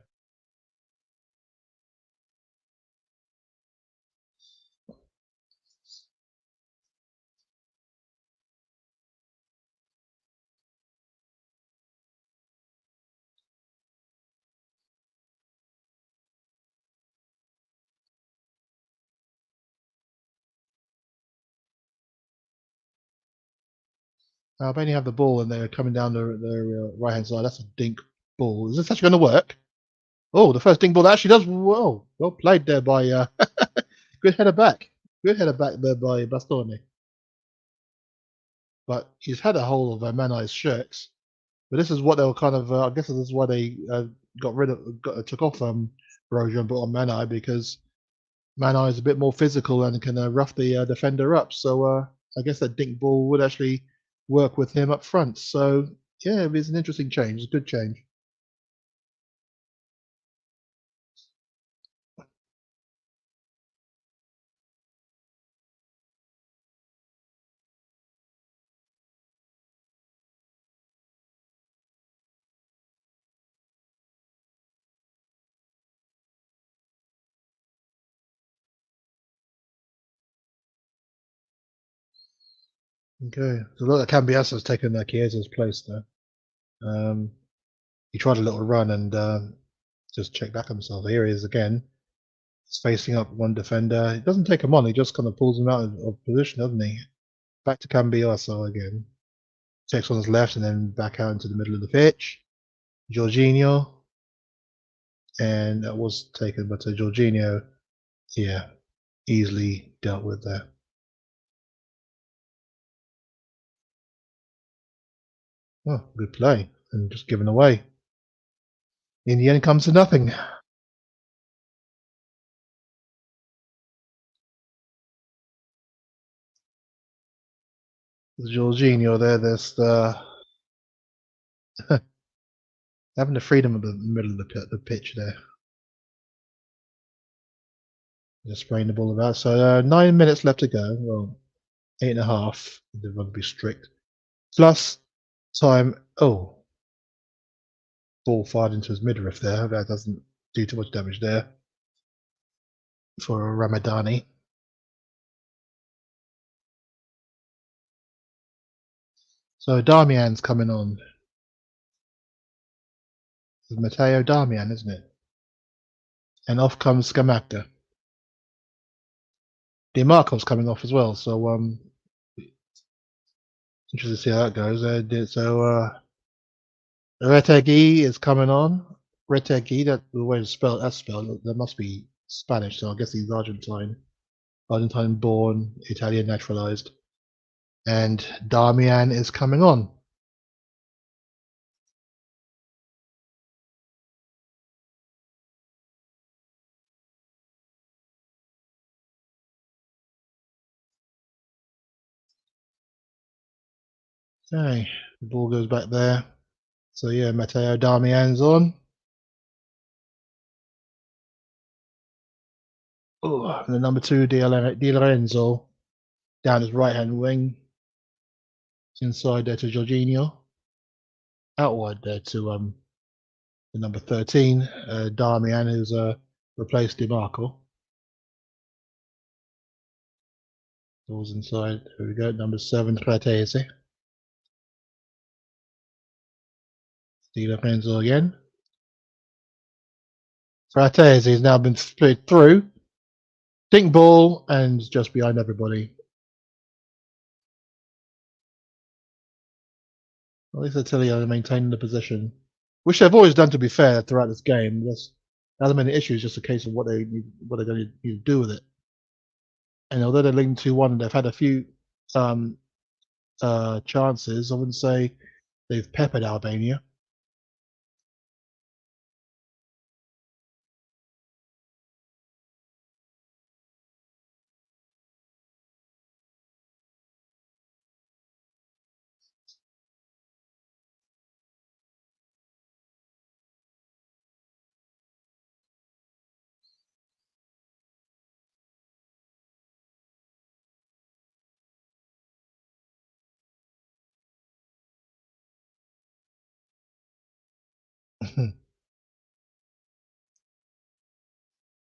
Albania have the ball and they're coming down their right hand side. That's a dink ball. Is this actually going to work? Oh, the first dink ball actually does well. Well played there by good header back. Good header back there by Bastoni. But he's had a hold of Manai's shirts. But this is what they were kind of. I guess this is why they took off Broja and brought on Manai, because Manai is a bit more physical and can rough the defender up. So I guess that dink ball would actually work with him up front. So yeah, it's an interesting change. It's a good change. Okay, so look, Cambiaso's taken Chiesa's place there. He tried a little run and just checked back himself. Here he is again. He's facing up one defender. He doesn't take him on. He just kind of pulls him out of position, doesn't he? Back to Cambiaso again. Checks on his left and then back out into the middle of the pitch. Jorginho. And that was taken, but Jorginho, yeah, easily dealt with there. Oh, good play. And just given away. In the end, comes to nothing. Jorginho there, there's having the freedom of the middle of the pitch there. Just spraying the ball about. So 9 minutes left to go. Well, 8.5. The rugby strict. Plus time. Oh, ball fired into his midriff there. That doesn't do too much damage there for Ramadani. So Darmian's coming on. It's Matteo Darmian, isn't it? And off comes Scamacca. DiMarco's coming off as well, so interested to see how that goes. Retegui is coming on. Retegui, that the way that's spelled, that must be Spanish, so I guess he's Argentine born, Italian naturalized. And Darmian is coming on. Okay, the ball goes back there. So yeah, Matteo Darmian's on. Oh, and the number 2, Di Lorenzo, down his right hand wing. Inside there to Jorginho. Outward there to the number 13, Darmian, who's replaced DiMarco. Balls inside. Here we go. Number 7, Fratesi. Di Lorenzo again. Fratesi has now been split through. Pink ball and just behind everybody. At least Italy are maintaining the position, which they've always done. To be fair, throughout this game, this hasn't been an issue. It's just a case of what they're going to need to do with it. And although they're leading 2-1, they've had a few um, chances. I wouldn't say they've peppered Albania.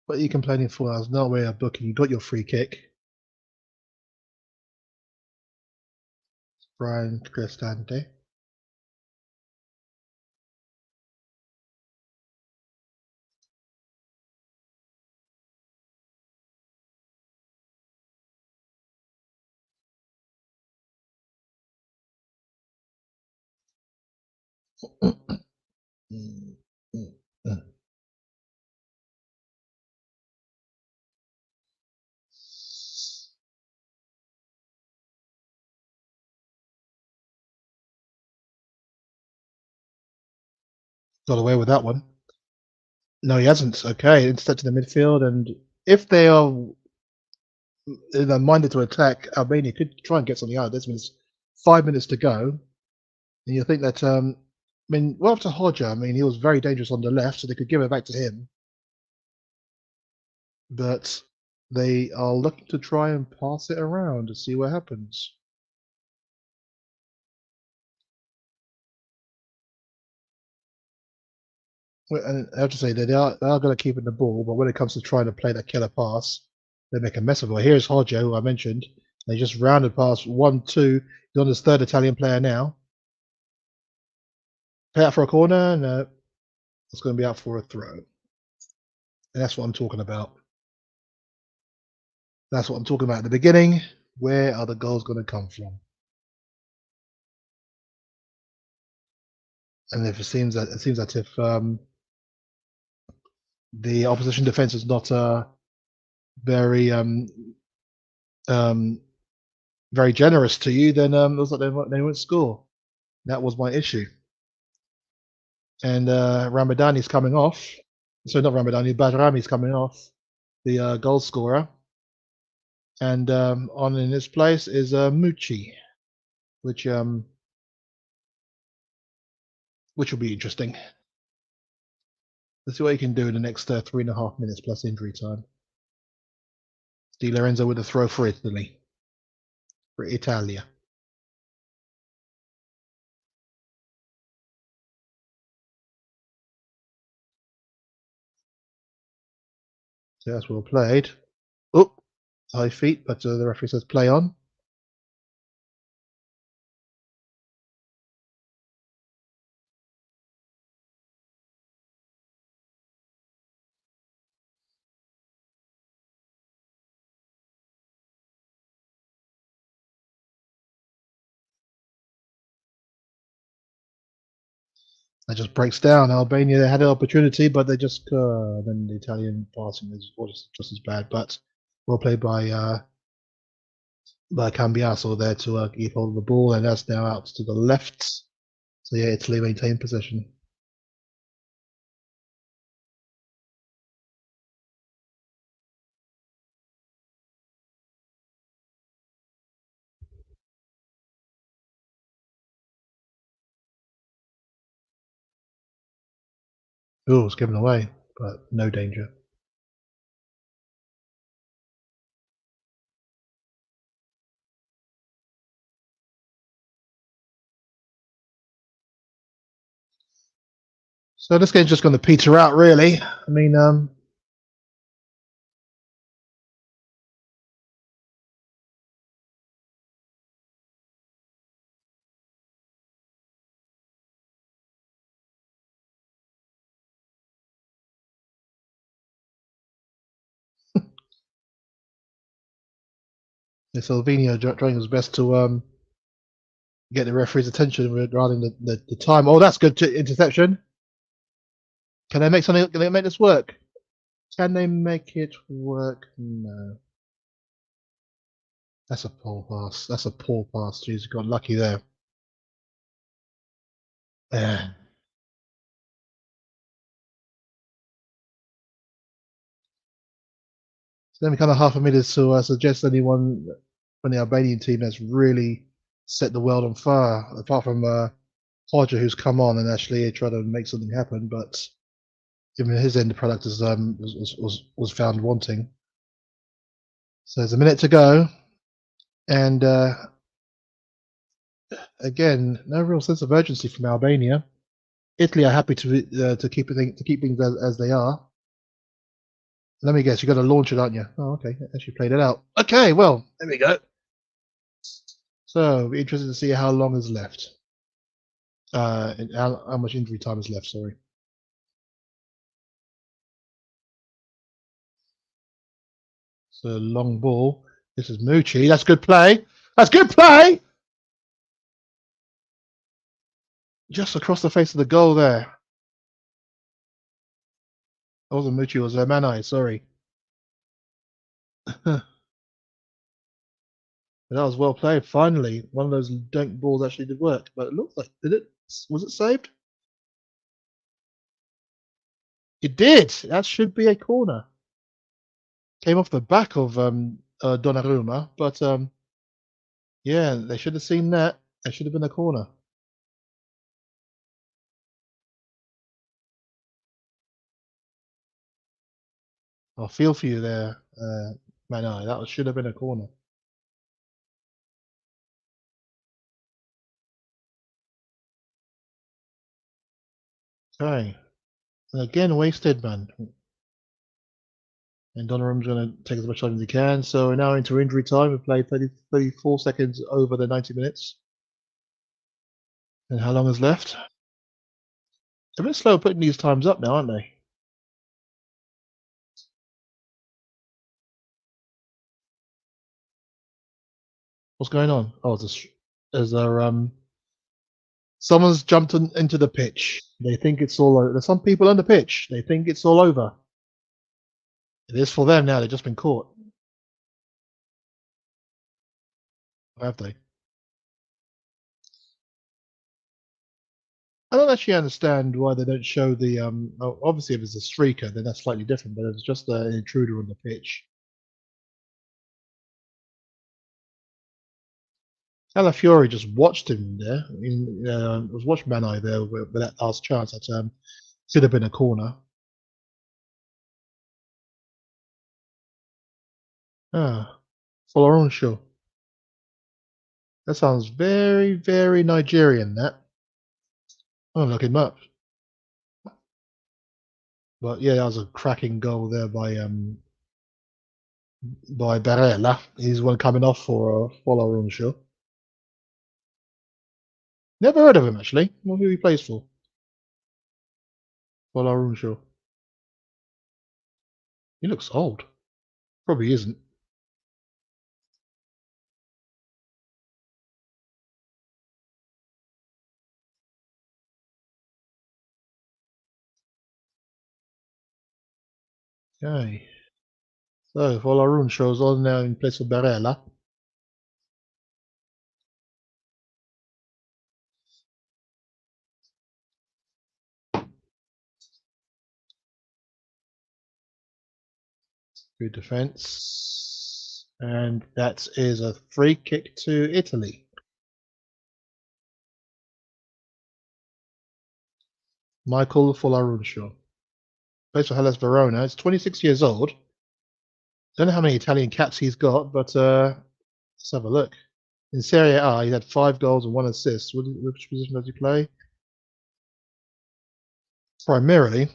What are you complaining for? There's no way of booking. You got your free kick. Brian Cristante. Got away with that one. No, he hasn't. Okay, instead to the midfield, and if they are minded to attack, Albania could try and get something out of this. I mean, it's 5 minutes to go, and you think that I mean, well, after Hodja, I mean, he was very dangerous on the left, so they could give it back to him. But they are looking to try and pass it around to see what happens. And I have to say they are going to keep it the ball, but when it comes to trying to play that killer pass, they make a mess of it. Here's Hodja, who I mentioned. They just rounded past 1-2. He's on his third Italian player now. Pay out for a corner, no, it's going to be out for a throw. And that's what I'm talking about. That's what I'm talking about at the beginning. Where are the goals going to come from? And if it seems that if the opposition defense is not very um, very generous to you, then it looks like they won't score. That was my issue. And Ramadani's coming off. So not Ramadani, Badrami's coming off, the goal scorer. And on in his place is Mucci, which will be interesting. Let's see what he can do in the next 3.5 minutes plus injury time. Di Lorenzo with a throw for Italy, for Italia. So that's well played. Oh, high feet, but the referee says play on. That just breaks down. Albania, they had an opportunity, but they just then the Italian passing is just as bad. But well played by Cambiaso there to keep hold of the ball, and that's now out to the left. So yeah, Italy maintain possession. Oh, it's given away, but no danger. So this game's just going to peter out, really. I mean, Slovenia trying his best to get the referee's attention regarding the time. Oh, that's good interception. Can they make something? Can they make this work? Can they make it work? No. That's a poor pass. That's a poor pass. Jeez, got lucky there. Yeah. So then we kind of half a minute to suggest anyone from the Albanian team that's really set the world on fire, apart from Hodger, who's come on and actually tried to make something happen, but even his end product was found wanting. So there's a minute to go, and again, no real sense of urgency from Albania. Italy are happy to keep things as they are. Let me guess, you got to launch it, aren't you? Oh, okay. Actually played it out. Okay, well, there we go. So, it'll be interested to see how long is left. And how much injury time is left, sorry. So, long ball. This is Mucci. That's good play. That's good play! Just across the face of the goal there. That wasn't Mucci, it was Manai, sorry. That was well played. Finally, one of those dunk balls actually did work. But it looks like, did it? Was it saved? It did. That should be a corner. Came off the back of Donnarumma, but yeah, they should have seen that. That should have been a corner. I feel for you there, Manai. That should have been a corner. Okay. And again, wasted, man. And Donnarumma's going to take as much time as he can. So we're now into injury time. We've played 34 seconds over the 90 minutes. And how long is left? They're a bit slow putting these times up now, aren't they? What's going on? Oh, there's someone's jumped into the pitch. They think it's all over. There's some people on the pitch. They think it's all over. It is for them now. They've just been caught. Have they? I don't actually understand why they don't show the. Obviously, if it's a streaker, then that's slightly different. But if it's just an intruder on the pitch. Alafiore just watched him there. I mean, was watching Manai there with that last chance. That should have been a corner. Ah, for our own show. That sounds very, very Nigerian. That. Oh, look him up. But yeah, that was a cracking goal there by Barella. He's one coming off for our own show. Never heard of him actually. I wonder who he plays for. For our own show. He looks old. Probably isn't. Okay. So Volarun shows on now in place of Barella. Good defence. And that is a free kick to Italy. Michael Folarunshaw. Plays for Hellas Verona. He's 26 years old. Don't know how many Italian caps he's got, but let's have a look. In Serie A, he had 5 goals and 1 assist. Which position does he play? Primarily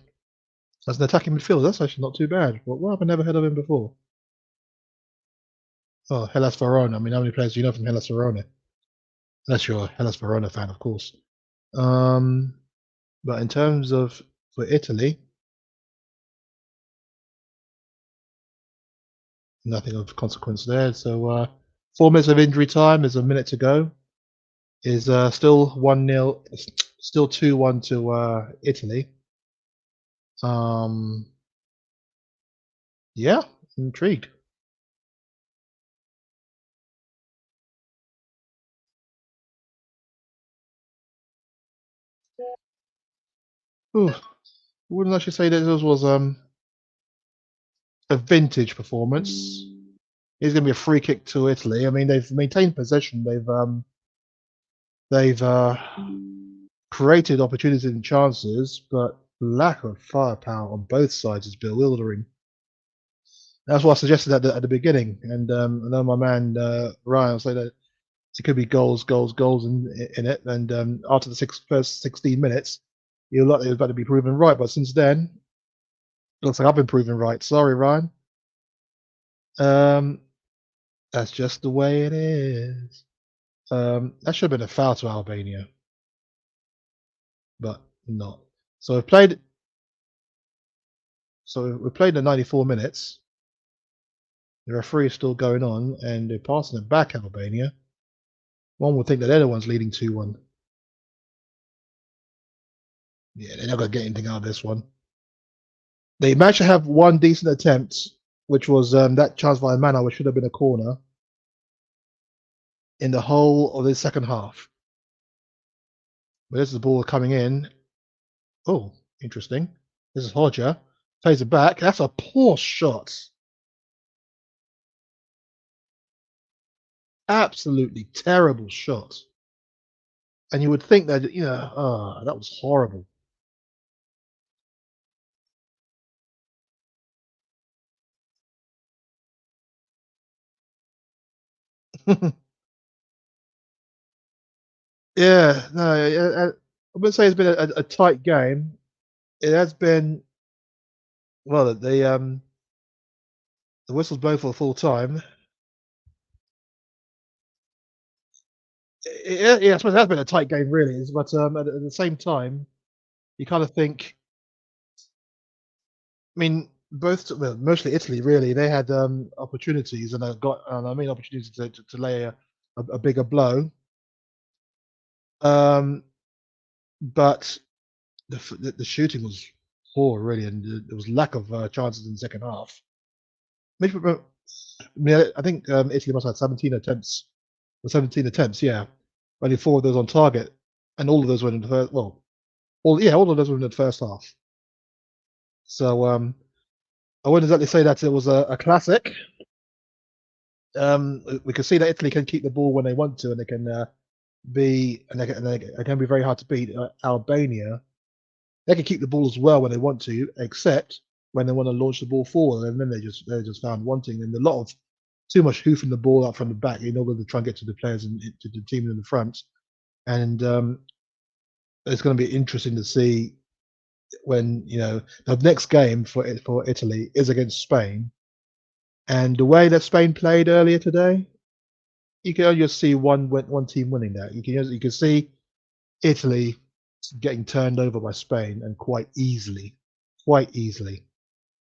as an attacking midfielder. That's actually not too bad. But why have I never heard of him before? Oh, Hellas Verona. I mean, how many players do you know from Hellas Verona? Unless you're a Hellas Verona fan, of course. But in terms of for Italy, nothing of consequence there. So 4 minutes of injury time. There's a minute to go. Is still 1-0, still 2-1 to Italy. Yeah, intrigued. Ooh, wouldn't actually say that this was a vintage performance. It's going to be a free kick to Italy. I mean, they've maintained possession. They've created opportunities and chances, but lack of firepower on both sides is bewildering. That's what I suggested at the beginning, and I know my man Ryan said that it could be goals, goals, goals in it. And after the first 16 minutes, you looked like it was about to be proven right, but since then, it looks like I've been proven right. Sorry, Ryan. Um, that's just the way it is. That should have been a foul to Albania, but not. So we've played. So we played the 94 minutes. The referee is still going on, and they're passing it back Albania. One would think that they're the ones leading 2-1. Yeah, they're not going to get anything out of this one. They managed to have one decent attempt, which was that chance by Mana, which should have been a corner, in the whole of the second half. But this is the ball coming in. Oh, interesting. This is Hodger. Plays it back. That's a poor shot. Absolutely terrible shot. And you would think that, that was horrible. Yeah, no, I'm going to say it's been a tight game. It has been, well, the whistle's blown for full time. Yeah, I suppose it has been a tight game, really. But at the same time, you kind of think. I mean, well, mostly Italy, really. They had opportunities, and I mean opportunities to lay a bigger blow. But the shooting was poor, really, and there was lack of chances in the second half. I mean, I think Italy must have had 17 attempts. Or 17 attempts, yeah. Only 4 of those on target, and all of those were in the first. Well, all of those were in the first half. So I wouldn't exactly say that it was a classic. We can see that Italy can keep the ball when they want to, and they can they can be very hard to beat. Albania, they can keep the ball as well when they want to, except when they want to launch the ball forward, and then they're just found wanting. And a lot of too much hoofing the ball up from the back in order to try and get to the players and to the team in the front. And it's going to be interesting to see when the next game for Italy is against Spain, and the way that Spain played earlier today, you can only just see one team winning that. You can see Italy getting turned over by Spain, and quite easily.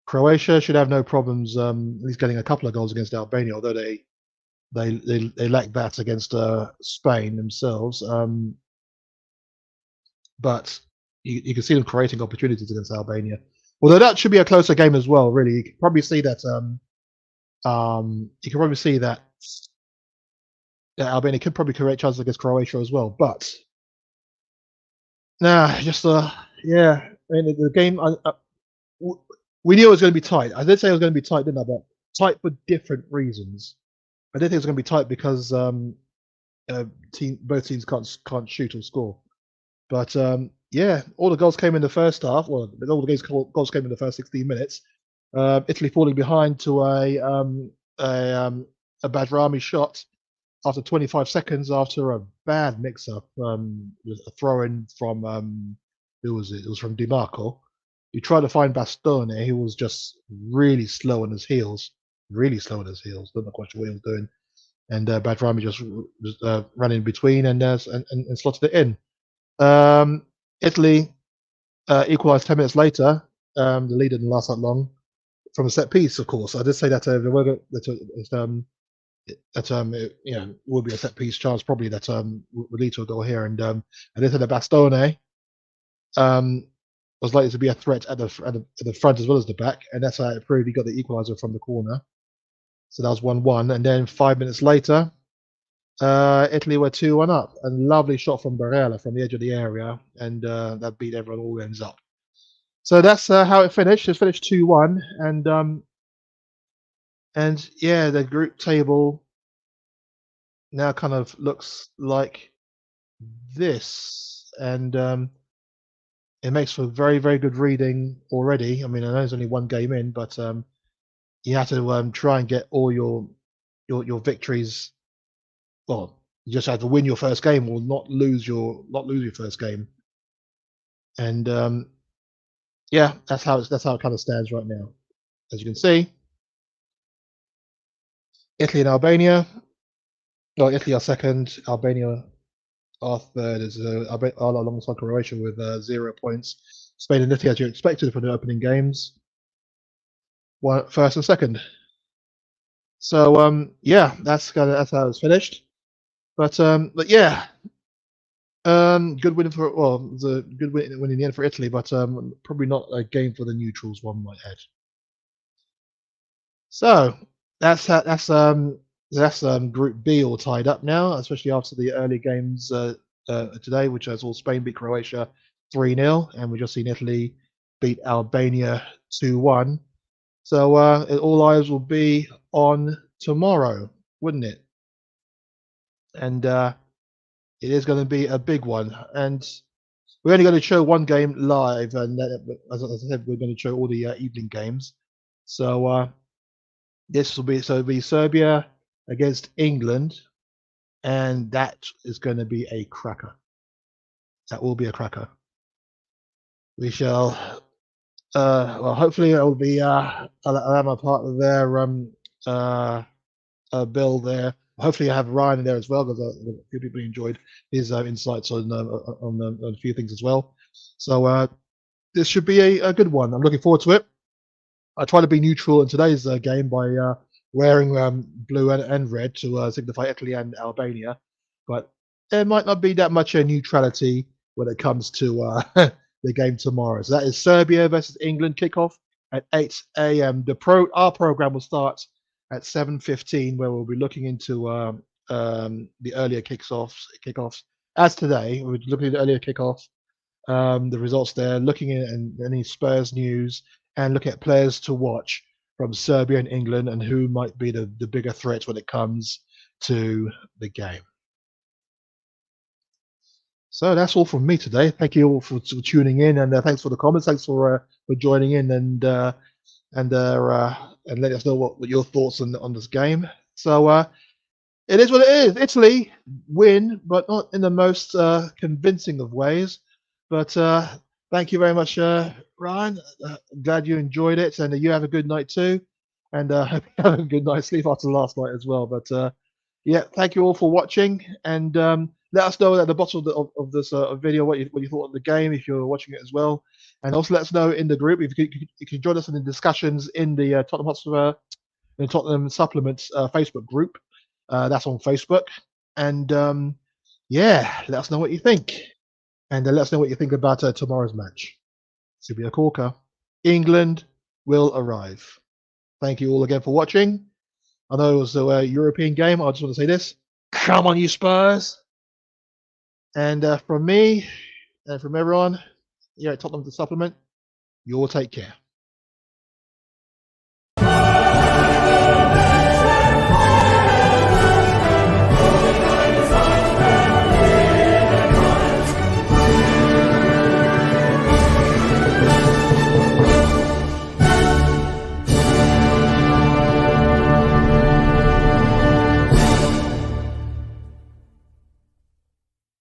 Croatia should have no problems. At least getting a couple of goals against Albania, although they lack that against Spain themselves. But you can see them creating opportunities against Albania. Although that should be a closer game as well. Really, you can probably see that. You can probably see that Albania could probably create chances against Croatia as well. But just yeah. I mean, the game. We knew it was going to be tight. I did say it was going to be tight, didn't I? But tight for different reasons. I didn't think it was going to be tight because both teams can't shoot or score. But yeah, all the goals came in the first half. Well, all the goals came in the first 16 minutes. Italy falling behind to a Badrami shot after 25 seconds after a bad mix-up, with a throw-in from who was it? It was from Di Marco. He tried to find Bastone. He was just really slow on his heels. Don't know quite sure what he was doing. And Badrami just ran in between and slotted it in. Italy equalised 10 minutes later. The lead didn't last that long from a set piece, of course. I did say that that will be a set piece chance probably that would lead to a goal here, and this the Bastone um, was likely to be a threat at the front as well as the back, and that's how it proved. He got the equaliser from the corner, so that was 1-1, and then 5 minutes later, Italy were 2-1 up. A lovely shot from Barella from the edge of the area, and that beat everyone all ends up. So that's how it finished. It finished 2-1, and yeah, the group table now kind of looks like this, and it makes for very, very good reading already. I mean, I know there's only one game in, but you have to try and get all your victories. Well, you just have to win your first game or not lose your first game. And yeah, that's how it kind of stands right now. As you can see, Italy and Albania. Well, Italy are second. Albania are third. Is alongside Croatia with 0 points. Spain and Italy, as you expected for the opening games, first and second. So yeah, that's how it's finished. But yeah, good win for it was a good win in the end for Italy, but probably not a game for the neutrals, one might add. So that's Group B all tied up now, especially after the early games today, which has all Spain beat Croatia 3-0, and we just seen Italy beat Albania 2-1. So all eyes will be on tomorrow, wouldn't it? And it is going to be a big one. And we're only going to show one game live, and as I said, we're going to show all the evening games. So this will be Serbia against England, and that is going to be a cracker. That will be a cracker. We shall. Well, hopefully it will be. I'll have a part of their bill there. Hopefully, I have Ryan in there as well, because a few people enjoyed his insights on a few things as well. So this should be a good one. I'm looking forward to it. I try to be neutral in today's game by wearing blue and red to signify Italy and Albania, but there might not be that much neutrality when it comes to the game tomorrow. So that is Serbia versus England kickoff at 8 a.m. Our program will start at 7:15, where we'll be looking into the earlier kickoffs. As today, we're looking at the earlier kickoff, the results there, looking at any Spurs news, and looking at players to watch from Serbia and England, and who might be the bigger threats when it comes to the game. So that's all from me today. Thank you all for tuning in, and thanks for the comments. Thanks for joining in and letting us know what your thoughts on this game. So it is what it is. Italy win, but not in the most convincing of ways. But thank you very much, Ryan. I'm glad you enjoyed it, and you have a good night too. And hope you have a good night's sleep after last night as well. But yeah, thank you all for watching, and let us know at the bottom of this video what you thought of the game if you're watching it as well, and also let us know in the group if you can join us in the discussions in the Tottenham Hotspur, the Tottenham Supplements Facebook group. That's on Facebook, and yeah, let us know what you think, and let us know what you think about tomorrow's match. This will be a corker. England will arrive. Thank you all again for watching. I know it was a European game. I just want to say this: come on, you Spurs! And from me and from everyone here at Tottenham the Supplement, you all take care.